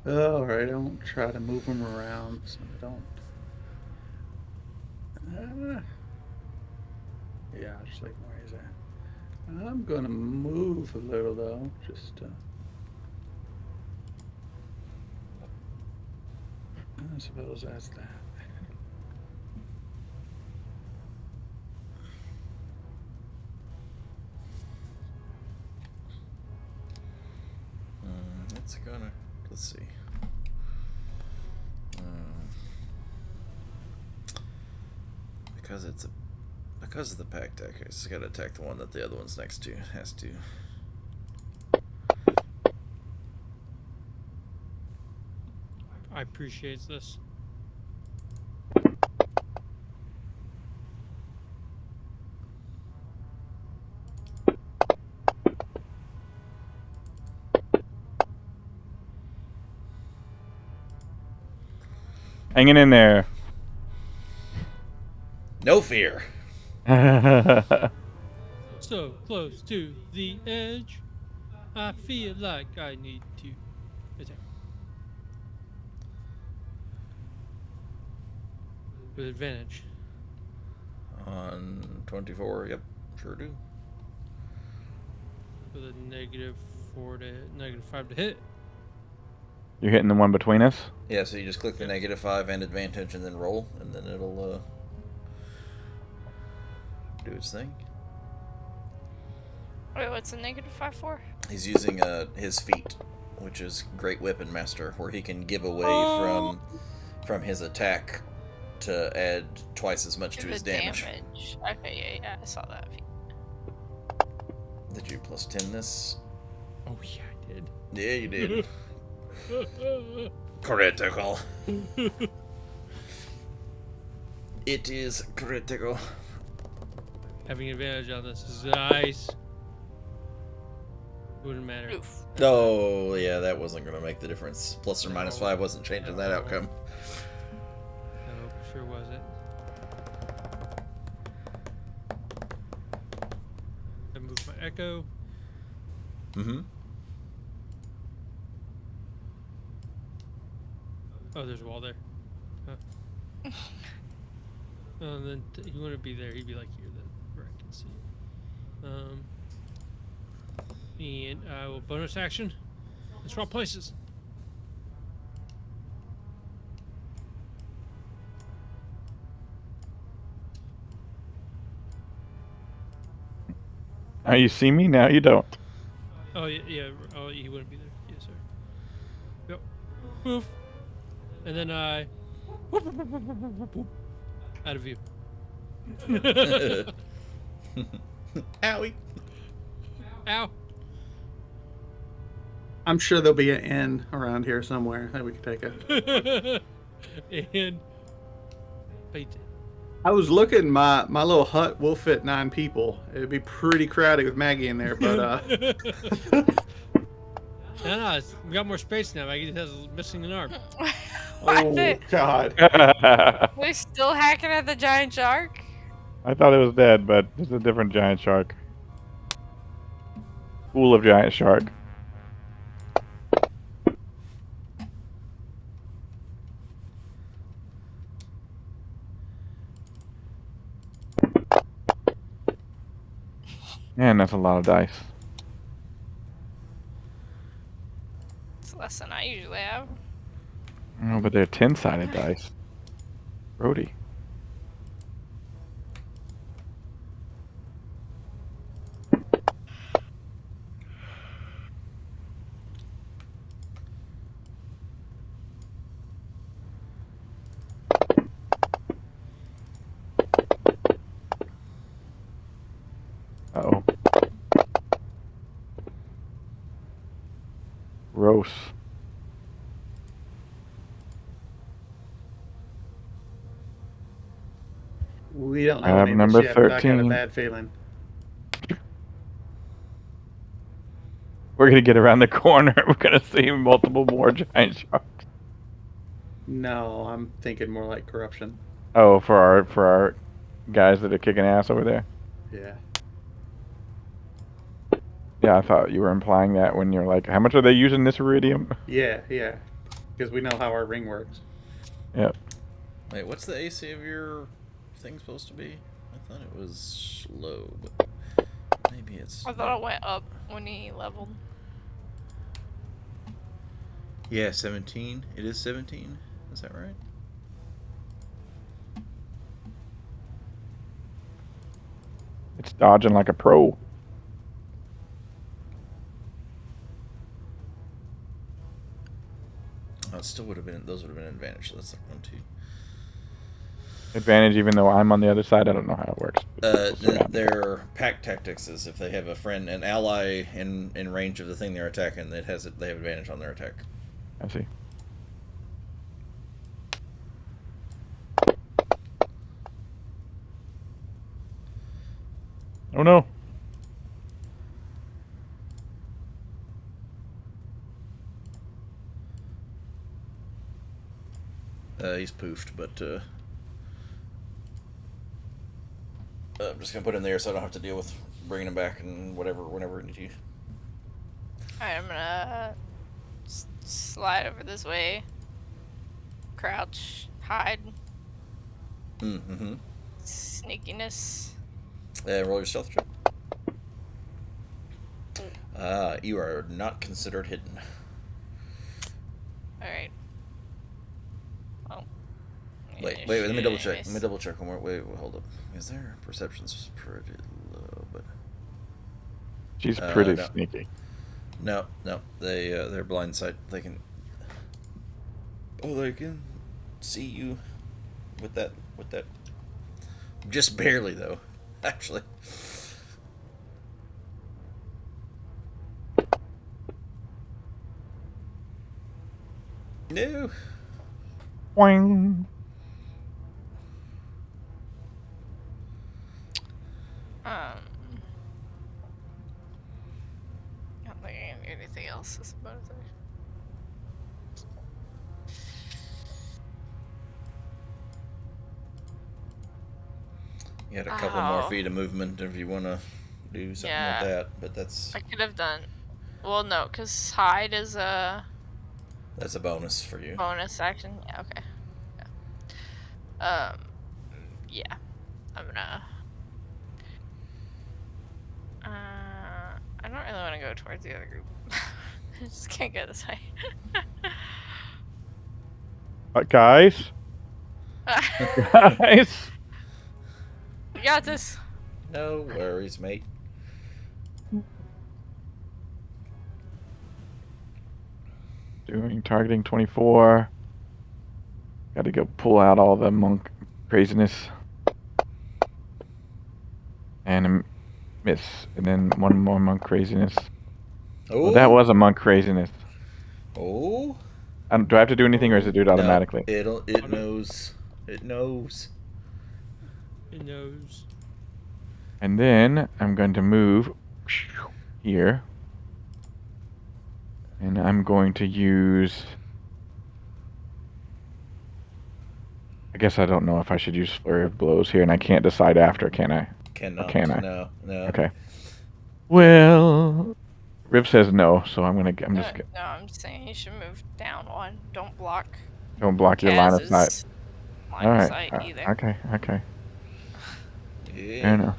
Oh, all right. I don't try to move them around, so I don't. Yeah, I'll just leave him where he's at. I'm gonna move a little though, just. I suppose that's that. It's gonna. Let's see. Because it's a. Because of the pack deck, it's got to attack the one that the other one's next to. Has to. I appreciate this. Hanging in there. No fear. So close to the edge. I feel like I need to attack. With advantage. On 24, yep, sure do. With a -4 to -5 to hit. You're hitting the one between us? Yeah, so you just click the -5 and advantage and then roll, and then it'll do its thing. Wait, what's a -5 for? He's using his feat, which is Great Weapon Master, where he can give away from his attack to add twice as much to his damage. Okay, yeah, I saw that. Did you plus 10 this? Oh yeah, I did. Yeah, you did. Critical. It is critical. Having advantage on this is nice. Wouldn't matter. Oof. Oh, yeah, that wasn't going to make the difference. Plus or minus 5 wasn't changing that outcome. No, sure wasn't. I moved my echo. Mm-hmm. Oh, there's a wall there. Huh. Oh, and then he wouldn't be there. He'd be like here, then, where I can see. And I will bonus action. And swap places. Now you see me, now you don't. Oh yeah, yeah. Oh, he wouldn't be there. Yes, sir. Yep. Poof. And then I. Out of view. Owie. Ow. I'm sure there'll be an inn around here somewhere that we could take a. And wait. I was looking, my little hut will fit 9 people. It'd be pretty crowded with Maggie in there, but No, we got more space now. Maggie just has missing an arm. oh god. We're still hacking at the giant shark? I thought it was dead, but it's a different giant shark. School of giant shark. Man, that's a lot of dice. It's less than I usually have. Oh, but they're 10-sided dice. Brody. Uh-oh. Gross. We don't know Grab any of this number yet, but I got a 13. bad feeling. We're gonna get around the corner. We're gonna see multiple more giant sharks. No, I'm thinking more like corruption. Oh, for our guys that are kicking ass over there. Yeah. Yeah, I thought you were implying that when you're like, how much are they using this iridium? Yeah, yeah. Because we know how our ring works. Yep. Wait, what's the AC of your thing supposed to be? I thought it was low, but maybe it's. I thought it went up when he leveled. Yeah, 17. It is 17. Is that right? It's dodging like a pro. Oh, it still would have been. Those would have been an advantage. So that's like 1, 2. Advantage even though I'm on the other side. I don't know how it works. Their pack tactics is if they have a friend, an ally in range of the thing they're attacking, they have advantage on their attack. I see. Oh no. He's poofed, but I'm just gonna put him there so I don't have to deal with bringing him back and whenever we need to. Alright, I'm gonna slide over this way. Crouch, hide, Mm-hmm. sneakiness. Roll your stealth check. You are not considered hidden. Alright. Oh. Wait, let me double check. Let me double check one more. Wait, hold up. Is there perception's pretty low, but She's pretty no. sneaky. No. They're blind sight. They can see you with that just barely though, actually. No. Boing. I don't think I can do anything else. That's about it. You had a couple more Ow. feet of movement if you want to do something Yeah. with that, but that's I could have done. Well, no, because hide is a a bonus for you. bonus action. Yeah, okay. Yeah. I'm gonna. I don't really want to go towards the other group. I just can't go this way. Guys? Guys? We got this. No worries, mate. Doing targeting 24. Got to go pull out all the monk craziness. And a miss. And then one more monk craziness. Oh, Well, that was a monk craziness. Oh, Do I have to do anything, or does it do it automatically? No, it knows. It knows. It knows. And then I'm going to move here. And I'm going to use... I guess I don't know if I should use Flurry of Blows here, and I can't decide after, can I? Cannot. Or can I? No. Okay. Well, Riv says no, so I'm just No, I'm just saying you should move down one. Don't block. don't block your line of sight. Kaz's line All of right. sight either. Okay. Yeah. Fair enough.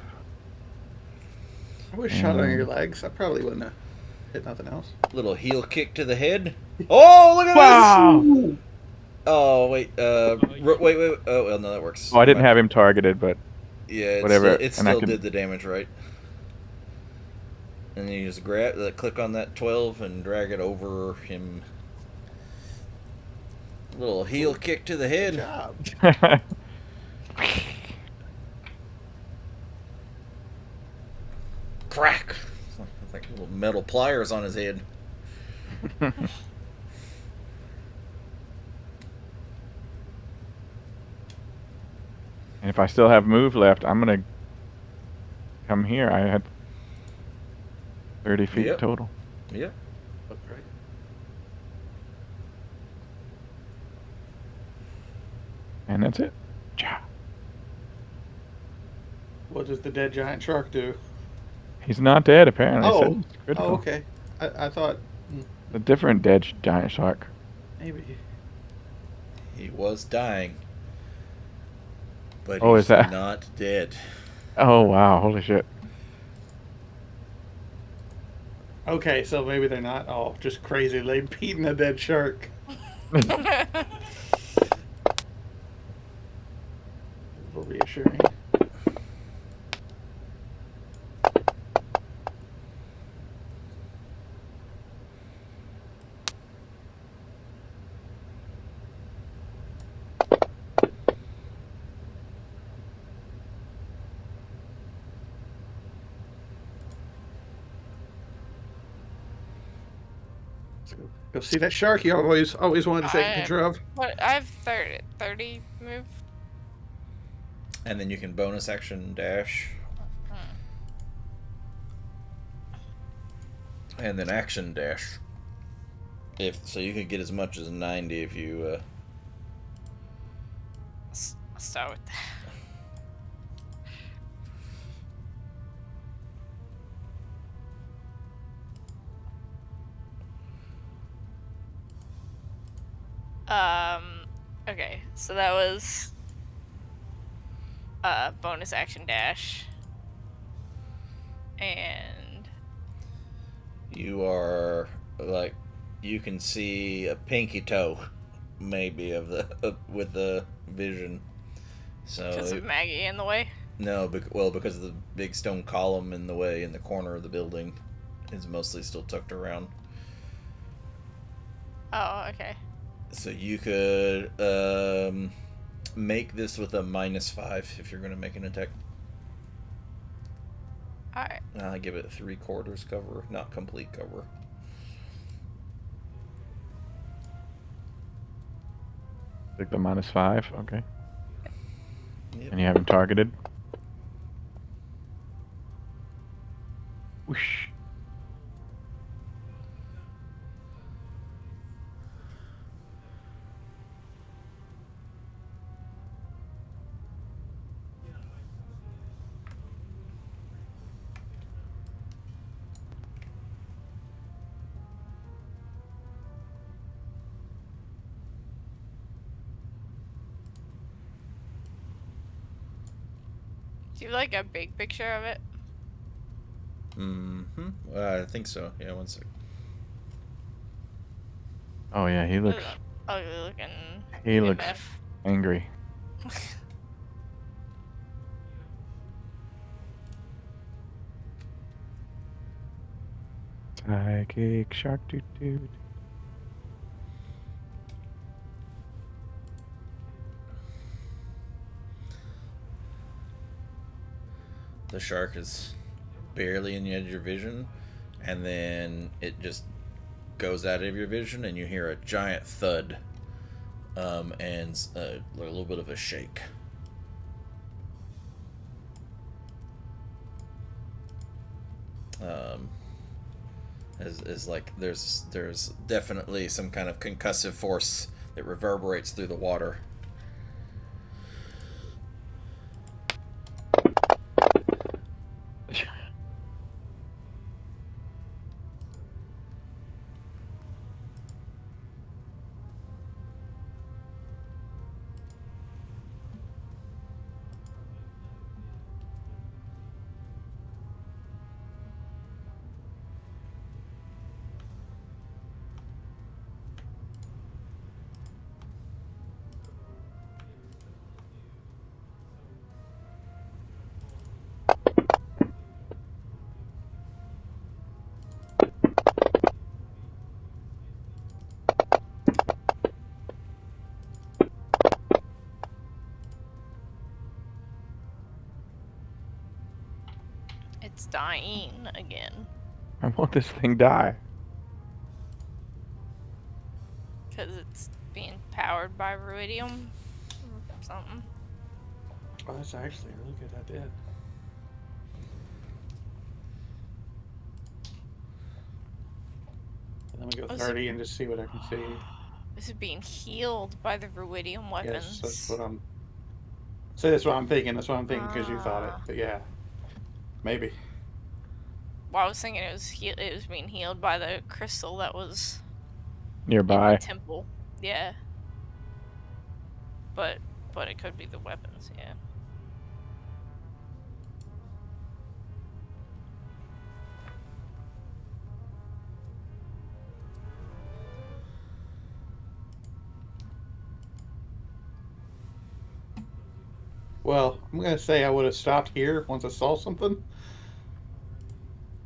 I was shot on your legs. I probably wouldn't have hit nothing else. Little heel kick to the head. Oh, look at Wow! this! Oh, wait. Wait. Oh, well, no, that works. Oh, I didn't have him targeted, but Yeah, whatever. It still did the damage, right? And then you just click on that 12 and drag it over him. Little heel kick to the head. Good job. Crack! It's like little metal pliers on his head. And if I still have move left, I'm gonna come here. I had 30 feet Yep. total. Yep. That's right. And that's it. Cha. What does the dead giant shark do? He's not dead, apparently. It said Oh, it's critical. okay. I thought A different dead giant shark. maybe. He was dying, but Oh, is he's that? not dead. Oh, wow. Holy shit. Okay, so maybe they're not all just crazy. They beating a dead shark. A little reassuring. Let's go see that shark you always wanted to take a picture of. What I have 30 move. And then you can bonus action dash, Hmm. and then action dash. If so, you could get as much as 90 if you. I'll start with that. Okay, so that was bonus action dash. And You are like, you can see a pinky toe, maybe of the with the vision. because So of Maggie in the way. no, well, because of the big stone column in the way in the corner of the building, is mostly still tucked around. Oh, okay. So you could make this with a -5 if you're going to make an attack. Alright. I give it 3/4 cover, not complete cover. Take the -5. Okay. Yep. And you have him targeted. Whoosh. Do you like a big picture of it? Mm-hmm. I think so. Yeah, one sec. Oh yeah, he looks Ugly looking looks MF. angry. Psychic shark dude. The shark is barely in the edge of your vision, and then it just goes out of your vision, and you hear a giant thud, and a little bit of a shake. Is like there's definitely some kind of concussive force that reverberates through the water. It's dying again. I want this thing die. Because it's being powered by ruidium or something. Oh, that's actually a really good idea. Let me go Oh, 30 and just see what I can see. Is it being healed by the ruidium Yes, that's weapons? what I'm. See, that's what I'm thinking. That's what I'm thinking because you thought it. Ah. But yeah, maybe. Well, I was thinking it was being healed by the crystal that was in the Nearby. temple. Yeah. But it could be the weapons, yeah. Well, I'm gonna say I would have stopped here once I saw something.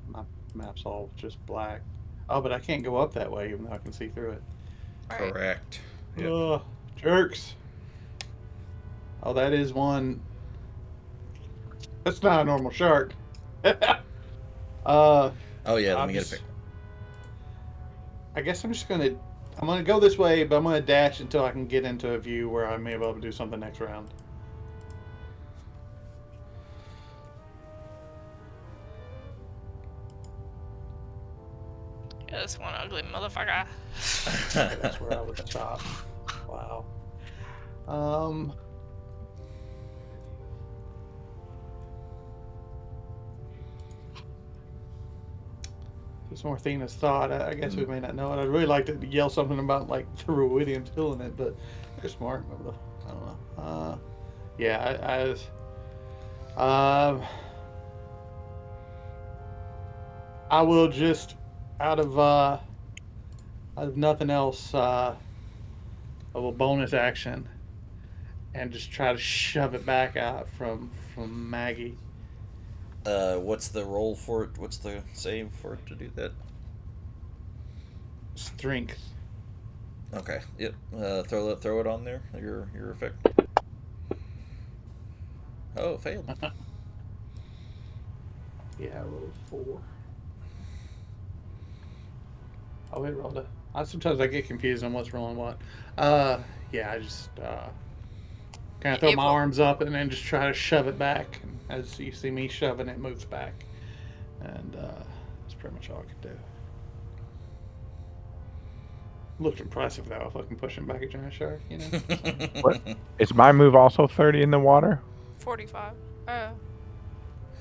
My map's all just black. Oh, but I can't go up that way even though I can see through it. Right. Correct. Yep. Ugh, jerks. Oh, that is one. That's not a normal shark. uh, Oh yeah, let I'm me get a just. pic. I guess I'm just gonna. I'm gonna go this way, but I'm gonna dash until I can get into a view where I may be able to do something next round. Yeah, this one ugly motherfucker. Okay, that's where I would stop. Wow. Um. It's more Thena's thought. I guess we may not know it. I'd really like to yell something about like the Ruidium killing it, but they're smart. I don't know. Yeah, I will just out of nothing else, I will bonus action and just try to shove it back out from Maggie. What's the roll for it? What's the save for it to do that? Strength. Okay. Yep. Throw it on there. Your effect. Oh, it failed. Yeah, I rolled 4. Oh, it rolled a. Sometimes I get confused on what's rolling what. Yeah, I just kind of throw It my will. arms up and then just try to shove it back. And as you see me shoving, it moves back, and that's pretty much all I could do. Looked impressive though, if I can push him back a giant shark, you know. What? Is my move also 30 in the water? 45.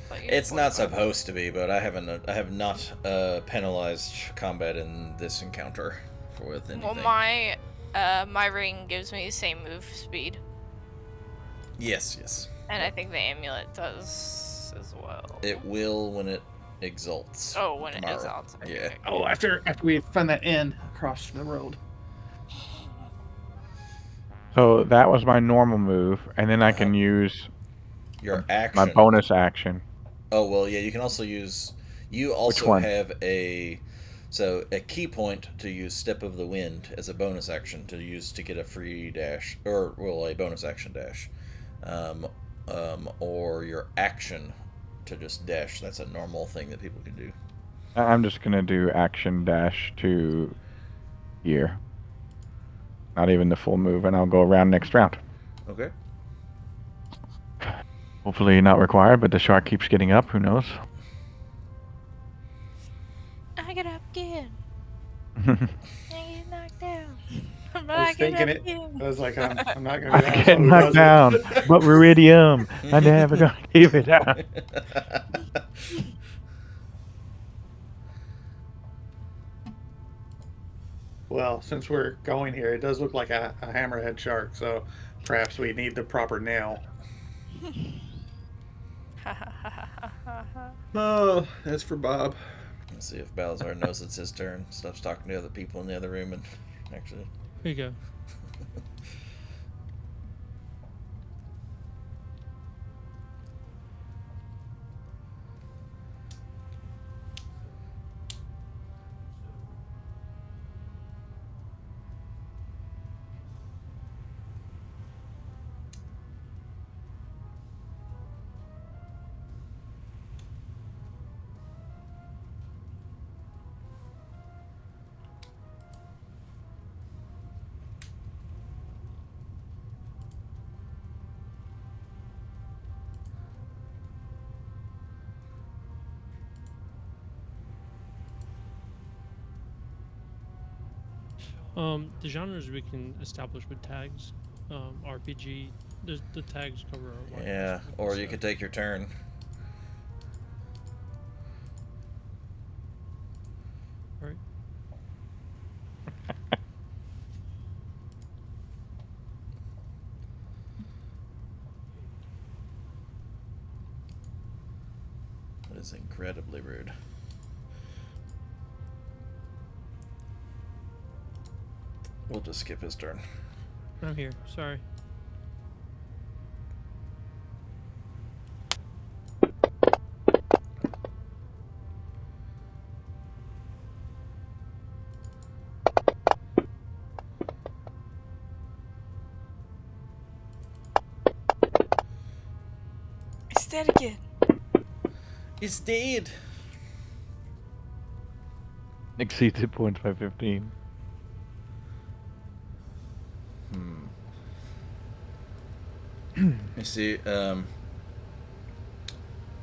But yeah, It's not 45. supposed to be, but I have not penalized combat in this encounter with Well, anything. my ring gives me the same move speed, Yes, yes. and I think the amulet does as well. It will when it exalts. Oh, when it Tomorrow. exalts. Okay, Yeah. okay. Oh, after we find that inn across the road. So that was my normal move, and then I Uh-huh. can use Your my action. bonus action. Oh well, yeah. You can also use. You Which also one? have a key point to use Step of the Wind as a bonus action to use to get a free dash or well a bonus action dash, um, or your action to just dash. That's a normal thing that people can do. I'm just gonna do action dash to here. Not even the full move, and I'll go around next round. Okay. Hopefully not required, but the shark keeps getting up. Who knows? I get up again. I get knocked down. But I was I get thinking up it. again. I was like, I'm not gonna be I the get asshole who knocked does it. down, but Viridium, I never gonna keep it down. Well, since we're going here, it does look like a hammerhead shark, so perhaps we need the proper nail. Oh, that's for Bob. Let's see if Balazar knows it's his turn. Stops talking to other people in the other room and actually. Here you go. The genres we can establish with tags. RPG. The tags cover a wide Yeah, perspective, or you so- could take your turn. Right. That is incredibly rude. We'll just skip his turn. I'm here. Sorry. It's dead again. It's dead. Exceeds hit points by 15. You see,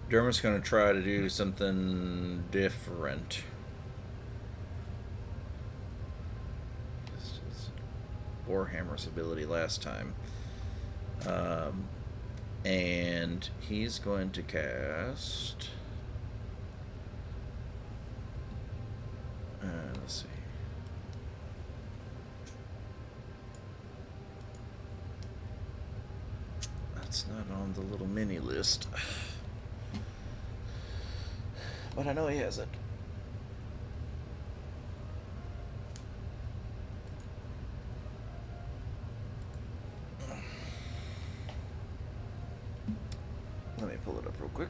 Dermot's going to try to do something different. This is Warhammer's ability last time. And he's going to cast... let's see. That's not on the little mini list. But I know he has it. Let me pull it up real quick.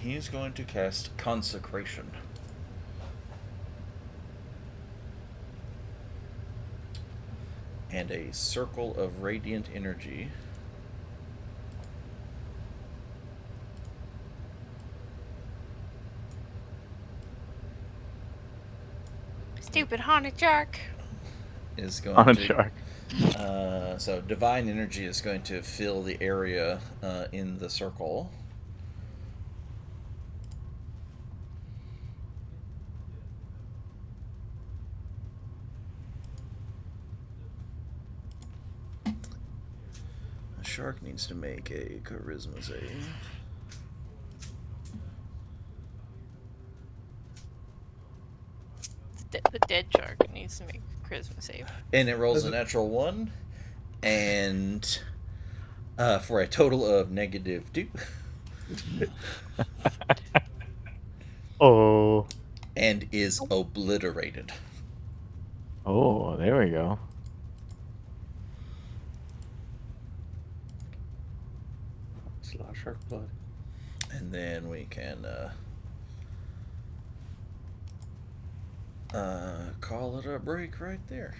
He's going to cast Consecration. And a circle of radiant energy. Stupid haunted shark. Is going On a to shark. So divine energy is going to fill the area in the circle. A shark needs to make a charisma save. The dead shark needs to make a charisma save. And it rolls a natural 1. And for a total of -2. Oh. And is obliterated. Oh, there we go. It's a lot of shark blood. And then we can call it a break right there.